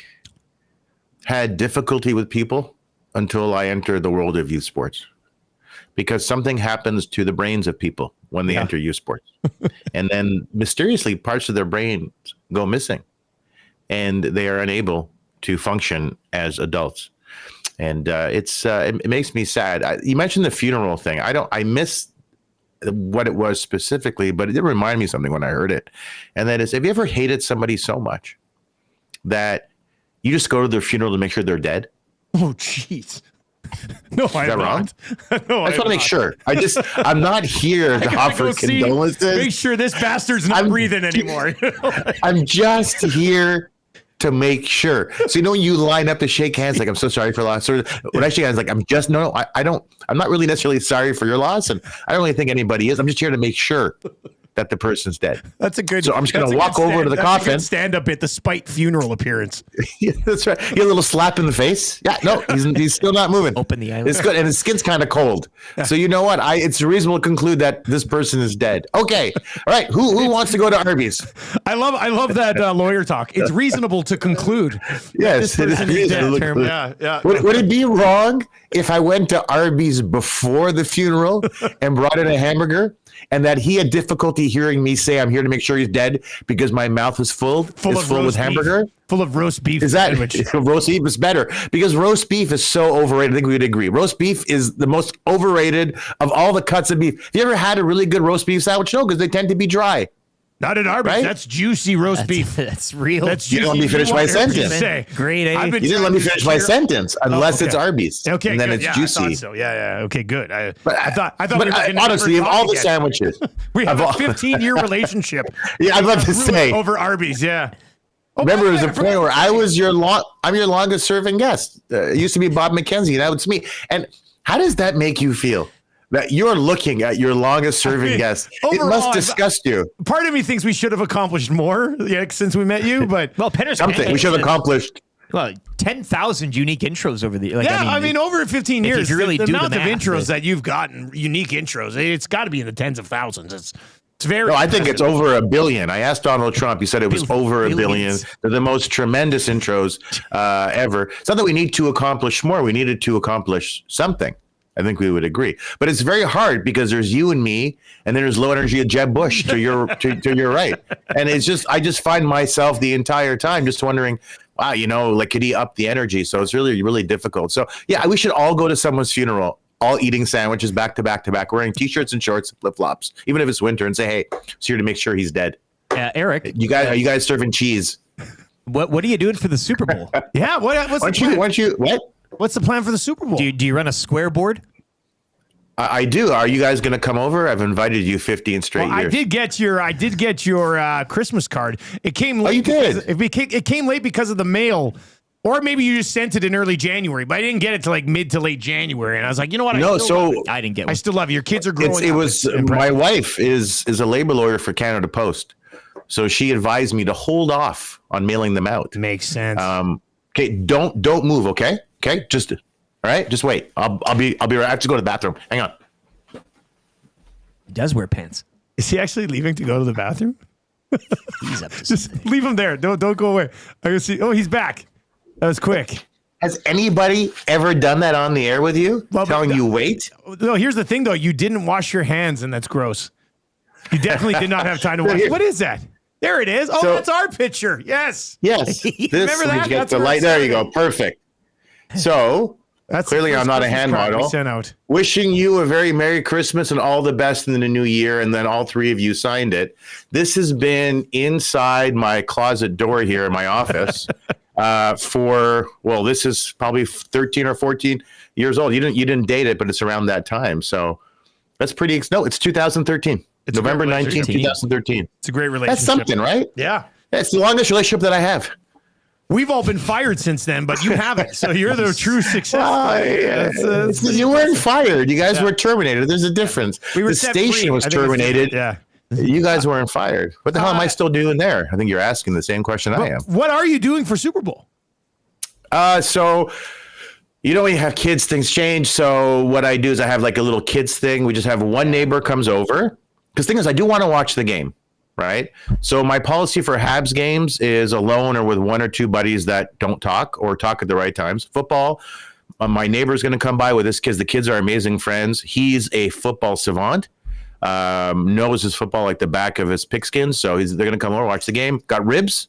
had difficulty with people until I entered the world of youth sports. Because something happens to the brains of people when they enter youth sports. And then mysteriously parts of their brains go missing and they are unable to function as adults. And it makes me sad. You mentioned the funeral thing. I miss what it was specifically, but it did remind me of something when I heard it. And that is, have you ever hated somebody so much that you just go to their funeral to make sure they're dead? Oh, jeez. No, I am wrong? not. No, I just want to make sure. I'm not here to offer condolences. Make sure this bastard's not breathing anymore. I'm just here to make sure. So, when you line up to shake hands, like, I'm so sorry for loss. Or when I shake hands, like, I'm not really necessarily sorry for your loss. And I don't really think anybody is. I'm just here to make sure that the person's dead. That's a good. So I'm just going to walk over to the coffin. Stand up at the Spite funeral appearance. Yeah, that's right. Get a little slap in the face. Yeah, no, he's still not moving. Open the eyelid. It's good, and his skin's kind of cold. So you know what? It's reasonable to conclude that this person is dead. Okay, all right. Who wants to go to Arby's? I love that lawyer talk. It's reasonable to conclude. Yes, it is reasonable to conclude. Yeah. Would it be wrong if I went to Arby's before the funeral and brought in a hamburger? And that he had difficulty hearing me say, "I'm here to make sure he's dead," because my mouth is full with hamburger, full of roast beef. Is that roast beef is better? Because roast beef is so overrated. I think we would agree. Roast beef is the most overrated of all the cuts of beef. Have you ever had a really good roast beef sandwich? No, because they tend to be dry. Not at Arby's. Right? That's juicy roast beef. That's real. That's juicy. You didn't let me finish my sentence. Great. You didn't let me finish my sentence unless it's Arby's. Okay, and then good. it's juicy. I thought so. Yeah. Okay, good. I thought. But honestly, of all the sandwiches, we have a 15-year relationship. Yeah, I'd love to say over Arby's. Yeah. Remember, it was a point where I'm your longest serving guest. It used to be Bob McKenzie, and now it's me. And how does that make you feel? That you're looking at your longest serving guest. Overall, it must disgust you. Part of me thinks we should have accomplished more since we met you, but something we should have accomplished. Well, 10,000 unique intros over the over 15 years. If you really the do amount the of math, intros that you've gotten, unique intros, it's got to be in the tens of thousands. It's very. No, I think it's over 1 billion. I asked Donald Trump. He said it was over 1 billion. They're the most tremendous intros ever. It's not that we need to accomplish more. We needed to accomplish something. I think we would agree, but it's very hard because there's you and me, and then there's low energy of Jeb Bush to your to your right, and I just find myself the entire time just wondering, wow, could he up the energy? So it's really, really difficult. So yeah, we should all go to someone's funeral, all eating sandwiches back to back to back, wearing t-shirts and shorts, flip flops, even if it's winter, and say, hey, it's here to make sure he's dead. Eric, are you guys serving cheese? What are you doing for the Super Bowl? Yeah, what's the plan? What? What's the plan for the Super Bowl? Do you run a square board? I do. Are you guys going to come over? I've invited you 15 straight years. I did get your Christmas card. It came late. Oh, you did? It came late because of the mail, or maybe you just sent it in early January. But I didn't get it till like mid to late January, and I was like, you know what? I didn't get one. I still love it. Your kids are growing up. My wife is a labor lawyer for Canada Post, so she advised me to hold off on mailing them out. Makes sense. Okay, don't move. Okay, just. All right, just wait. I'll be right. I have to go to the bathroom. Hang on. He does wear pants. Is he actually leaving to go to the bathroom? He's up to just leave him there. Don't go away. I can see. Oh, he's back. That was quick. Has anybody ever done that on the air with you? Telling you wait? No. Here's the thing, though. You didn't wash your hands, and that's gross. You definitely did not have time to wash. What is that? There it is. Oh, that's our picture. Yes. Yes. Remember that? Get the light. There you go. Perfect. So. Clearly, I'm not a hand model. Wishing you a very Merry Christmas and all the best in the new year. And then all three of you signed it. This has been inside my closet door here in my office this is probably 13 or 14 years old. You didn't date it, but it's around that time. So that's pretty. It's 2013. It's November 19th, 2013. It's a great relationship. That's something, right? Yeah. It's the longest relationship that I have. We've all been fired since then, but you haven't. So you're the true success. You weren't fired. You guys were terminated. There's a difference. The station was terminated. Yeah. You guys weren't fired. What the hell am I still doing there? I think you're asking the same question I am. What are you doing for Super Bowl? So, when you have kids, things change. So what I do is I have like a little kids thing. We just have one neighbor comes over. Because the thing is, I do want to watch the game. Right. So my policy for Habs games is alone or with one or two buddies that don't talk or talk at the right times. Football, my neighbor's going to come by with his kids. The kids are amazing friends. He's a football savant, knows his football like the back of his pigskin. So they're going to come over, watch the game. Got ribs.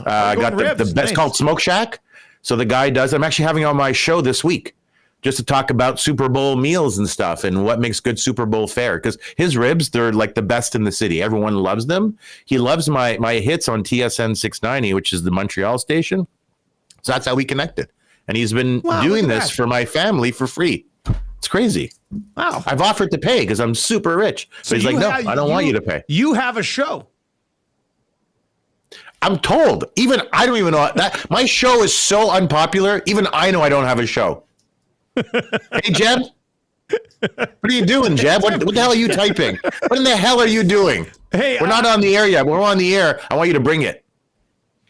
Got the best called Smoke Shack. So the guy does. I'm actually having on my show this week just to talk about Super Bowl meals and stuff and what makes good Super Bowl fare. Because his ribs, they're like the best in the city. Everyone loves them. He loves my hits on TSN 690, which is the Montreal station. So that's how we connected. and he's been doing this for my family for free. It's crazy. Wow. I've offered to pay because I'm super rich. So he's like, no, I don't want you to pay. You have a show. I'm told. Even I don't even know that my show is so unpopular. Even I know I don't have a show. Hey, Jeb. What are you doing, Jeb? What the hell are you typing? What in the hell are you doing? Hey, we're not on the air yet. We're on the air. I want you to bring it.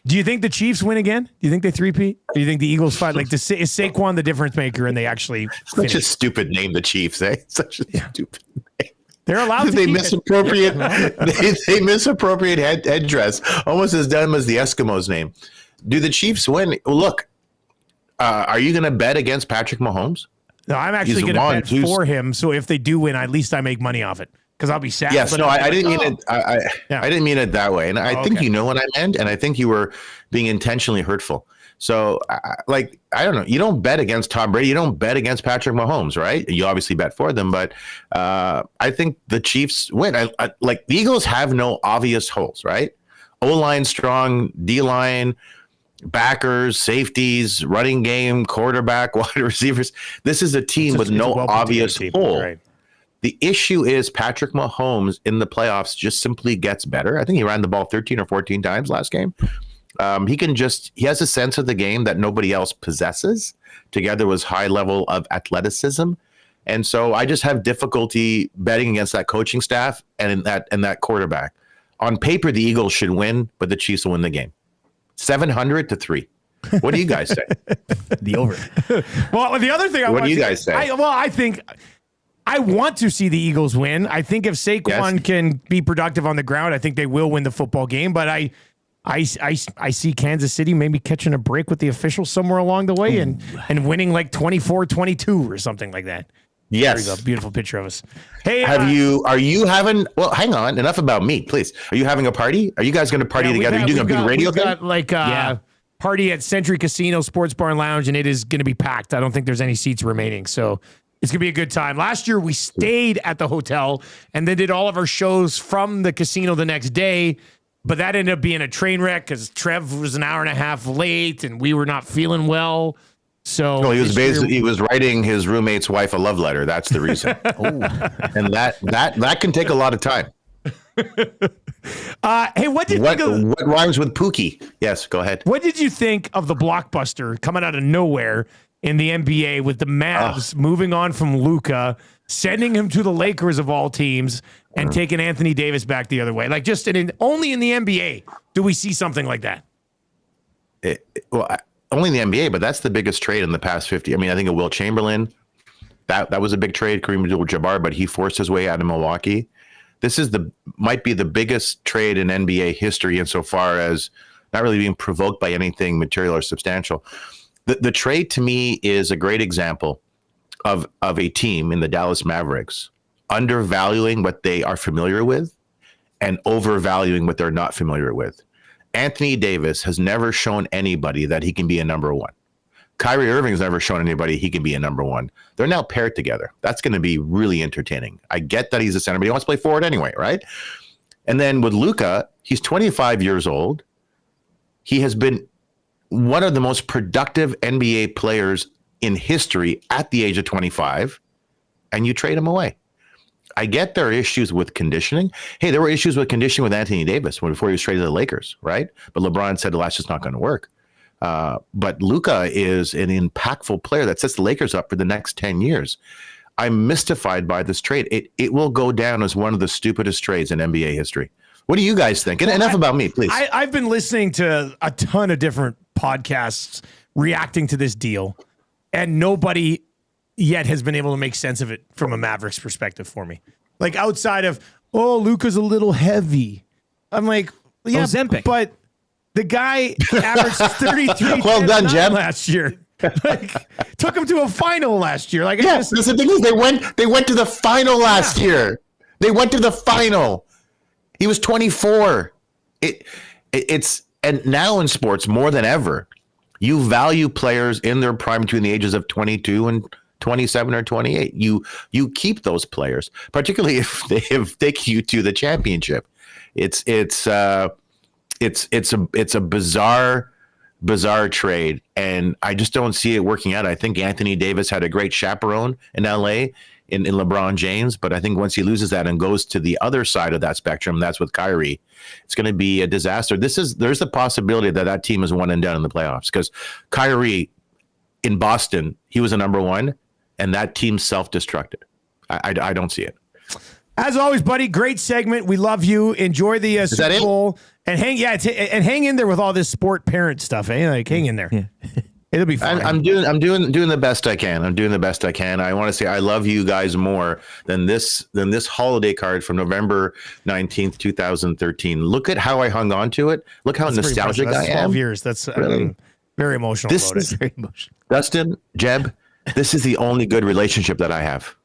Do you think the Chiefs win again? Do you think they three-peat? Or do you think the Eagles fight? Like, is Saquon the difference maker and they actually finish? Such a stupid name, the Chiefs, eh? Such a stupid name. They're allowed to they keep misappropriate. They misappropriate headdress, almost as dumb as the Eskimos' name. Do the Chiefs win? Look, are you going to bet against Patrick Mahomes? No, I'm actually going to bet for him. So if they do win, at least I make money off it. Because I'll be sad. Yes, no, I didn't mean it. I didn't mean it that way, and I think you know what I meant, and I think you were being intentionally hurtful. So, I don't know. You don't bet against Tom Brady. You don't bet against Patrick Mahomes, right? You obviously bet for them, but I think the Chiefs win. Like the Eagles have no obvious holes, right? O-line strong, D-line, backers, safeties, running game, quarterback, wide receivers. This is a team with no obvious hole. Right. The issue is Patrick Mahomes in the playoffs just simply gets better. I think he ran the ball 13 or 14 times last game. He has a sense of the game that nobody else possesses, together with high level of athleticism. And so I just have difficulty betting against that coaching staff and that quarterback. On paper, the Eagles should win, but the Chiefs will win the game. 700-3. What do you guys say? The over. Well, the other thing what do you guys say? I think I want to see the Eagles win. I think if Saquon can be productive on the ground, I think they will win the football game. But I see Kansas City maybe catching a break with the officials somewhere along the way and winning like 24-22 or something like that. Yes. There you go. Beautiful picture of us. Hey, are you having, well, hang on. Enough about me, please. Are you having a party? Are you guys going to party together? Are you doing a big radio thing? Got like party at Century Casino Sports Bar and Lounge, and it is going to be packed. I don't think there's any seats remaining. So it's going to be a good time. Last year, we stayed at the hotel and then did all of our shows from the casino the next day. But that ended up being a train wreck because Trev was an hour and a half late and we were not feeling well. So he was writing his roommate's wife a love letter. That's the reason. And that can take a lot of time. Hey, what rhymes with Pookie? Yes, go ahead. What did you think of the blockbuster coming out of nowhere in the NBA with the Mavs moving on from Luka, sending him to the Lakers of all teams, and taking Anthony Davis back the other way? Like, just only in the NBA do we see something like that. Only in the NBA, but that's the biggest trade in the past 50. I mean, I think of Will Chamberlain. That was a big trade, Kareem Abdul-Jabbar, but he forced his way out of Milwaukee. This might be the biggest trade in NBA history insofar as not really being provoked by anything material or substantial. The trade to me is a great example of a team in the Dallas Mavericks undervaluing what they are familiar with and overvaluing what they're not familiar with. Anthony Davis has never shown anybody that he can be a number one. Kyrie Irving has never shown anybody he can be a number one. They're now paired together. That's going to be really entertaining. I get that he's a center, but he wants to play forward anyway, right? And then with Luka, he's 25 years old. He has been one of the most productive NBA players in history at the age of 25, and you trade him away. I get there are issues with conditioning. Hey, there were issues with conditioning with Anthony Davis before he was traded to the Lakers, right? But LeBron said, well, that's just not going to work. But Luka is an impactful player that sets the Lakers up for the next 10 years. I'm mystified by this trade. It will go down as one of the stupidest trades in NBA history. What do you guys think? And enough about me, please. I've been listening to a ton of different podcasts reacting to this deal, and nobody yet has been able to make sense of it from a Mavericks perspective for me. Like, outside of, Luka's a little heavy. I'm like, yeah, Ozempic. But the guy averaged 33 well done, Jeb. last year. Like, took him to a final last year. Like, yes, the thing is, they went to the final last year. They went to the final. He was 24. It's and now in sports more than ever, you value players in their prime between the ages of 22 and 27 or 28. You keep those players, particularly if they have taken you to the championship. It's a bizarre bizarre trade, and I just don't see it working out. I think Anthony Davis had a great chaperone in LA in LeBron James, but I think once he loses that and goes to the other side of that spectrum, that's with Kyrie, it's going to be a disaster. There's the possibility that team is one and done in the playoffs, because Kyrie in Boston, he was a number one, and that team self-destructed. I don't see it. As always, buddy, great segment. We love you. Enjoy the Super Bowl. And hang in there with all this sport parent stuff, eh? Like, hang in there. Yeah. It'll be fine. I'm doing the best I can. I'm doing the best I can. I want to say I love you guys more than this holiday card from November 19th, 2013. Look at how I hung on to it. Look how nostalgic I am. 12 years. That's really very emotional. This is very emotional. Dustin, Jeb, this is the only good relationship that I have.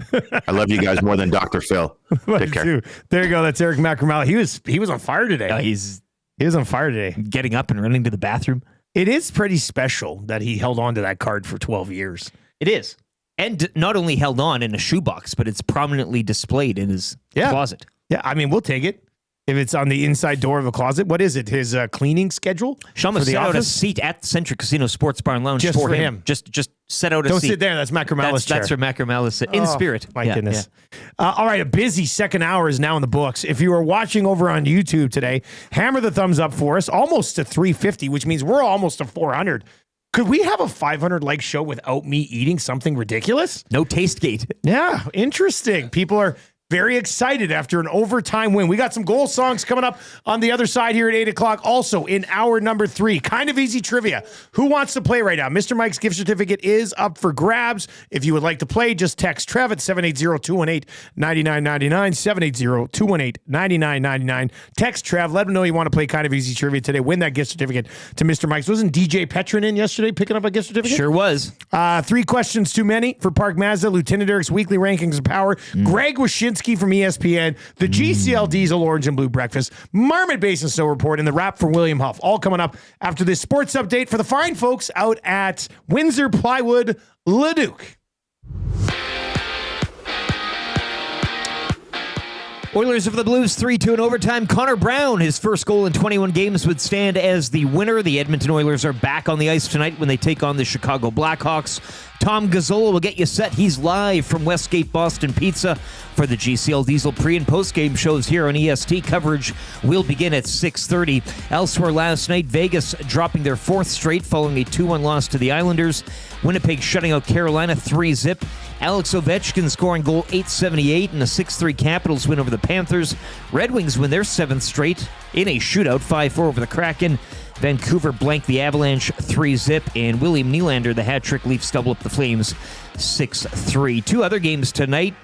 I love you guys more than Dr. Phil. Take care. There you go. That's Eric Macramalla. He was on fire today. He was on fire today. Getting up and running to the bathroom. It is pretty special that he held on to that card for 12 years. It is. And not only held on in a shoebox, but it's prominently displayed in his closet. Yeah, I mean, we'll take it. If it's on the inside door of a closet, what is it? His cleaning schedule? Sean set out a seat at Centric Casino Sports Bar and Lounge just for him. Just set out a seat. Don't sit there. That's Macramalla's chair. That's where Macramalla sits. In spirit. My goodness. Yeah. All right, a busy second hour is now in the books. If you are watching over on YouTube today, hammer the thumbs up for us. Almost to 350, which means we're almost to 400. Could we have a 500-like show without me eating something ridiculous? No taste gate. Yeah, interesting. People are very excited after an overtime win. We got some goal songs coming up on the other side here at 8 o'clock. Also, in hour number 3, kind of easy trivia. Who wants to play right now? Mr. Mike's gift certificate is up for grabs. If you would like to play, just text Trev at 780-218-9999, 780-218-9999. Text Trev. Let him know you want to play kind of easy trivia today. Win that gift certificate to Mr. Mike's. Wasn't DJ Petrin in yesterday picking up a gift certificate? Sure was. 3 questions too many for Park Mazda. Lieutenant Eric's weekly rankings of power. Greg Wyshynski from ESPN, the GCL Diesel Orange and Blue Breakfast, Marmot Basin Snow Report, and the wrap from William Huff. All coming up after this sports update for the fine folks out at Windsor Plywood Leduc. Oilers over the Blues 3-2 in overtime. Connor Brown, his first goal in 21 games, would stand as the winner. The Edmonton Oilers are back on the ice tonight when they take on the Chicago Blackhawks. Tom Gazzola will get you set. He's live from Westgate Boston Pizza for the GCL Diesel pre- and post-game shows here on EST. Coverage will begin at 6:30. Elsewhere last night, Vegas dropping their 4th straight following a 2-1 loss to the Islanders. Winnipeg shutting out Carolina 3-0. Alex Ovechkin scoring goal 878 in a 6-3 Capitals win over the Panthers. Red Wings win their 7th straight in a shootout 5-4 over the Kraken. Vancouver blanked the Avalanche 3-0, and William Nylander, the hat-trick Leafs double up the Flames 6-3. 2 other games tonight.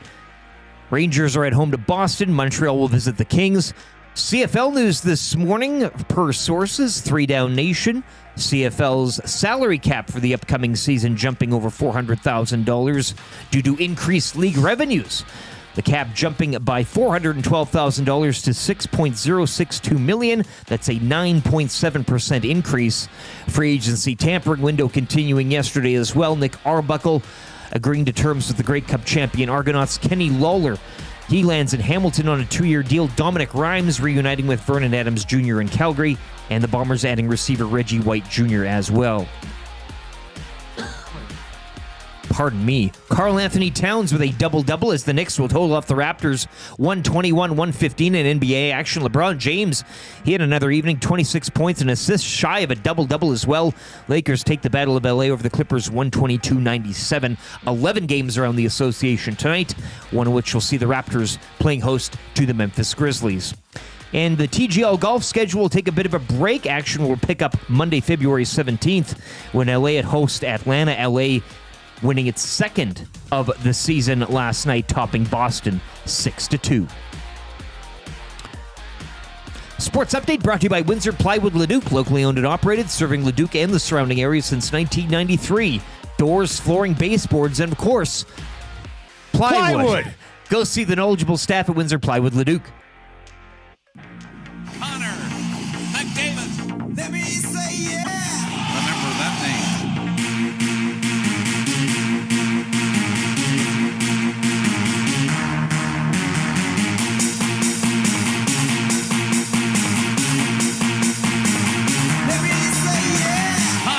Rangers are at home to Boston. Montreal will visit the Kings. CFL news this morning, per sources, 3 Down Nation. CFL's salary cap for the upcoming season jumping over $400,000 due to increased league revenues. The cap jumping by $412,000 to $6.062 million. That's a 9.7% increase. Free agency tampering window continuing yesterday as well. Nick Arbuckle agreeing to terms with the Grey Cup champion Argonauts. Kenny Lawler, he lands in Hamilton on a 2-year deal. Dominic Rhymes reuniting with Vernon Adams Jr. in Calgary. And the Bombers adding receiver Reggie White Jr. as well. Pardon me. Karl Anthony Towns with a double-double as the Knicks will hold off the Raptors 121-115 in NBA action. LeBron James, he had another evening, 26 points and assists, shy of a double-double as well. Lakers take the Battle of LA over the Clippers 122-97. 11 games around the association tonight, one of which will see the Raptors playing host to the Memphis Grizzlies. And the TGL golf schedule will take a bit of a break. Action will pick up Monday, February 17th when LA at host Atlanta. LA winning its 2nd of the season last night, topping Boston 6-2. Sports Update brought to you by Windsor Plywood Leduc, locally owned and operated, serving Leduc and the surrounding area since 1993. Doors, flooring, baseboards, and of course, plywood. Go see the knowledgeable staff at Windsor Plywood Leduc. Connor Bedard. Let me say yeah. Remember that name. Let me say yeah.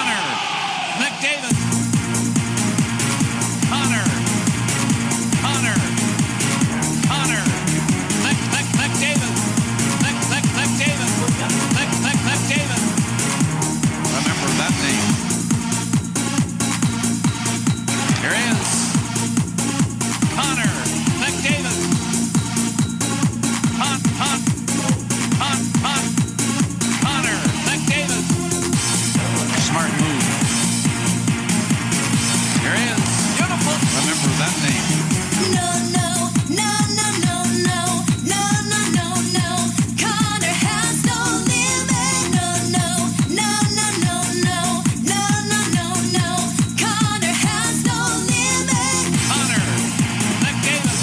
Remember that name. No, no, no, no, no, no, no, no, no, no. Connor has no limit. No, no, no, no, no, no, no, no, no, no. Connor has no limit. Connor McDavid.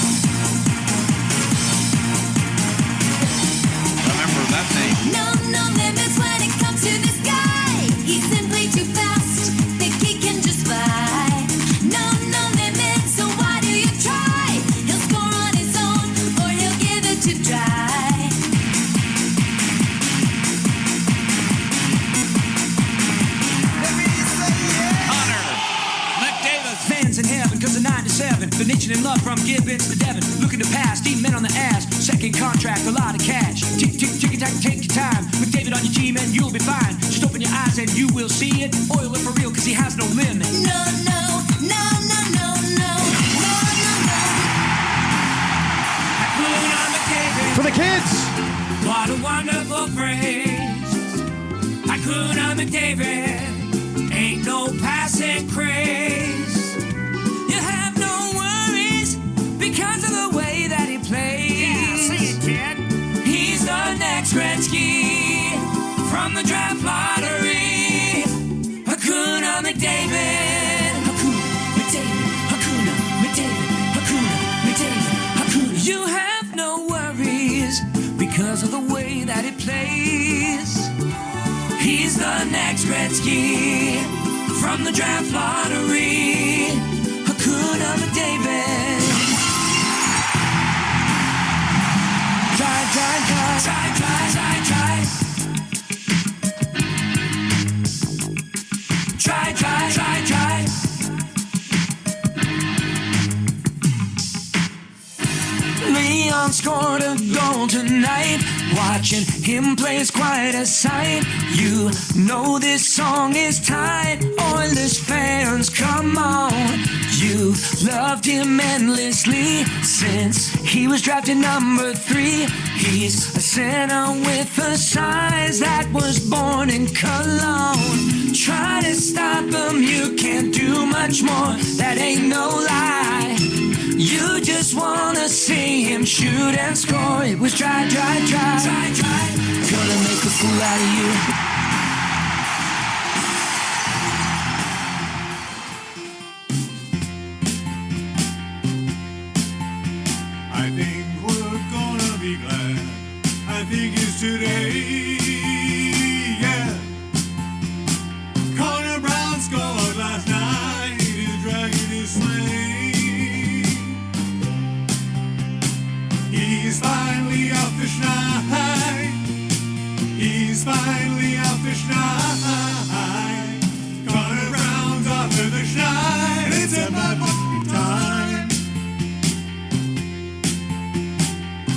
Remember that name. No, no limits when it comes to this guy. He's simply too fast. Think he can just fly. No, no limits, so why do you try? He'll score on his own, or he'll give it to dry. Connor McDavid. Fans in heaven, cause they're 9 to 7. The nation in love from Gibbons to Devon. Looking to pass, deep men on the ass. Second contract, a lot of cash. Tick, tick, tick, tack, take your time. McDavid on your team and you'll be fine. Just open your eyes and you will see it. Oil it for real, cause he has no limit. No, no, no, no, no, no, no, no, no. Hakuna McDavid. For the kids. What a wonderful phrase. Hakuna McDavid. Ain't no passing craze. You have no worries because of the way that he plays. Yeah, say it, kid. He's the next Gretzky from the draft lottery. Hakuna McDavid. Hakuna McDavid. Hakuna McDavid. Hakuna McDavid. Hakuna. You have no worries because of the way that he plays. He's the next Gretzky from the draft lottery. Hakuna McDavid. Try, try, try, try, try, try, try. Try, try, try, try. Leon scored a goal tonight. Watching him play is quite a sight. You know this song is tight. Oilers fans, come on. You've loved him endlessly since he was drafted number 3. He's a center with a size that was born in Cologne. Try to stop him, you can't do much more. That ain't no lie. You just wanna see him shoot and score. It was try, try, try, try, try. Gonna make a fool out of you. I think we're gonna be glad. I think it's today. Yeah. Connor Brown scored last night. He's dragging his sleigh. He's finally off the schneid. He's finally off the schneid. Connor Brown's off of the schneid. It's about fucking time.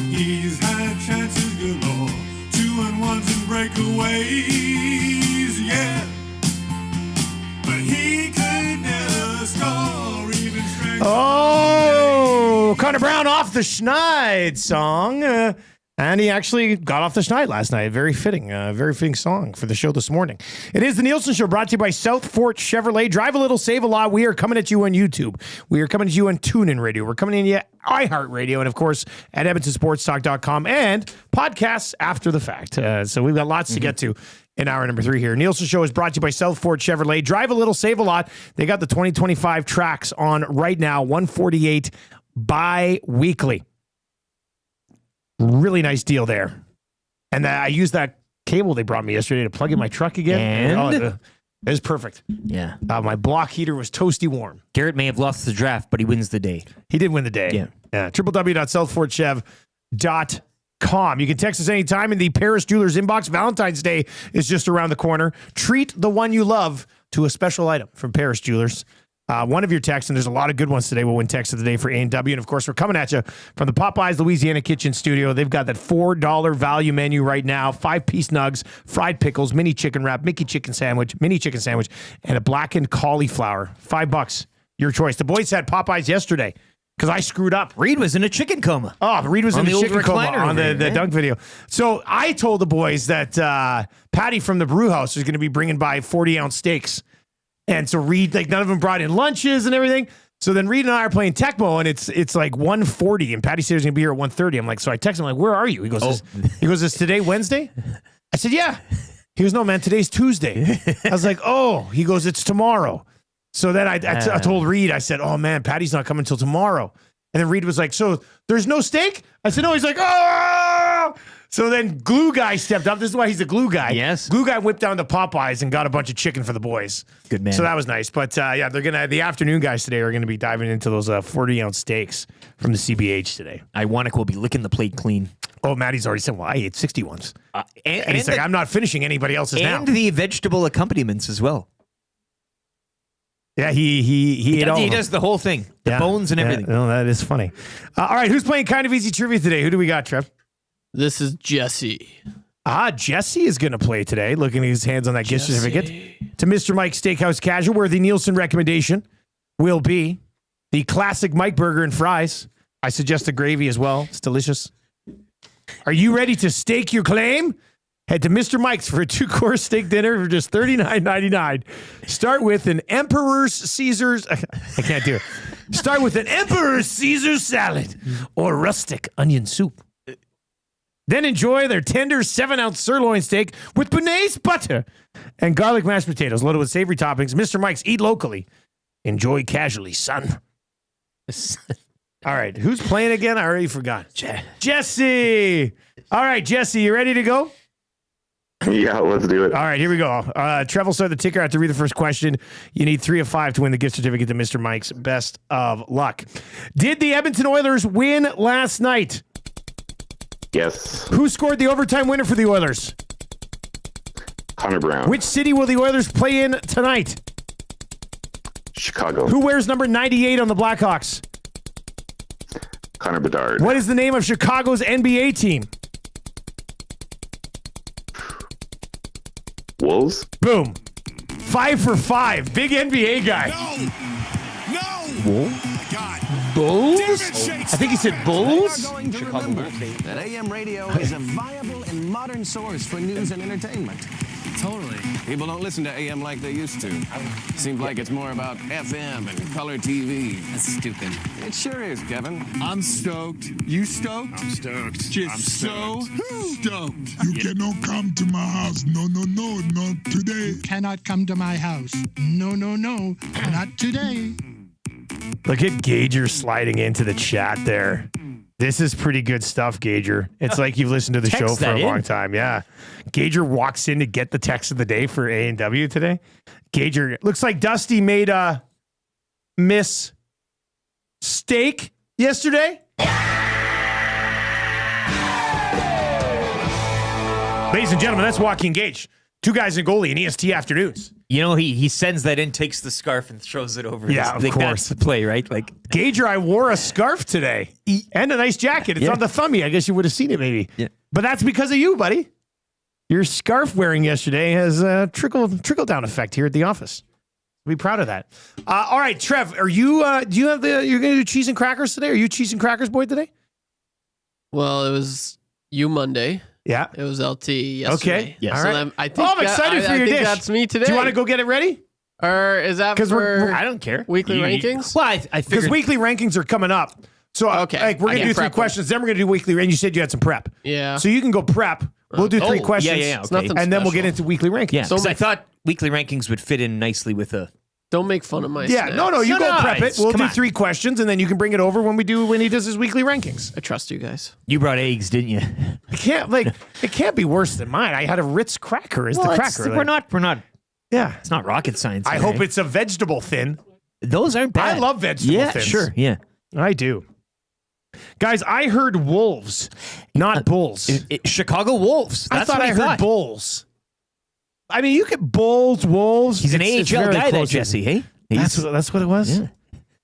He's had chances galore. 2-1s and breakaways, yeah. But he could never score even straight. Oh, Connor Brown off the Schneid song. And he actually got off the Schneid last night. Very fitting song for the show this morning. It is the Nielsen Show, brought to you by South Fort Chevrolet. Drive a little, save a lot. We are coming at you on YouTube. We are coming at you on TuneIn Radio. We're coming at you iHeartRadio, and of course at EdmontonSportsTalk.com and podcasts after the fact. So we've got lots to get to in hour number 3 here. Nielsen Show is brought to you by South Fort Chevrolet. Drive a little, save a lot. They got the 2025 tracks on right now, $148 bi-weekly. Really nice deal there. And I used that cable they brought me yesterday to plug in my truck again. And? It was perfect. Yeah. My block heater was toasty warm. Garrett may have lost the draft, but he wins the day. He did win the day. Yeah. www.southfortchev.com. You can text us anytime in the Paris Jewelers inbox. Valentine's Day is just around the corner. Treat the one you love to a special item from Paris Jewelers. One of your texts, and there's a lot of good ones today, will win text of the day for A&W. And, of course, we're coming at you from the Popeyes Louisiana Kitchen Studio. They've got that $4 value menu right now. 5-piece nugs, fried pickles, mini chicken wrap, mini chicken sandwich, and a blackened cauliflower. $5. Your choice. The boys had Popeyes yesterday because I screwed up. Reed was in a chicken coma. Oh, Reed was in the a chicken coma recliner on the dunk video. So I told the boys that Patty from the brew house was going to be bringing by 40-ounce steaks. And so Reed, none of them brought in lunches and everything. So then Reed and I are playing Tecmo, and it's like 1:40, and Patty said he was going to be here at 1:30. I'm like, so I text him, like, where are you? He goes, is today Wednesday? I said, yeah. He goes, no, man, today's Tuesday. I was like, oh. He goes, it's tomorrow. So then I told Reed, I said, oh, man, Patty's not coming until tomorrow. And then Reed was like, so there's no steak? I said, no. He's like, oh. So then Glue Guy stepped up. This is why he's the Glue Guy. Yes. Glue Guy whipped down to Popeyes and got a bunch of chicken for the boys. Good man. So that was nice. But yeah, the afternoon guys today are going to be diving into those 40-ounce steaks from the CBH today. Iwanek will be licking the plate clean. Oh, Maddie's already said, well, I ate 60 ones. And he's like, I'm not finishing anybody else's now. And the vegetable accompaniments as well. Yeah, he ate all. He does the whole thing, the bones and everything. No, that is funny. All right, who's playing Kind of Easy Trivia today? Who do we got, Trev? This is Jesse. Jesse is going to play today, looking at his hands on that gift certificate to Mr. Mike's Steakhouse Casual, where the Nielsen recommendation will be the classic Mike burger and fries. I suggest the gravy as well. It's delicious. Are you ready to stake your claim? Head to Mr. Mike's for a 2-course steak dinner for just $39.99. Start with an Emperor's Caesar's. I can't do it. Start with an Emperor's Caesar salad or rustic onion soup. Then enjoy their tender 7-ounce sirloin steak with béarnaise butter and garlic mashed potatoes loaded with savory toppings. Mr. Mike's, eat locally. Enjoy casually, son. All right, who's playing again? I already forgot. Jesse. All right, Jesse, you ready to go? Yeah, let's do it. All right, here we go. Trev will start the ticker. I have to read the first question. You need 3 of 5 to win the gift certificate to Mr. Mike's. Best of luck. Did the Edmonton Oilers win last night? Yes. Who scored the overtime winner for the Oilers? Connor Brown. Which city will the Oilers play in tonight? Chicago. Who wears number 98 on the Blackhawks? Connor Bedard. What is the name of Chicago's NBA team? Wolves. Boom. 5 for 5. Big NBA guy. No. Bulls? I think he said Bulls? Chicago Bulls. That AM radio is a viable and modern source for news and entertainment. Totally. People don't listen to AM like they used to. Seems like it's more about FM and color TV. That's stupid. It sure is, Kevin. I'm stoked. You stoked? I'm stoked. Just so stoked. You cannot come to my house. No, not today. Cannot come to my house. No, not today. Look at Gager sliding into the chat there. This is pretty good stuff, Gager. It's like you've listened to the show for a long time. Yeah. Gager walks in to get the text of the day for A&W today. Gager, looks like Dusty made a mistake yesterday. Ladies and gentlemen, that's Joaquin Gage. 2 guys in goalie in EST afternoons. You know, he sends that in, takes the scarf, and throws it over. Yeah, of course. That's the play, right? Like Gager, I wore a scarf today and a nice jacket. It's on the thummy. I guess you would have seen it maybe. Yeah. But that's because of you, buddy. Your scarf wearing yesterday has a trickle-down effect here at the office. Be proud of that. All right, Trev, are you, do you have you're going to do cheese and crackers today? Are you a cheese and crackers boy today? Well, it was you Monday. Yeah. It was LT yesterday. Okay. Yes. So All right. I think I'm excited for your dish. That's me today. Do you want to go get it ready? Or is that for I don't care. Weekly rankings? Well, I figured. Because weekly rankings are coming up. So we're going to do 3 questions. Then we're going to do weekly. And you said you had some prep. Yeah. So you can go prep. We'll do 3 questions. Yeah. It's nothing and then we'll special. get into weekly rankings. Yeah, because I thought weekly rankings would fit in nicely with a. Don't make fun of my Yeah, snacks. no, you go prep it. We'll Come do on. 3 questions, and then you can bring it over when he does his weekly rankings. I trust you guys. You brought eggs, didn't you? It can't be worse than mine. I had a Ritz cracker as the cracker. We're not. Yeah. It's not rocket science. I hope it's a vegetable thin. Those aren't bad. I love vegetable thins. Sure. Yeah. I do. Guys, I heard wolves, not bulls. Chicago Wolves. I That's thought what I heard bulls. I mean, you get bulls, wolves. He's an It's AHL very guy, that close. Jesse, hey? That's what it was? Yeah.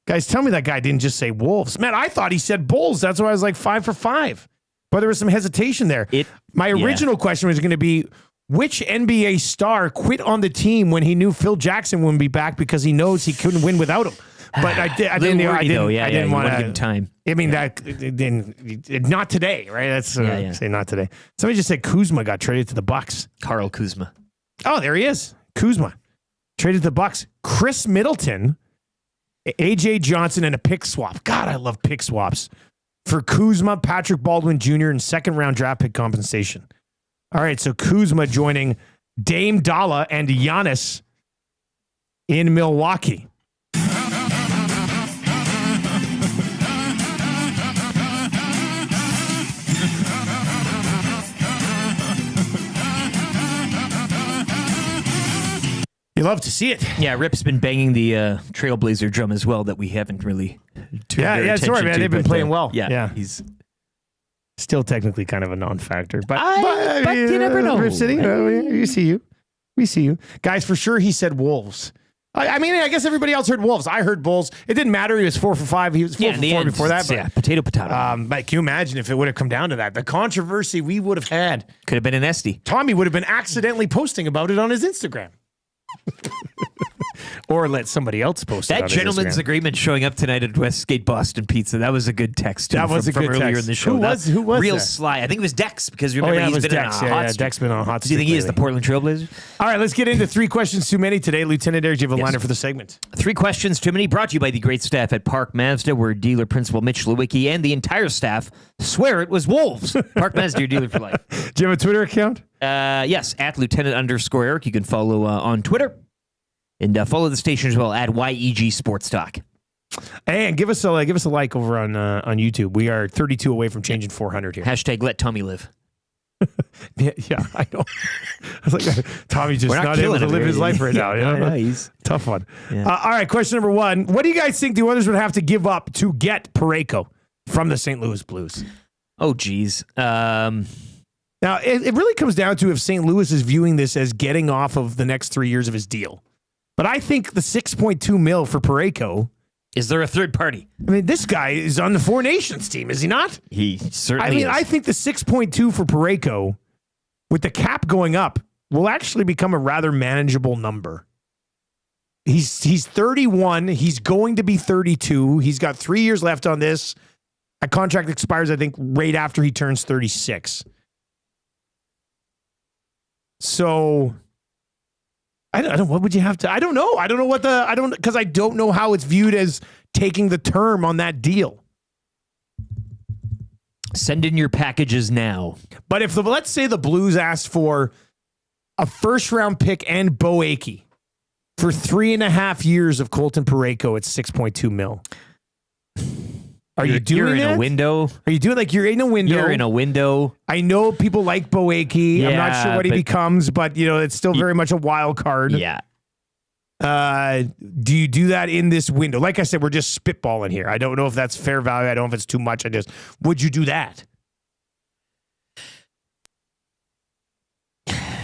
Guys, tell me that guy didn't just say wolves. Man, I thought he said bulls. That's why I was like 5 for 5. But there was some hesitation there. My original question was going to be, which NBA star quit on the team when he knew Phil Jackson wouldn't be back because he knows he couldn't win without him? But I didn't want to give him time. I mean, not today, right? That's say not today. Somebody just said Kuzma got traded to the Bucks. Carl Kuzma. Oh, there he is. Kuzma traded to the Bucks. Chris Middleton AJ Johnson and a pick swap. God, I love pick swaps. For Kuzma, Patrick Baldwin Jr., and second-round draft pick compensation. All right, so Kuzma joining Dame Dalla and Giannis in Milwaukee. You love to see it. Yeah, Rip's been banging the Trailblazer drum as well that we haven't really turned our it's all right, attention man. to, They've been but, playing well. Yeah. He's still technically kind of a non-factor. But you never know. Rip City, we see you. We see you. Guys, for sure he said Wolves. I mean, I guess everybody else heard Wolves. I heard Bulls. It didn't matter. He was 4 for 5. He was 4 for 4 before that. But, potato. But can you imagine if it would have come down to that? The controversy we would have had. Could have been an Esty. Tommy would have been accidentally posting about it on his Instagram. Or let somebody else post it. That on his gentleman's Instagram. agreement showing up tonight at Westgate Boston Pizza. That was a good text. Too, That was from a good earlier text. in the show. Who was real that? sly? I think it was Dex because Oh, remember yeah, it he's was been Dex. on a hot streak. Dex been on a hot Do you think he is the lately. Portland Trailblazers? All right, let's get into 3 questions too many today. Lieutenant Eric, do you have a liner for the segment? 3 questions too many. Brought to you by the great staff at Park Mazda, where dealer principal Mitch Lewicki and the entire staff swear it was Wolves. Park Mazda, your dealer for life. Do you have a Twitter account? Yes, at Lieutenant_Eric. You can follow on Twitter. And follow the station as well at YEG Sports Talk. And give us a like over on YouTube. We are 32 away from changing 400 here. Hashtag let Tommy live. Yeah, I know. I was like, Tommy's just not able to live his life right now. You know? He's tough one. Yeah. All right, question number 1. What do you guys think the Oilers would have to give up to get Parayko from the St. Louis Blues? Oh, geez. Now, it really comes down to if St. Louis is viewing this as getting off of the next 3 years of his deal. But I think the $6.2 million for Parayko. Is there a third party? I mean, this guy is on the Four Nations team, is he not? He certainly is. I think the 6.2 for Parayko, with the cap going up, will actually become a rather manageable number. He's 31. He's going to be 32. He's got 3 years left on this. A contract expires, I think, right after he turns 36. So I don't. What would you have to? I don't know. Because I don't know how it's viewed as taking the term on that deal. Send in your packages now. But if let's say the Blues asked for a first-round pick and Bo Akey for 3.5 years of Colton Parayko at $6.2 million. Are you doing You're in that? a window. Are you doing you're in a window? You're in a window. I know people like Bo Akey. I'm not Yeah, sure what he but- becomes, but it's still very much a wild card. Yeah. Do you do that in this window? Like I said, we're just spitballing here. I don't know if that's fair value. I don't know if it's too much. Would you do that?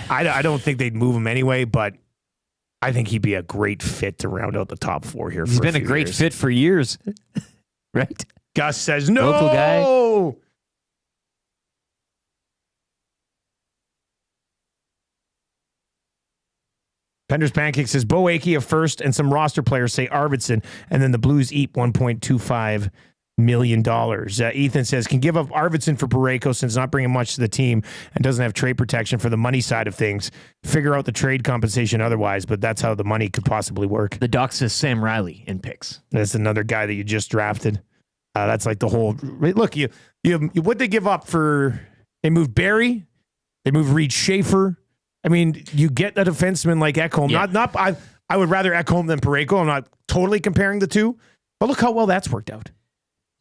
I don't think they'd move him anyway, but I think he'd be a great fit to round out the top 4 here. He's been a great fit for years. Right? Gus says no. Local guy. Pender's Pancake says Bo Akey a first and some roster players say Arvidsson, and then the Blues eat $1.25 million. Ethan says can give up Arvidsson for Parayko since not bringing much to the team and doesn't have trade protection for the money side of things. Figure out the trade compensation otherwise, but that's how the money could possibly work. The doc says Sam Riley in picks. That's another guy that you just drafted. That's like the whole look. You what they give up for? They moved Barry, they moved Reed Schaefer. I mean, you get a defenseman like Ekholm. Yeah. I would rather Ekholm than Parayko. I'm not totally comparing the two, but look how well that's worked out.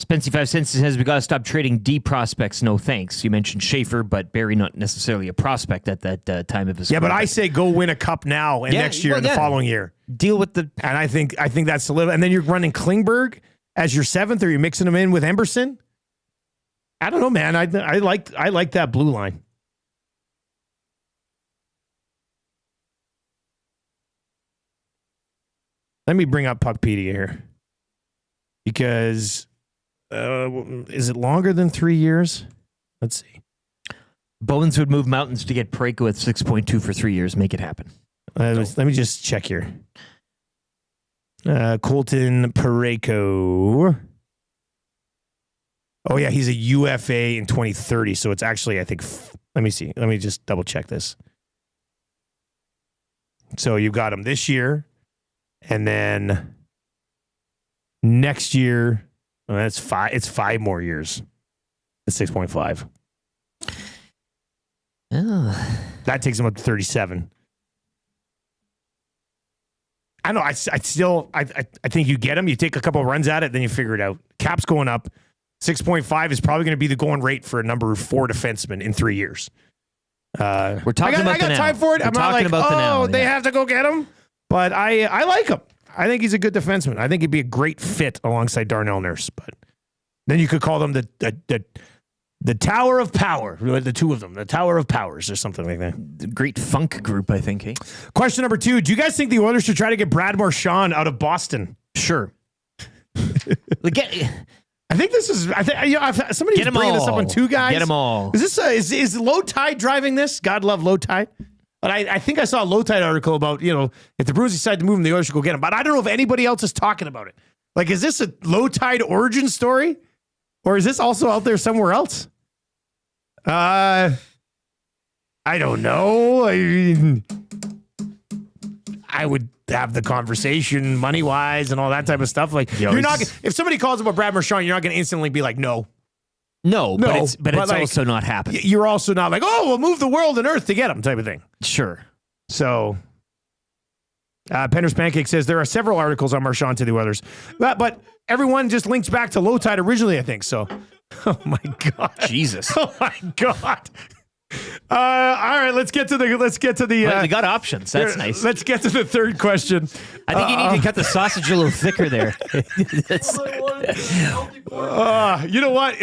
Spency 5 cents says we got to stop trading D prospects. No thanks. You mentioned Schaefer, but Barry not necessarily a prospect at that time of his career. But I say go win a cup now and next year and the following year. Deal with the and I think that's the live. And then you're running Klingberg as your 7th, or you're mixing him in with Emberson. I don't know, man. I like that blue line. Let me bring up Puckpedia here. Because is it longer than 3 years? Let's see. Bones would move mountains to get Parayko at 6.2 for 3 years. Make it happen. Let me just check here. Colton Parayko. Oh, yeah, he's a UFA in 2030. So it's actually, I think, let me see. Let me just double check this. So you've got him this year. And then Next year, that's 5. It's 5 more years. It's 6.5. Oh. That takes him up to 37. I know. I think you get him. You take a couple of runs at it, then you figure it out. Cap's going up. 6.5 is probably going to be the going rate for a number 4 defenseman in 3 years. We're talking about I got time for it. I'm not like, they have to go get him. But I like him. I think he's a good defenseman. I think he'd be a great fit alongside Darnell Nurse. But then you could call them the Tower of Power. The two of them. The Tower of Powers or something like that. The great funk group, I think. Hey? Question number 2. Do you guys think the Oilers should try to get Brad Marchand out of Boston? Sure. I think this is. Somebody's bringing this up on Two Guys. Get them all. Is this is Low Tide driving this? God love Low Tide. But I think I saw a Low Tide article about, if the Bruins decide to move him, the Oilers should go get him. But I don't know if anybody else is talking about it. Like, is this a Low Tide origin story, or is this also out there somewhere else? I don't know. I would have the conversation money wise and all that type of stuff. Like, you're not. If somebody calls about Brad Marchand, you're not going to instantly be like, no. But it's like, also not happening. You're also not like, oh, we'll move the world and earth to get him type of thing. Sure. So, Pender's Pancake says there are several articles on Marchand to the Oilers, but everyone just links back to Low Tide originally, I think. So, oh my God, Jesus, oh my God. All right, let's get to the. Well, they got options. That's nice. Let's get to the third question. I think you need to cut the sausage a little thicker there. You know what?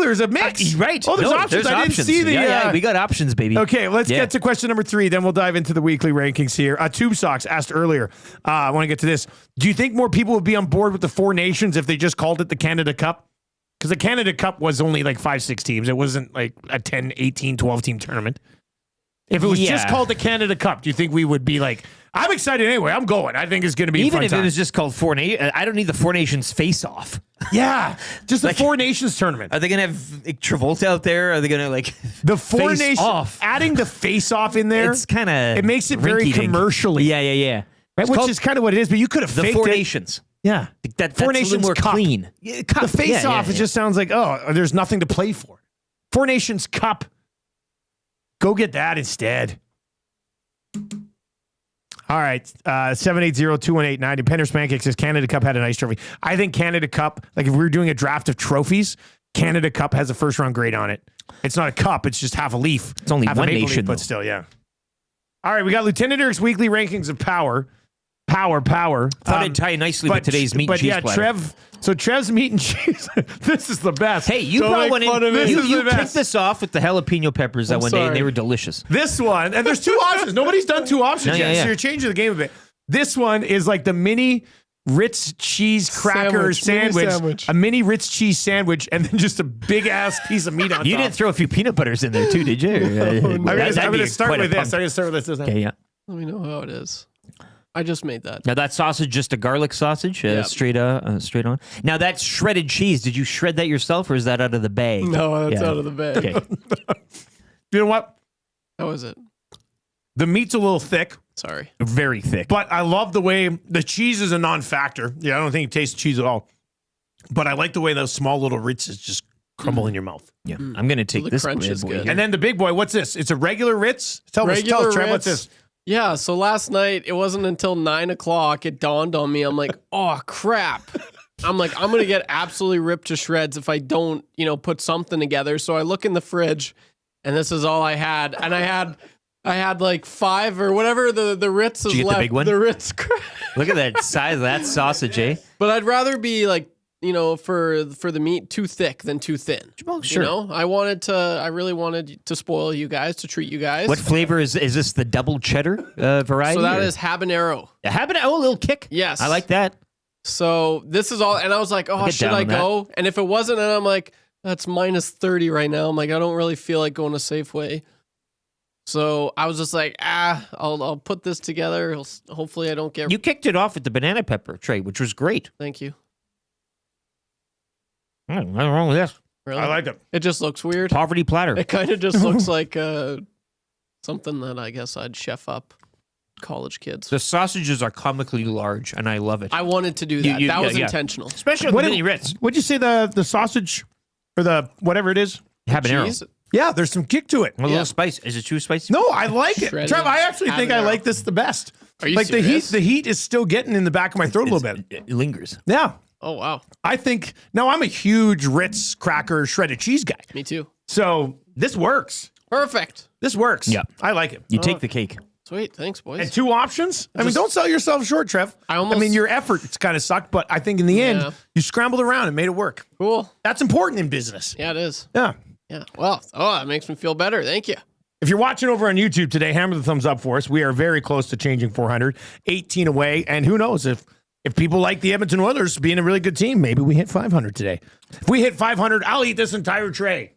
There's a mix. Right. Oh, there's options. I didn't see the. Yeah, we got options, baby. Okay, let's get to question number 3. Then we'll dive into the weekly rankings here. Tube Socks asked earlier. I want to get to this. Do you think more people would be on board with the 4 nations if they just called it the Canada Cup? Because the Canada Cup was only like 5-6 teams. It wasn't like a 10, 18, 12 team tournament. If it was just called the Canada Cup, do you think we would be like, I'm excited anyway, I'm going. I think it's going to be even fun if time. It was just called 4 Nations. I don't need the 4 Nations face off. Yeah, just the 4 Nations tournament. Are they going to have Travolta out there? Are they going to like the 4 Nations off? Adding the face off in there, it's kind of it makes it very commercially. Yeah. Right, which is kind of what it is. But you could have faked the 4 it. Nations. Yeah, that's 4 a Nations little more Cup. clean. The face off, it just sounds like, there's nothing to play for. 4 Nations Cup. Go get that instead. All right, 780-218-90. Pender's Pancake says Canada Cup had a nice trophy. I think Canada Cup, like if we were doing a draft of trophies, Canada Cup has a first round grade on it. It's not a cup, it's just half a leaf. It's only half one a maple nation, leaf, but still, yeah. All right, we got Lieutenant Eric's weekly rankings of power. Power. Thought it'd tie nicely with today's meat and cheese platter. Trev's meat and cheese. This is the best. Hey, you brought one in. You kicked this off with the jalapeno peppers that one day, and they were delicious. This one, and there's 2 options. Nobody's done 2 options yet, so you're changing the game a bit. This one is like the mini Ritz cheese cracker sandwich. A mini Ritz cheese sandwich, and then just a big ass piece of meat on top. You didn't throw a few peanut butters in there too, did you? I'm going to start with this. Okay, yeah. Let me know how it is. I just made that. Now that sausage, just a garlic sausage, straight on. Now that's shredded cheese. Did you shred that yourself, or is that out of the bag? No, that's out of the bag. Okay. You know what? How is it? The meat's a little thick. Sorry. Very thick. But I love the way the cheese is a non-factor. Yeah, I don't think you taste cheese at all. But I like the way those small little Ritzes just crumble in your mouth. Yeah, I'm going to take this crunch is good. And then the big boy, what's this? It's a regular Ritz? Tell us, Trev, what's this? Yeah, so last night, it wasn't until 9 o'clock, it dawned on me. I'm like, oh, crap. I'm like, I'm going to get absolutely ripped to shreds if I don't, put something together. So I look in the fridge, and this is all I had. And I had like 5 or whatever the Ritz is left. The big one? The Ritz. Look at that size of that sausage, eh? But I'd rather be like, for the meat, too thick than too thin. Well, sure. I really wanted to spoil you guys, to treat you guys. What flavor is this? The double cheddar variety? So that is habanero. A habanero, a little kick. Yes. I like that. So this is all, and I was like, oh, should I go? And if it wasn't, and I'm like, that's minus 30 right now. I'm like, I don't really feel like going to Safeway. So I was just like, I'll put this together. Hopefully I don't get... You kicked it off with the banana pepper tray, which was great. Thank you. Nothing wrong with this. Really? I like it. It just looks weird. Poverty platter. It kind of just looks like something that I guess I'd chef up. college kids. The sausages are comically large, and I love it. I wanted to do that. That was intentional. Especially on the mini Ritz. What'd you say the sausage or the whatever it is? Habanero. Cheese? Yeah, there's some kick to it. A little spice. Is it too spicy? No, I like it. Shredded Trev, I actually think I habanero. like this the best. Are you like serious? the heat is still getting in the back of my throat a little bit. It lingers. Yeah. Oh, wow. I think now I'm a huge Ritz cracker shredded cheese guy. Me too. So this works. Perfect. This works. Yeah. I like it. You take the cake. Sweet. Thanks, boys. And 2 options. I mean, don't sell yourself short, Trev. I mean, your effort it's kind of sucked, but I think in the end Yeah. you scrambled around and made it work. Cool. That's important in business. Yeah, it is. Yeah. Yeah. Well, that makes me feel better. Thank you. If you're watching over on YouTube today, hammer the thumbs up for us. We are very close to changing 400, 18 away, and who knows if people like the Edmonton Oilers being a really good team, maybe we hit 500 today. If we hit 500, I'll eat this entire tray.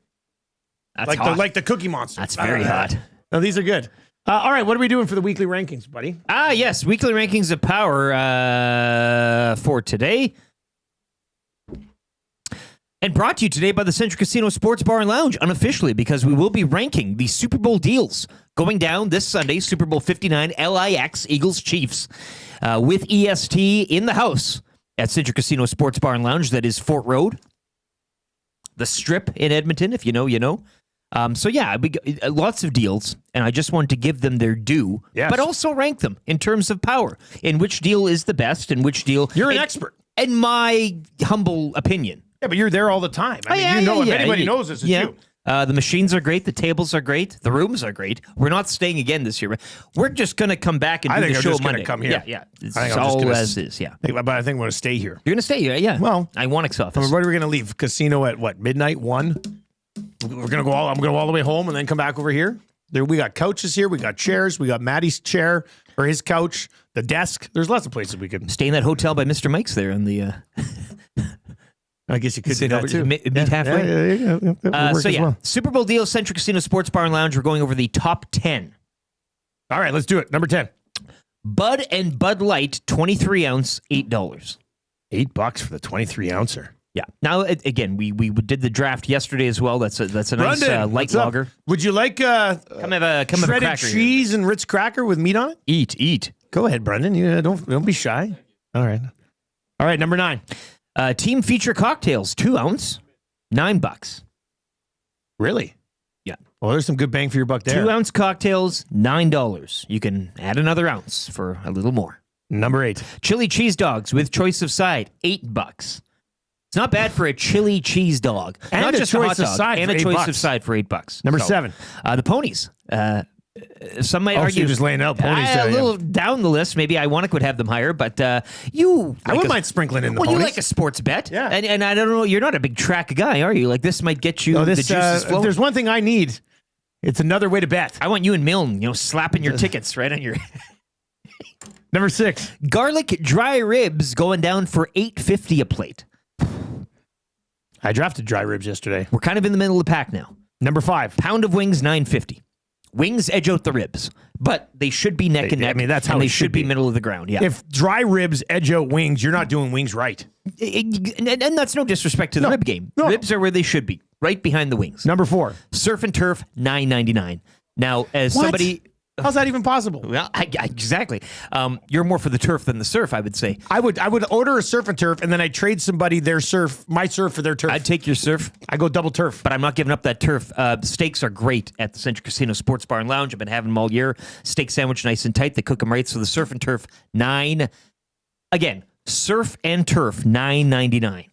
That's like hot. the Cookie Monster. That's very hot. No, these are good. All right, what are we doing for the weekly rankings, buddy? Yes, weekly rankings of power for today. And brought to you today by the Central Casino Sports Bar and Lounge, unofficially, because we will be ranking the Super Bowl deals going down this Sunday, Super Bowl 59, LIX, Eagles Chiefs, with EST in the house at Central Casino Sports Bar and Lounge. That is Fort Road, the Strip in Edmonton, if you know, you know. So yeah, we got lots of deals, and I just wanted to give them their due, but also rank them in terms of power, in which deal is the best, and which deal... You're an expert. In my humble opinion. Yeah, but you're there all the time. I mean, if anybody knows this, it's you. The machines are great. The tables are great. The rooms are great. We're not staying again this year. We're just going to come back and do the show Monday. Come here. Yeah. It's I think all as is, yeah. But I think I'm going to stay here. You're going to stay here, yeah. Well, Iwanix's office. What are we going to leave? Casino at what, midnight, 1? We're going to go I'm going to go all the way home and then come back over here. We got couches here. We got chairs. We got Maddie's chair or his couch, the desk. There's lots of places we could stay in that hotel by Mr. Mike's there on the... I guess you could do that too. Meet halfway. Yeah. Super Bowl deal, Central Casino Sports Bar and Lounge. We're going over the top 10. All right, let's do it. Number 10. Bud and Bud Light, 23 ounce, $8. $8 for the 23 ouncer. Yeah. Now, again, we did the draft yesterday as well. That's a nice light lager. Would you like come have a shredded cheese and Ritz cracker with meat on it? Eat. Go ahead, Brendan. You don't be shy. All right. Number 9. Team Feature Cocktails, 2 ounce, $9. Really? Yeah. Well, there's some good bang for your buck there. 2 ounce cocktails, $9. You can add another ounce for a little more. Number 8. Chili cheese dogs with choice of side, $8. It's not bad for a chili cheese dog. And not a just choice a of hot dog, side and for a choice $8. of side for $8. Number 7. The ponies. Some might argue so you're just laying out ponies. A little down the list. Maybe Iwanic would have them higher, but you. I wouldn't mind sprinkling in the ponies. ponies. You like a sports bet, yeah. And I don't know. You're not a big track guy, are you? Like this might get you the juices flowing. If there's one thing I need, it's another way to bet. I want you and Milne, slapping your tickets right on your. Number 6. Garlic dry ribs going down for $8.50 a plate. I drafted dry ribs yesterday. We're kind of in the middle of the pack now. Number 5. Pound of wings, $9.50. Wings edge out the ribs, but they should be neck and neck. I mean, that's how they it should be middle of the ground. Yeah. If dry ribs edge out wings, you're not doing wings right. And that's no disrespect to the rib game. No. Ribs are where they should be, right behind the wings. Number 4. Surf and Turf, $9.99. Now, as somebody... How's that even possible? Well, exactly. You're more for the turf than the surf, I would say. I would order a surf and turf, and then I trade somebody my surf for their turf. I'd take your surf. I go double turf. But I'm not giving up that turf. Steaks are great at the Central Casino Sports Bar and Lounge. I've been having them all year. Steak sandwich, nice and tight. They cook them right. So the surf and turf, $9. Again, surf and turf, $9.99.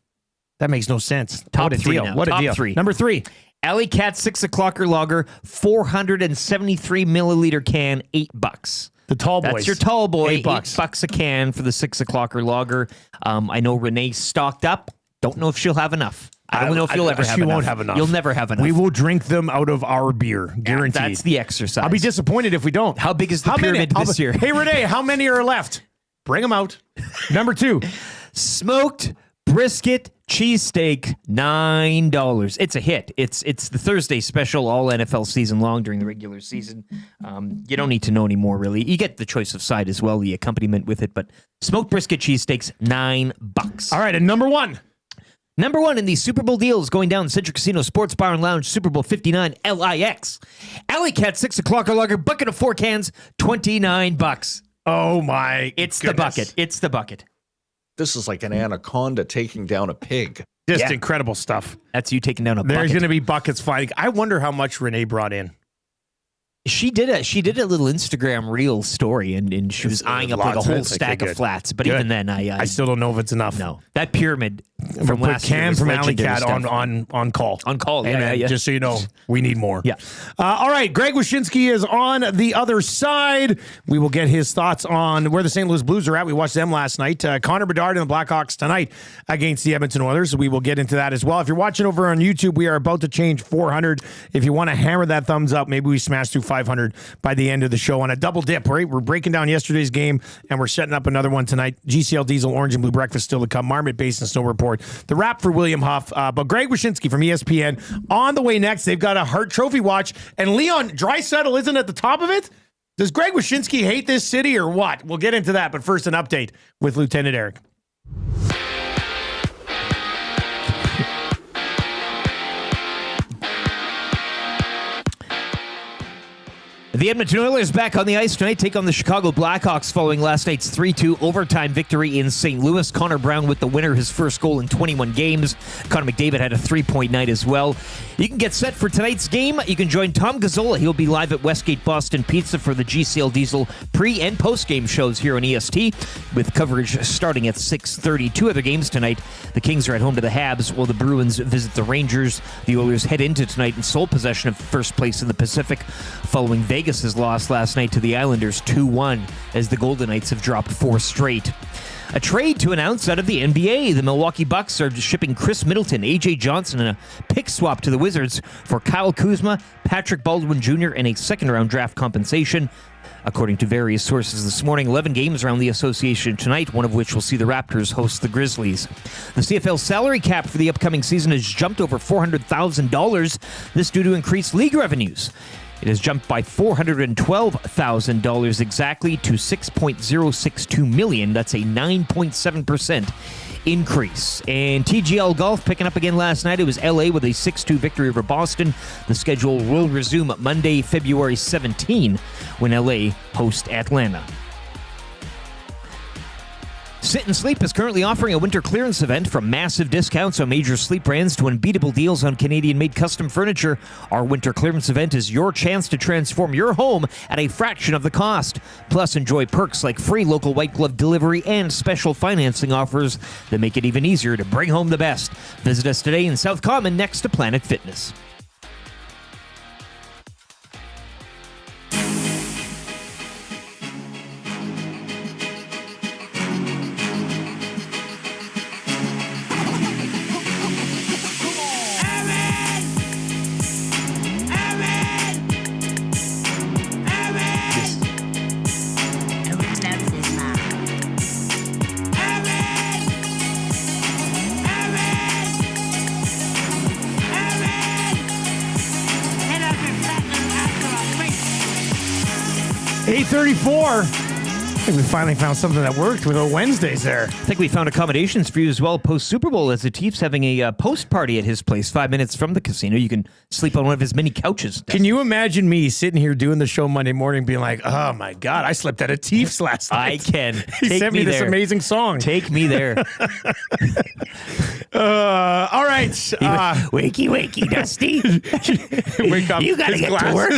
That makes no sense. Top what a 3 deal. now. What a Top deal. 3. Number 3. Alley Cat 6 o'clocker lager, 473 milliliter can, $8. The tall boys. That's your tall boy. $8. $8 a can for the 6 o'clocker lager. I know Renee's stocked up. Don't know if she'll have enough. I don't know if you'll ever have enough. She won't have enough. You'll never have enough. We will drink them out of our beer, guaranteed. That's the exercise. I'll be disappointed if we don't. How big is the pyramid this year? Hey, Renee, how many are left? Bring them out. Number 2. Smoked brisket cheesesteak, $9. It's a hit. It's the Thursday special all NFL season long during the regular season. You don't need to know anymore, really. You get the choice of side as well, the accompaniment with it, but smoked brisket cheesesteaks, $9. All right, and number 1. Number one in the Super Bowl deals going down Central Casino Sports Bar and Lounge, Super Bowl 59 LIX. Alley Cat 6 o'clock or lager, bucket of 4 cans, $29. Oh my! It's goodness. the bucket. It's the bucket. This is like an anaconda taking down a pig. Just incredible stuff. That's you taking down a bucket. There's going to be buckets flying. I wonder how much Renee brought in. She did a little Instagram reel story, and she was eyeing up like a whole stack of flats. But even then, I still don't know if it's enough. No, that pyramid from last year Cam was from Alley legendary Cat stuff. on call. On call, yeah. Just so you know, we need more. Yeah. All right, Greg Wyshynski is on the other side. We will get his thoughts on where the St. Louis Blues are at. We watched them last night. Connor Bedard and the Blackhawks tonight against the Edmonton Oilers. We will get into that as well. If you're watching over on YouTube, we are about to change 400. If you want to hammer that thumbs up, maybe we smash through 500 by the end of the show on a double dip, right? We're breaking down yesterday's game, and we're setting up another one tonight. GCL Diesel Orange and Blue Breakfast still to come. Marmot Basin Snow Report. The wrap for William Huff. But Greg Wyshynski from ESPN on the way next. They've got a Hart Trophy watch, and Leon Draisaitl isn't at the top of it. Does Greg Wyshynski hate this city or what? We'll get into that, but first an update with Lieutenant Eric. The Edmonton Oilers back on the ice tonight, take on the Chicago Blackhawks following last night's 3-2 overtime victory in St. Louis. Connor Brown with the winner, his first goal in 21 games. Connor McDavid had a 3-point night as well. You can get set for tonight's game. You can join Tom Gazzola. He'll be live at Westgate Boston Pizza for the GCL Diesel pre- and post-game shows here on EST, with coverage starting at 6:30. 2 other games tonight. The Kings are at home to the Habs, while the Bruins visit the Rangers. The Oilers head into tonight in sole possession of first place in the Pacific, following Vegas' loss last night to the Islanders 2-1, as the Golden Knights have dropped 4 straight. A trade to announce out of the NBA. The Milwaukee Bucks are shipping Chris Middleton, A.J. Johnson, and a pick swap to the Wizards for Kyle Kuzma, Patrick Baldwin Jr., and a second-round draft compensation. According to various sources this morning, 11 games around the association tonight, one of which will see the Raptors host the Grizzlies. The CFL salary cap for the upcoming season has jumped over $400,000. This due to increased league revenues. It has jumped by $412,000 exactly to $6.062 million. That's a 9.7% increase. And TGL Golf picking up again last night. It was LA with a 6-2 victory over Boston. The schedule will resume Monday, February 17, when LA hosts Atlanta. Sit and Sleep is currently offering a winter clearance event from massive discounts on major sleep brands to unbeatable deals on Canadian-made custom furniture. Our winter clearance event is your chance to transform your home at a fraction of the cost. Plus, enjoy perks like free local white glove delivery and special financing offers that make it even easier to bring home the best. Visit us today in South Common next to Planet Fitness. $8.34. I think we finally found something that worked with our Wednesdays there. I think we found accommodations for you as well post-Super Bowl, as the Chiefs having a post party at his place 5 minutes from the casino. You can sleep on one of his many couches. Can you imagine me sitting here doing the show Monday morning being like, oh my God, I slept at a Chiefs last night. I can. He sent me this amazing song. Take me there. All right. Wakey, wakey, Dusty. Wake up. You got to get to work.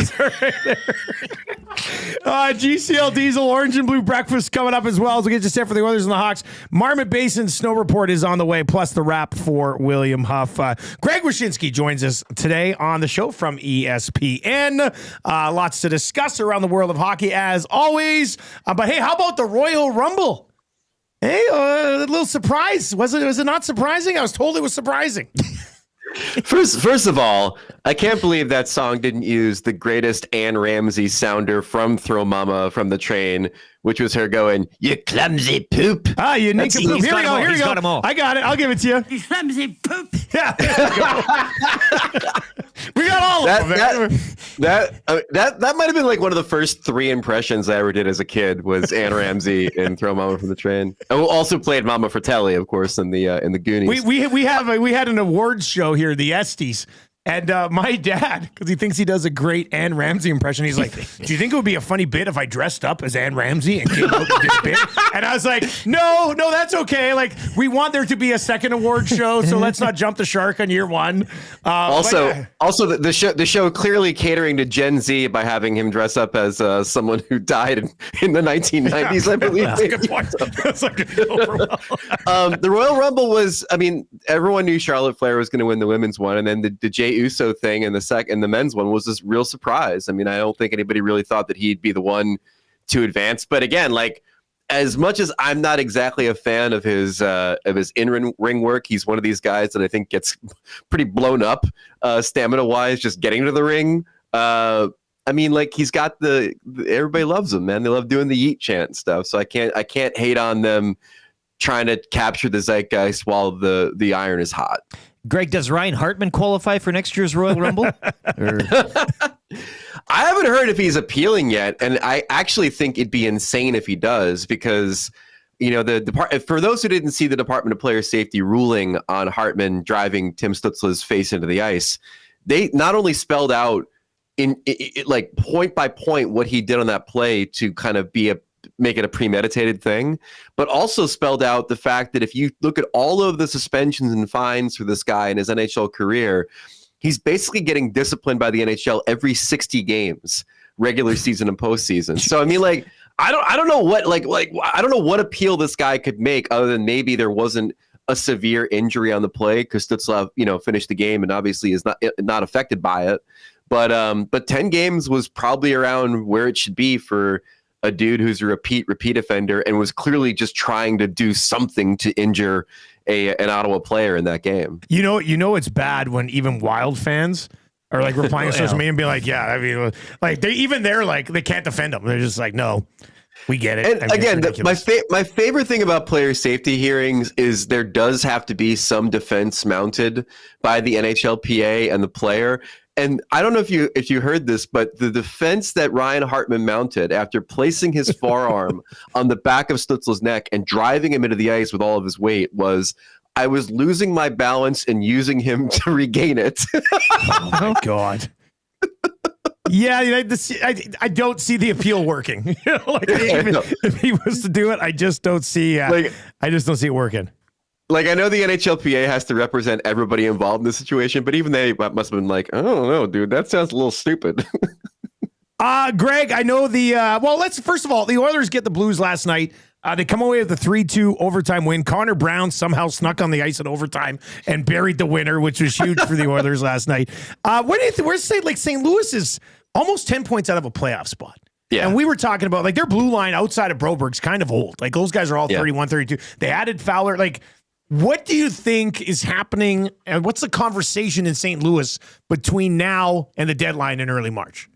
GCL Diesel Orange and Blue Breakfast coming up as well as we get you set for the Oilers and the Hawks. Marmot Basin Snow Report is on the way, plus the wrap for William Huff. Greg Wyshynski joins us today on the show from ESPN. Lots to discuss around the world of hockey as always. But hey, how about the Royal Rumble? Hey, a little surprise. Was it not surprising? I was told it was surprising. First of all, I can't believe that song didn't use the greatest Anne Ramsey sounder from Throw Mama from the Train, which was her going, "You clumsy poop." You nincompoop. Here we go. Here we go. Got them all. I got it. I'll give it to you. You clumsy poop. Yeah. We got all of them. That might have been like one of the first 3 impressions I ever did as a kid was Ann Ramsey in Throw Mama from the Train. I also played Mama Fratelli, of course, in the Goonies. We had an awards show here, the Estes. And my dad, because he thinks he does a great Ann Ramsey impression, he's like, do you think it would be a funny bit if I dressed up as Ann Ramsey and came out and did a bit? And I was like, no, that's okay. Like, we want there to be a second award show, so let's not jump the shark on year 1. Also, the show clearly catering to Gen Z by having him dress up as someone who died in the 1990s, I believe. That's a good point. That's like the Royal Rumble was, I mean, everyone knew Charlotte Flair was going to win the women's one, and then the Jey Uso thing in the men's one was this real surprise. I mean, I don't think anybody really thought that he'd be the one to advance. But again, like, as much as I'm not exactly a fan of his in-ring work, he's one of these guys that I think gets pretty blown up stamina-wise, just getting to the ring. I mean, like, he's got everybody loves him, man. They love doing the yeet chant and stuff. So I can't hate on them trying to capture the zeitgeist while the iron is hot. Greg, does Ryan Hartman qualify for next year's Royal Rumble? I haven't heard if he's appealing yet, and I actually think it'd be insane if he does, because, you know, for those who didn't see the Department of Player Safety ruling on Hartman driving Tim Stutzla's face into the ice, they not only spelled out like point by point what he did on that play to kind of make it a premeditated thing, but also spelled out the fact that if you look at all of the suspensions and fines for this guy in his NHL career, he's basically getting disciplined by the NHL every 60 games, regular season and postseason. So I mean, like, I don't know what I don't know what appeal this guy could make other than maybe there wasn't a severe injury on the play, because Stutzla, you know, finished the game and obviously is not affected by it. But 10 games was probably around where it should be for a dude who's a repeat offender and was clearly just trying to do something to injure an Ottawa player in that game. You know, it's bad when even Wild fans are like replying to social media and be like, yeah, I mean, like they're like, they can't defend them. They're just like, no, we get it. And again, my favorite thing about player safety hearings is there does have to be some defense mounted by the NHLPA and the player. And I don't know if you heard this, but the defense that Ryan Hartman mounted after placing his forearm on the back of Stutzla's neck and driving him into the ice with all of his weight was, I was losing my balance and using him to regain it. Oh my God. Yeah, I don't see the appeal working. You know, like, even if he was to do it, I just don't see. I just don't see it working. Like, I know the NHLPA has to represent everybody involved in this situation, but even they must have been like, I don't know, dude, that sounds a little stupid. Greg, I know first of all, the Oilers get the Blues last night. They come away with a 3-2 overtime win. Connor Brown somehow snuck on the ice in overtime and buried the winner, which was huge for the Oilers last night. What do you think? Where's St. Louis is almost 10 points out of a playoff spot. Yeah. And we were talking about, like, their blue line outside of Broberg's kind of old. Like, those guys are all 31, 32. They added Fowler. Like, what do you think is happening, and what's the conversation in St. Louis between now and the deadline in early March?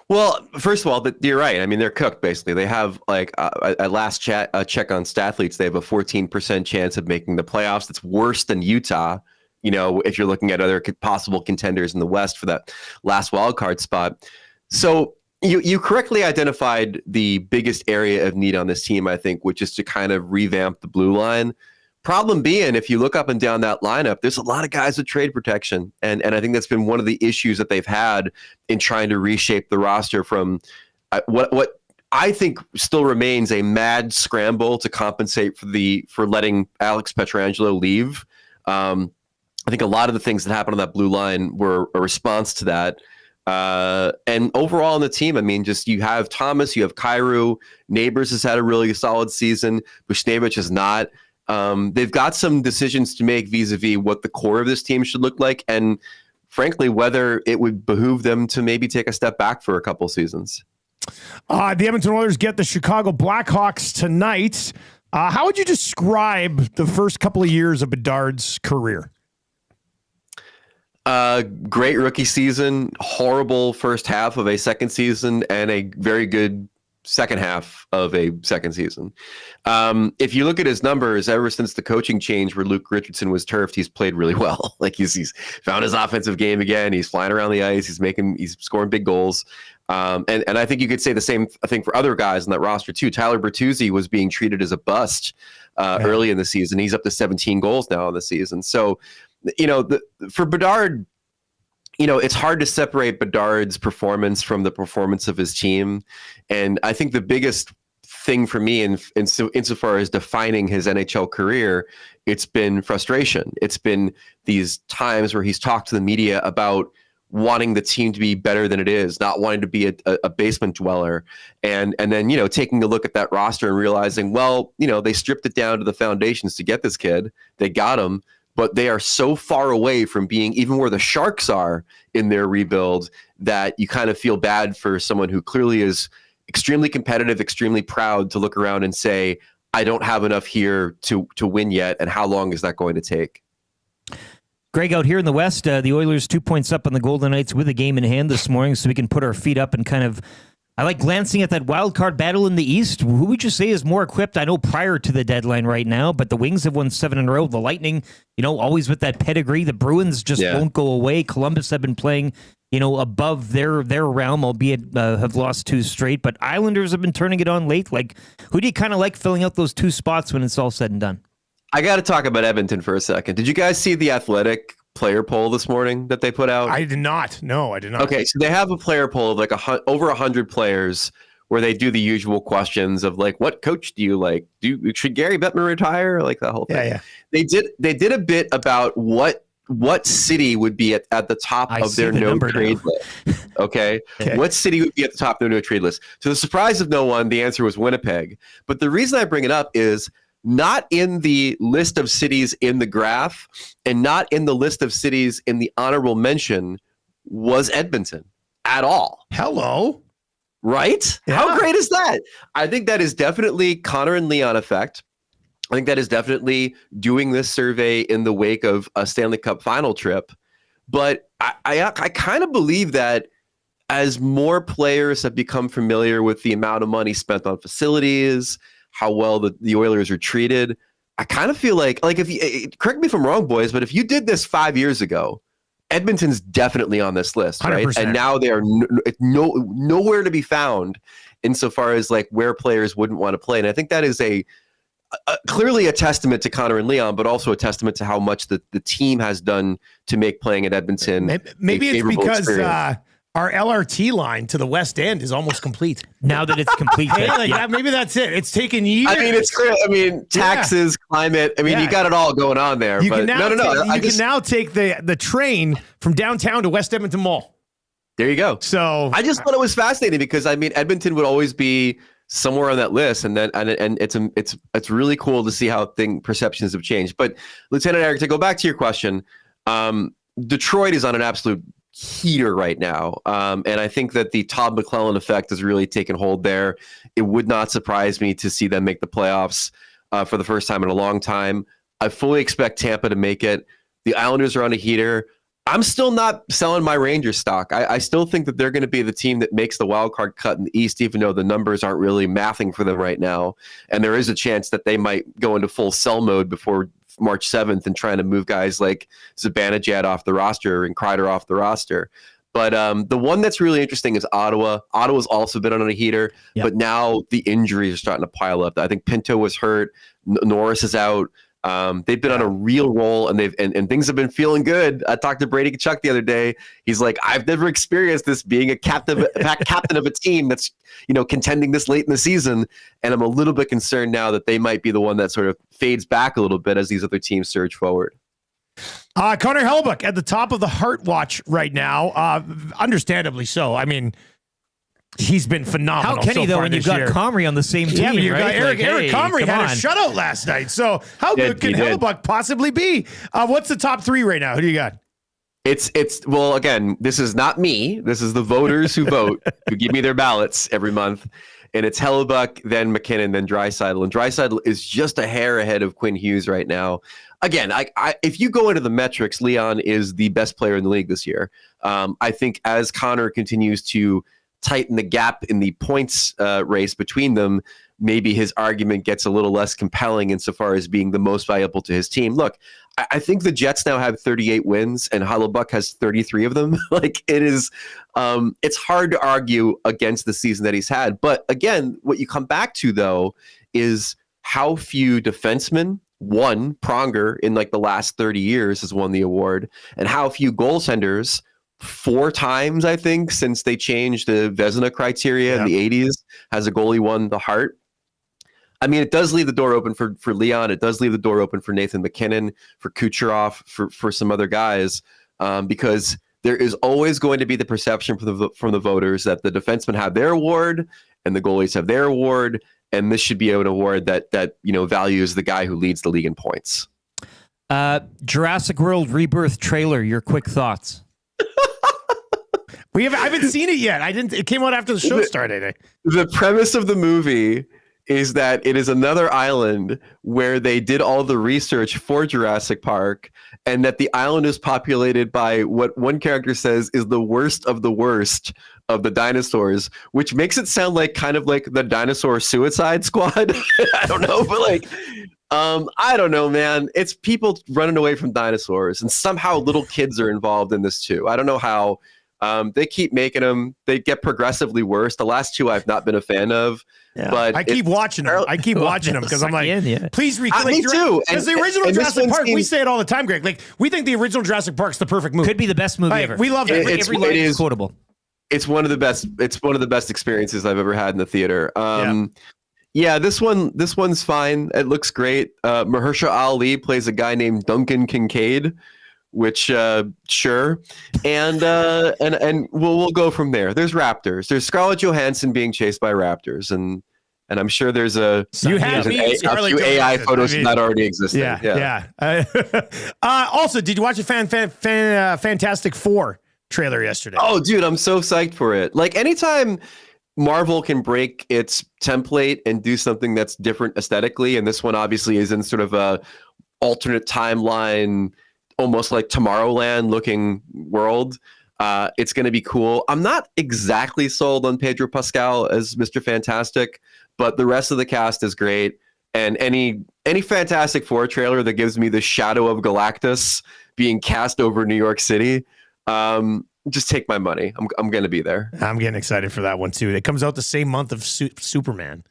Well, first of all, you're right. I mean, they're cooked, basically. They have, like, a last check on Stathletes, they have a 14% chance of making the playoffs. It's worse than Utah, you know, if you're looking at other possible contenders in the West for that last wild card spot. So you correctly identified the biggest area of need on this team, I think, which is to kind of revamp the blue line. Problem being, if you look up and down that lineup, there's a lot of guys with trade protection. And I think that's been one of the issues that they've had in trying to reshape the roster from what I think still remains a mad scramble to compensate for letting Alex Pietrangelo leave. I think a lot of the things that happened on that blue line were a response to that. And overall on the team, I mean, just you have Thomas, you have Kyrou, Neighbors has had a really solid season, Buchnevich has not. They've got some decisions to make vis-a-vis what the core of this team should look like, and frankly, whether it would behoove them to maybe take a step back for a couple seasons. The Edmonton Oilers get the Chicago Blackhawks tonight. How would you describe the first couple of years of Bedard's career? Great rookie season, horrible first half of a second season, and a very good second half of a second season. If you look at his numbers, ever since the coaching change where Luke Richardson was turfed, he's played really well. Like he's found his offensive game again. He's flying around the ice. He's scoring big goals. And I think you could say the same thing for other guys in that roster too. Tyler Bertuzzi was being treated as a bust early in the season. He's up to 17 goals now in the season. So, for Bedard, it's hard to separate Bedard's performance from the performance of his team. And I think the biggest thing for me insofar as defining his NHL career, it's been frustration. It's been these times where he's talked to the media about wanting the team to be better than it is, not wanting to be a basement dweller. And then, taking a look at that roster and realizing, well, they stripped it down to the foundations to get this kid. They got him, but they are so far away from being even where the Sharks are in their rebuild that you kind of feel bad for someone who clearly is extremely competitive, extremely proud to look around and say, I don't have enough here to win yet. And how long is that going to take? Greg, out here in the West, the Oilers 2 points up on the Golden Knights with a game in hand this morning, so we can put our feet up and kind of, I like glancing at that wild card battle in the East. Who would you say is more equipped? I know prior to the deadline right now, but the Wings have won 7 in a row. The Lightning, always with that pedigree. The Bruins just won't go away. Columbus have been playing, above their realm, albeit have lost 2 straight. But Islanders have been turning it on late. Like, who do you kind of like filling out those 2 spots when it's all said and done? I got to talk about Edmonton for a second. Did you guys see the Athletic player poll this morning that they put out? I did not. No, I did not. Okay, so they have a player poll of like over 100 players where they do the usual questions of like, what coach do you like? Should Gary Bettman retire? Like that whole thing. Yeah. They did a bit about what city would be at the top of their no trade list. Okay? What city would be at the top of their no trade list? To the surprise of no one, the answer was Winnipeg. But the reason I bring it up is not in the list of cities in the graph and not in the list of cities in the honorable mention was Edmonton at all. Hello. Right? Yeah. How great is that? I think that is definitely Connor and Leon effect. I think that is definitely doing this survey in the wake of a Stanley Cup final trip. But I kind of believe that as more players have become familiar with the amount of money spent on facilities, how well the Oilers are treated, I kind of feel like if you correct me if I'm wrong, boys, but if you did this 5 years ago, Edmonton's definitely on this list, right? 100%. And now they are nowhere to be found insofar as like where players wouldn't want to play. And I think that is clearly a testament to Connor and Leon, but also a testament to how much the team has done to make playing at Edmonton. Maybe it's because experience. Our LRT line to the West End is almost complete. Now that it's complete. Maybe that's it. It's taken years. I mean, it's clear. I mean, taxes, climate. I mean, you got it all going on there. You but can now no. can now take the train from downtown to West Edmonton Mall. There you go. So I just thought it was fascinating because I mean, Edmonton would always be somewhere on that list, and it's really cool to see how perceptions have changed. But Lieutenant Eric, to go back to your question, Detroit is on an absolute heater right now. And I think that the Todd McLellan effect has really taken hold there. It would not surprise me to see them make the playoffs for the first time in a long time. I fully expect Tampa to make it. The Islanders are on a heater. I'm still not selling my Rangers stock. I still think that they're going to be the team that makes the wild card cut in the East, even though the numbers aren't really mathing for them right now. And there is a chance that they might go into full sell mode before March 7th and trying to move guys like Zibanejad off the roster and Kreider off the roster. But the one that's really interesting is Ottawa. Ottawa's also been on a heater, but now the injuries are starting to pile up. I think Pinto was hurt. Norris is out. They've been on a real roll, and and things have been feeling good. I talked to Brady Kachuk the other day. He's like, I've never experienced this, being a captain of a team that's contending this late in the season, and I'm a little bit concerned now that they might be the one that sort of fades back a little bit as these other teams surge forward. Connor Hellebuyck at the top of the Heart Watch right now, understandably so. I mean, he's been phenomenal. How can he, though, when you've got Comrie on the same team? Yeah, but you've got right? Eric Comrie had a shutout last night. So how good can Hellebuyck possibly be? What's the top 3 right now? Who do you got? It's well, again, this is not me. This is the voters who vote, who give me their ballots every month. And it's Hellebuyck, then McKinnon, then Draisaitl. And Draisaitl is just a hair ahead of Quinn Hughes right now. Again, if you go into the metrics, Leon is the best player in the league this year. I think as Connor continues to tighten the gap in the points race between them, maybe his argument gets a little less compelling insofar as being the most valuable to his team. Look, I think the Jets now have 38 wins and Hellebuyck has 33 of them. Like it is, it's hard to argue against the season that he's had. But again, what you come back to though is how few defensemen won Pronger in like the last 30 years has won the award, and how few goaltenders 4 times, I think, since they changed the Vezina criteria in the 80s, has a goalie won the Hart. I mean, it does leave the door open for Leon. It does leave the door open for Nathan McKinnon, for Kucherov, for some other guys, because there is always going to be the perception from the voters that the defensemen have their award and the goalies have their award, and this should be an award that values the guy who leads the league in points. Jurassic World Rebirth trailer. Your quick thoughts. I haven't seen it yet. It came out after the show started. The premise of the movie is that it is another island where they did all the research for Jurassic Park, and that the island is populated by what one character says is the worst of the dinosaurs, which makes it sound like kind of like the dinosaur Suicide Squad. I don't know, but like, I don't know, man. It's people running away from dinosaurs, and somehow little kids are involved in this too. I don't know how. They keep making them. They get progressively worse. The last 2 I've not been a fan of. Yeah. But I keep watching them. Because I'm like, please me too. Because the original Jurassic Park, we say it all the time, Greg. Like, we think the original Jurassic Park's the perfect movie. Could be the best movie ever. We love it. Every line is quotable. It's one of the best. It's one of the best experiences I've ever had in the theater. Yeah, this one's fine. It looks great. Mahershala Ali plays a guy named Duncan Kincaid, which sure, and we'll go from there. There's raptors. There's Scarlett Johansson being chased by raptors, and I'm sure there's a few AI photos that already existed. Yeah. Also, did you watch the Fantastic Four trailer yesterday? Oh, dude, I'm so psyched for it. Like anytime Marvel can break its template and do something that's different aesthetically, and this one obviously is in sort of a alternate timeline, almost like Tomorrowland looking world. It's going to be cool. I'm not exactly sold on Pedro Pascal as Mr. Fantastic, but the rest of the cast is great. And any Fantastic Four trailer that gives me the shadow of Galactus being cast over New York City, just take my money. I'm going to be there. I'm getting excited for that one too. It comes out the same month of Superman.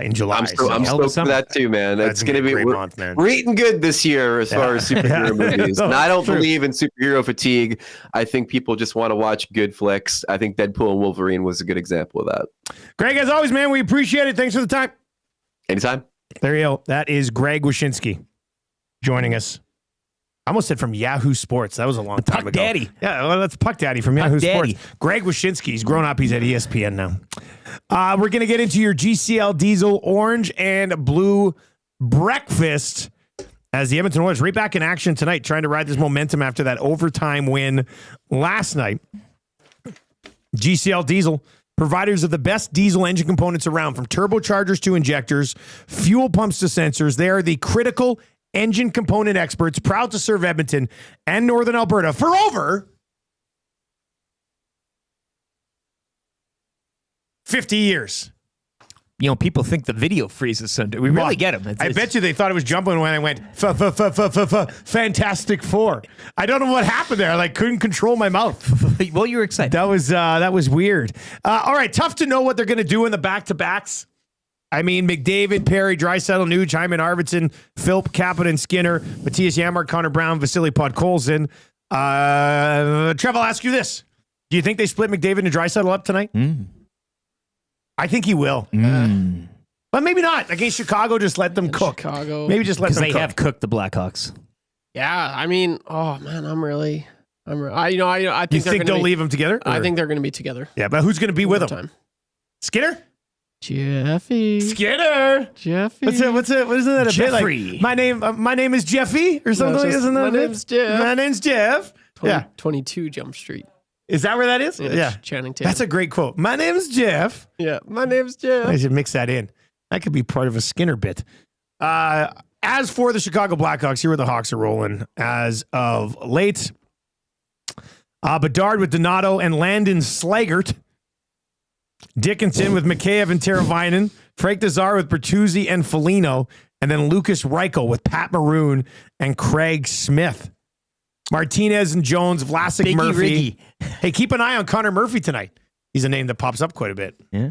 In July. I'm stoked for that too, man. It's going to be a great month, man. We're eating good this year as far as superhero movies. And I don't believe in superhero fatigue. I think people just want to watch good flicks. I think Deadpool and Wolverine was a good example of that. Greg, as always, man, we appreciate it. Thanks for the time. Anytime. There you go. That is Greg Wyshynski joining us. I almost said from Yahoo Sports. That was a long time ago. Daddy. Yeah, well, that's Puck Daddy from Yahoo Sports. Greg Wyshynski. He's grown up. He's at ESPN now. We're going to get into your GCL Diesel Orange and Blue breakfast as the Edmonton Oilers right back in action tonight, trying to ride this momentum after that overtime win last night. GCL Diesel, providers of the best diesel engine components around, from turbochargers to injectors, fuel pumps to sensors. They are the critical engine component experts, proud to serve Edmonton and Northern Alberta for over 50 years. You know, people think the video freezes Sunday. We really get them. I bet you they thought it was jumping when I went Fantastic Four. I don't know what happened there. I couldn't control my mouth. Well, you were excited. That was weird. All right, tough to know what they're going to do in the back-to-backs. I mean, McDavid, Perry, Draisaitl, Nuge, Hyman, Arvidsson, Philp, Kapanen, Skinner, Matthias Janmark, Connor Brown, Vasily Podkolzin. Trev, I'll ask you this. Do you think they split McDavid and Draisaitl up tonight? I think he will. But maybe not. Against Chicago, just let them cook. Maybe just let them cook. Because they have cooked the Blackhawks. Yeah, I mean, oh, man, I think they'll leave them together? I think they're going to be together. Yeah, but who's going to be with them? Skinner? Jeffy. Skinner. Jeffy. What isn't that a Jeffrey. bit like? My name is Jeffy or something? Isn't that my name's Jeff. My name's Jeff. 22 Jump Street. Is that where that is? Yeah. Channing Tatum. That's a great quote. My name's Jeff. Yeah. My name's Jeff. I should mix that in. That could be part of a Skinner bit. As for the Chicago Blackhawks, here where the Hawks are rolling as of late. Bedard with Donato and Landon Slaggert Dickinson with Mikheyev and Teravainen. Frank Nazar with Bertuzzi and Foligno. And then Lucas Reichel with Pat Maroon and Craig Smith. Martinez and Jones, Vlasic, Biggie Murphy. Riggy. Hey, keep an eye on Connor Murphy tonight. He's a name that pops up quite a bit. Yeah.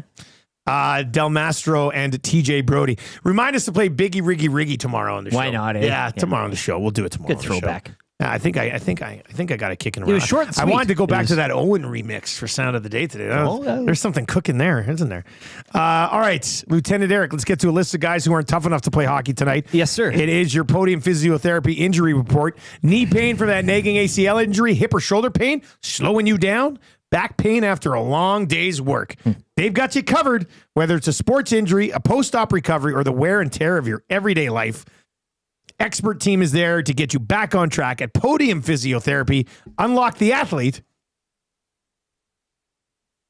Del Mastro and TJ Brody. Remind us to play Biggie Riggy tomorrow on the show. Why not, eh? Yeah, tomorrow on the show. We'll do it tomorrow. Good throwback. I think I got it kicking around. It was short and I sweet. wanted to go back It to was- that Owen remix for Sound of the Day today. Oh. There's something cooking there, isn't there? All right, Lieutenant Eric, let's get to a list of guys who aren't tough enough to play hockey tonight. Yes, sir. It is your Podium Physiotherapy injury report. Knee pain from that nagging ACL injury, hip or shoulder pain, slowing you down, back pain after a long day's work. They've got you covered, whether it's a sports injury, a post-op recovery, or the wear and tear of your everyday life. Expert team is there to get you back on track at Podium Physiotherapy. Unlock the athlete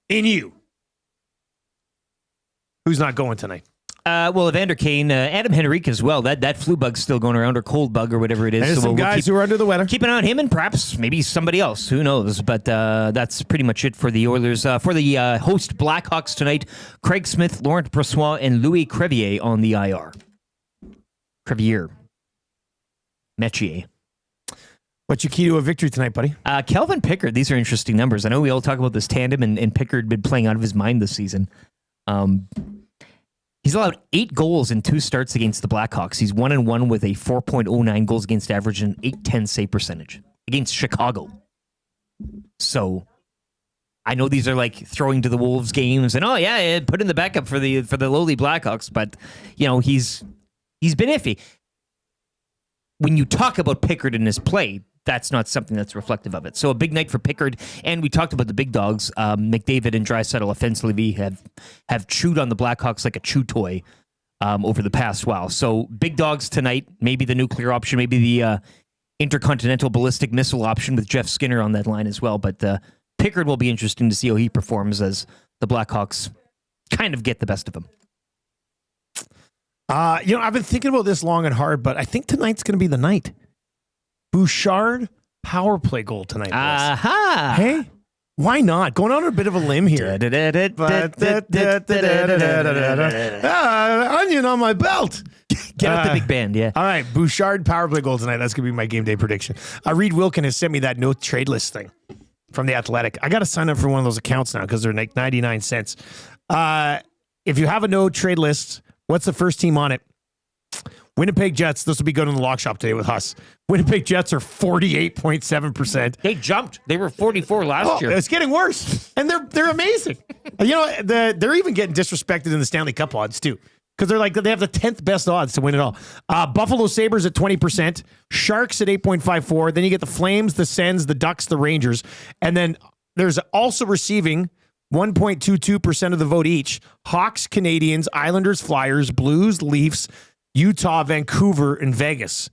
in you. Who's not going tonight? Well, Evander Kane, Adam Henrique as well. That flu bug's still going around, or cold bug, or whatever it is. There's some guys who are under the weather. Keep an eye on him, and perhaps maybe somebody else. Who knows? But that's pretty much it for the Oilers. For the host Blackhawks tonight, Craig Smith, Laurent Brossoit, and Louis Crevier on the IR. Metier. What's your key to a victory tonight, buddy? Calvin Pickard. These are interesting numbers. I know we all talk about this tandem, and Pickard been playing out of his mind this season. He's allowed 8 goals in 2 starts against the Blackhawks. He's 1-1 with a 4.09 goals against average and 810 save percentage against Chicago. So I know these are like throwing to the Wolves games and put in the backup for the lowly Blackhawks, but he's been iffy. When you talk about Pickard in his play, that's not something that's reflective of it. So a big night for Pickard, and we talked about the big dogs. McDavid and Draisaitl offensively have chewed on the Blackhawks like a chew toy over the past while. So big dogs tonight, maybe the nuclear option, maybe the intercontinental ballistic missile option with Jeff Skinner on that line as well. But Pickard will be interesting to see how he performs as the Blackhawks kind of get the best of him. I've been thinking about this long and hard, but I think tonight's going to be the night. Bouchard power play goal tonight. Aha! Hey, why not? Going on a bit of a limb here. Onion on my belt. Get out the big band, yeah. All right, Bouchard power play goal tonight. That's going to be my game day prediction. Reed Wilkin has sent me that no trade list thing from The Athletic. I got to sign up for one of those accounts now because they're like 99 cents. If you have a no trade list, what's the first team on it? Winnipeg Jets. This will be good in the lock shop today with Huss. Winnipeg Jets are 48.7%. They jumped. They were 44 last year. It's getting worse, and they're amazing. They're even getting disrespected in the Stanley Cup odds too, because they have the 10th best odds to win it all. Buffalo Sabres at 20%, Sharks at 8.54. Then you get the Flames, the Sens, the Ducks, the Rangers, and then there's also receiving 1.22% of the vote each. Hawks, Canadians, Islanders, Flyers, Blues, Leafs, Utah, Vancouver, and Vegas.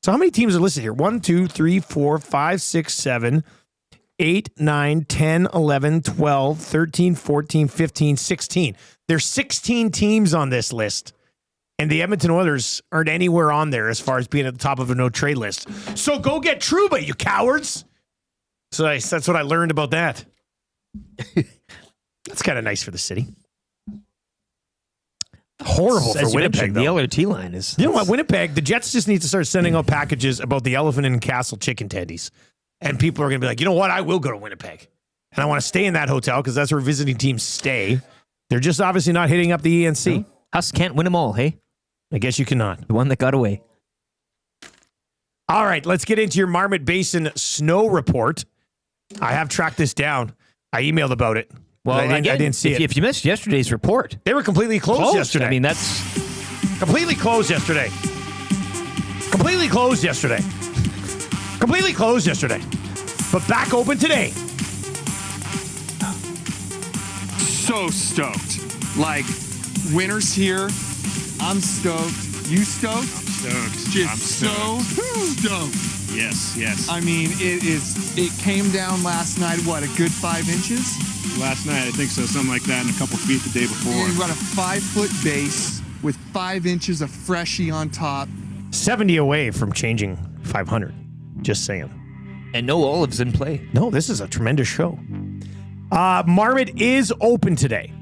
So how many teams are listed here? 1, 2, 3, 4, 5, 6, 7, 8, 9, 10, 11, 12, 13, 14, 15, 16. There's 16 teams on this list. And the Edmonton Oilers aren't anywhere on there as far as being at the top of a no-trade list. So go get Trouba, you cowards. So that's what I learned about that. That's kind of nice for the city. Horrible for Winnipeg, though. The LRT line is... You know what, Winnipeg, the Jets just need to start sending out packages about the Elephant and Castle chicken tendies. And people are going to be like, you know what, I will go to Winnipeg. And I want to stay in that hotel because that's where visiting teams stay. They're just obviously not hitting up the ENC. Huss can't win them all, hey? I guess you cannot. The one that got away. All right, let's get into your Marmot Basin snow report. I have tracked this down. I emailed about it. Well, I didn't see it. If you missed yesterday's report, they were completely closed yesterday. I mean, that's completely closed yesterday. Completely closed yesterday. Completely closed yesterday. But back open today. So stoked. Like, winter's here. I'm stoked. You stoked? Stoked. Just I'm stoked. Yes. I mean, it came down last night, what, a good 5 inches? Last night, I think so. Something like that, and a couple feet the day before. And you got a 5-foot base with 5 inches of freshie on top. 70 away from changing 500. Just saying. And no olives in play. No, this is a tremendous show. Marmot is open today.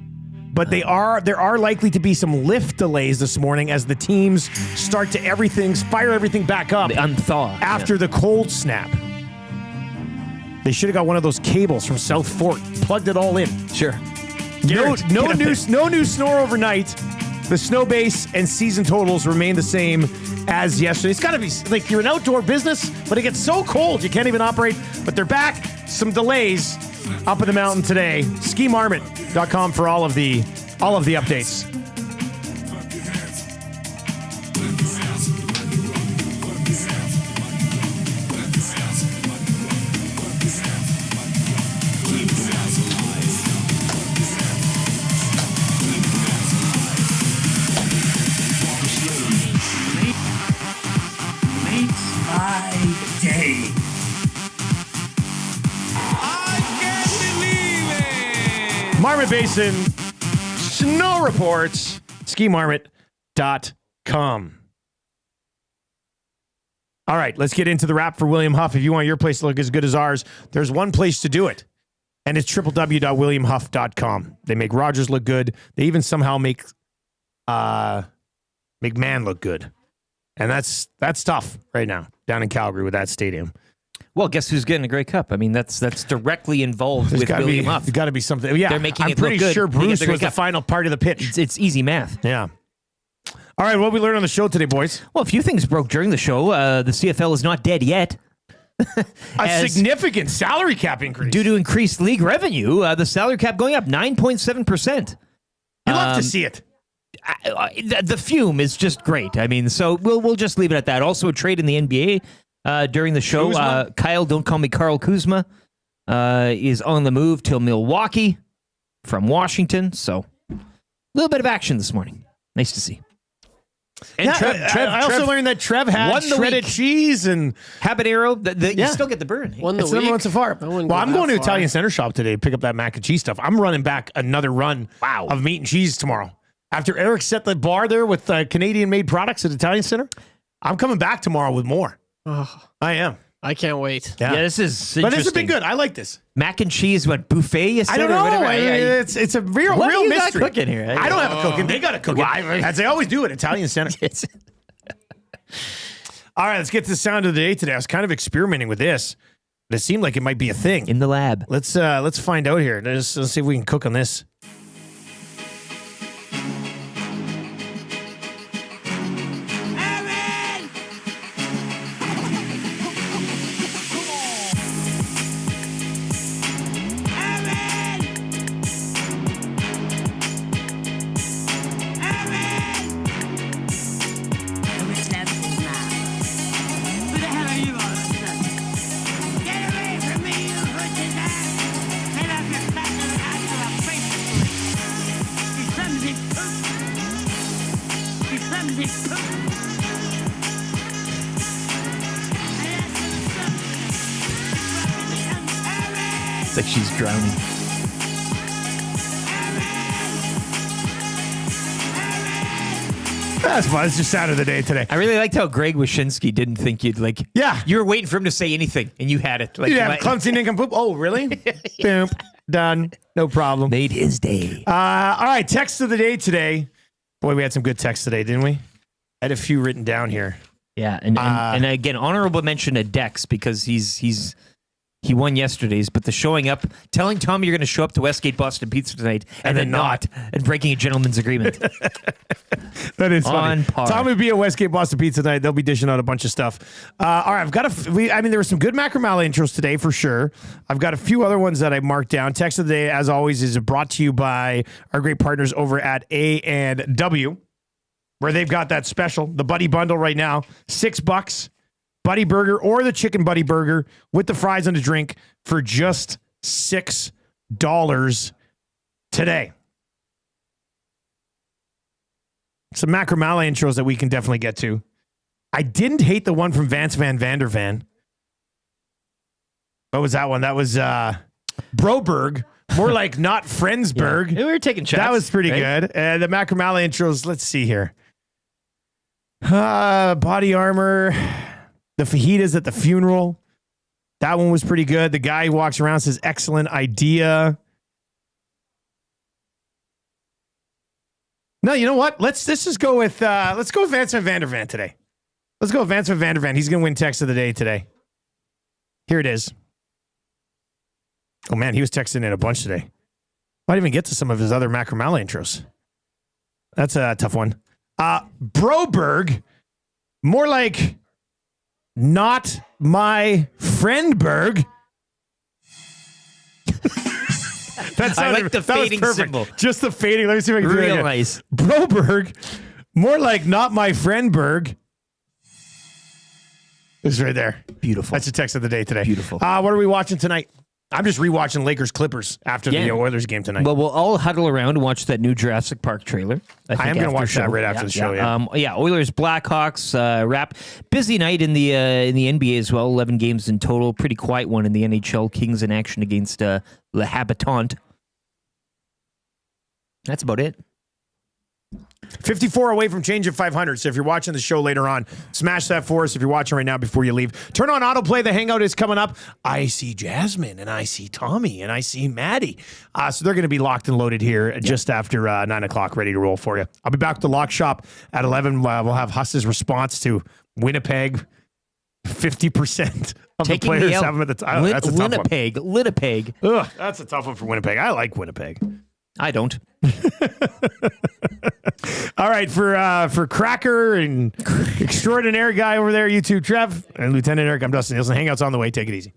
but there are likely to be some lift delays this morning as the teams start to fire everything back up. The unthaw. After the cold snap. They should have got one of those cables from South Fork, plugged it all in. Sure. No new snow overnight. The snow base and season totals remain the same as yesterday. It's got to be like you're an outdoor business, but it gets so cold you can't even operate. But they're back. Some delays up in the mountain today. SkiMarmot.com for all of the updates. Marmot Basin Snow Reports, SkiMarmot.com. All right, let's get into the wrap for William Huff. If you want your place to look as good as ours, there's one place to do it, and it's www.williamhuff.com. They make Rogers look good. They even somehow make McMahon look good, and that's tough right now down in Calgary with that stadium. Well, guess who's getting a Grey Cup? I mean, that's directly involved with William Huff. There's got to be something. Yeah, they're making I'm it look pretty good. sure Bruce was the final part of the pitch. It's easy math. Yeah. All right, what we learned on the show today, boys? Well, a few things broke during the show. The CFL is not dead yet. A significant salary cap increase. Due to increased league revenue, the salary cap going up 9.7%. You love to see it. The fume is just great. I mean, so we'll just leave it at that. Also, a trade in the NBA during the show. Kyle, don't call me Carl Kuzma, is on the move till Milwaukee from Washington. So a little bit of action this morning. Nice to see. And I also learned that Trev had shredded cheese and habanero. You still get the burn. It's number one so far. Well, I'm going to Italian Center Shop today to pick up that mac and cheese stuff. I'm running back another run of meat and cheese tomorrow. After Eric set the bar there with Canadian-made products at Italian Center, I'm coming back tomorrow with more. Oh, I am. I can't wait. Yeah, this is interesting. But this has been good. I like this. Mac and cheese, buffet you said? I don't know. It's a real mystery. Got cooking here? I don't have a cooking. They got a cooking. As they always do at Italian Center. All right, let's get to the sound of the day today. I was kind of experimenting with this, but it seemed like it might be a thing. In the lab. Let's find out here. Let's see if we can cook on this. It's like she's drowning. That's fun. It's just sound of the day today. I really liked how Greg Wyshynski didn't think you'd you were waiting for him to say anything and you had it. You have clumsy nincompoop. Oh, really? Boom. Done. No problem. Made his day. All right. Text of the day today. Boy, we had some good texts today, didn't we? I had a few written down here. Yeah, and again, honorable mention to Dex because he won yesterday's, but the showing up, telling Tom you're going to show up to Westgate Boston Pizza tonight, and then not, and breaking a gentleman's agreement. That is on funny. par. Tom would be at Westgate Boston Pizza tonight. They'll be dishing out a bunch of stuff. All right, I've got there were some good Macramalla intros today for sure. I've got a few other ones that I marked down. Text of the day, as always, is brought to you by our great partners over at A&W, where they've got that special, the Buddy Bundle right now, $6. Buddy Burger or the Chicken Buddy Burger with the fries and a drink for just $6 today. Some Macramalla intros that we can definitely get to. I didn't hate the one from Vance Van Vandervan. What was that one? That was Broberg. More like not Friendsburg. Yeah, we were taking shots. That was pretty good. And the Macramalla intros, let's see here. Body Armor. The fajitas at the funeral. That one was pretty good. The guy who walks around says, excellent idea. No, you know what? Let's just go with Vincent van der Van today. Let's go with Vincent van der Van. He's going to win text of the day today. Here it is. Oh man, he was texting in a bunch today. Might even get to some of his other Macramalla intros. That's a tough one. Broberg, more like not my friendberg. I like the fading symbol. Just the fading. Let me see if I can do it again. Nice. Broberg, more like not my friendberg. It's right there. Beautiful. That's the text of the day today. Beautiful. What are we watching tonight? I'm just rewatching Lakers Clippers after the Oilers game tonight. Well, we'll all huddle around and watch that new Jurassic Park trailer. I am going to watch that right after the show. Oilers, Blackhawks, wrap. Busy night in the NBA as well. 11 games in total. Pretty quiet one in the NHL. Kings in action against Le Habitant. That's about it. 54 away from change at 500. So if you're watching the show later on, smash that for us. If you're watching right now before you leave, turn on autoplay. The hangout is coming up. I see Jasmine and I see Tommy and I see Maddie. So they're going to be locked and loaded here just after 9 o'clock, ready to roll for you. I'll be back to Lock Shop at 11. We'll have Huss's response to Winnipeg. 50% of Taking the players the L. have them at the time. That's a tough Winnipeg. Ugh, that's a tough one for Winnipeg. I like Winnipeg. I don't. All right, for Cracker and extraordinary guy over there, YouTube Trev, and Lieutenant Eric, I'm Dustin Nielsen. Hangout's on the way. Take it easy.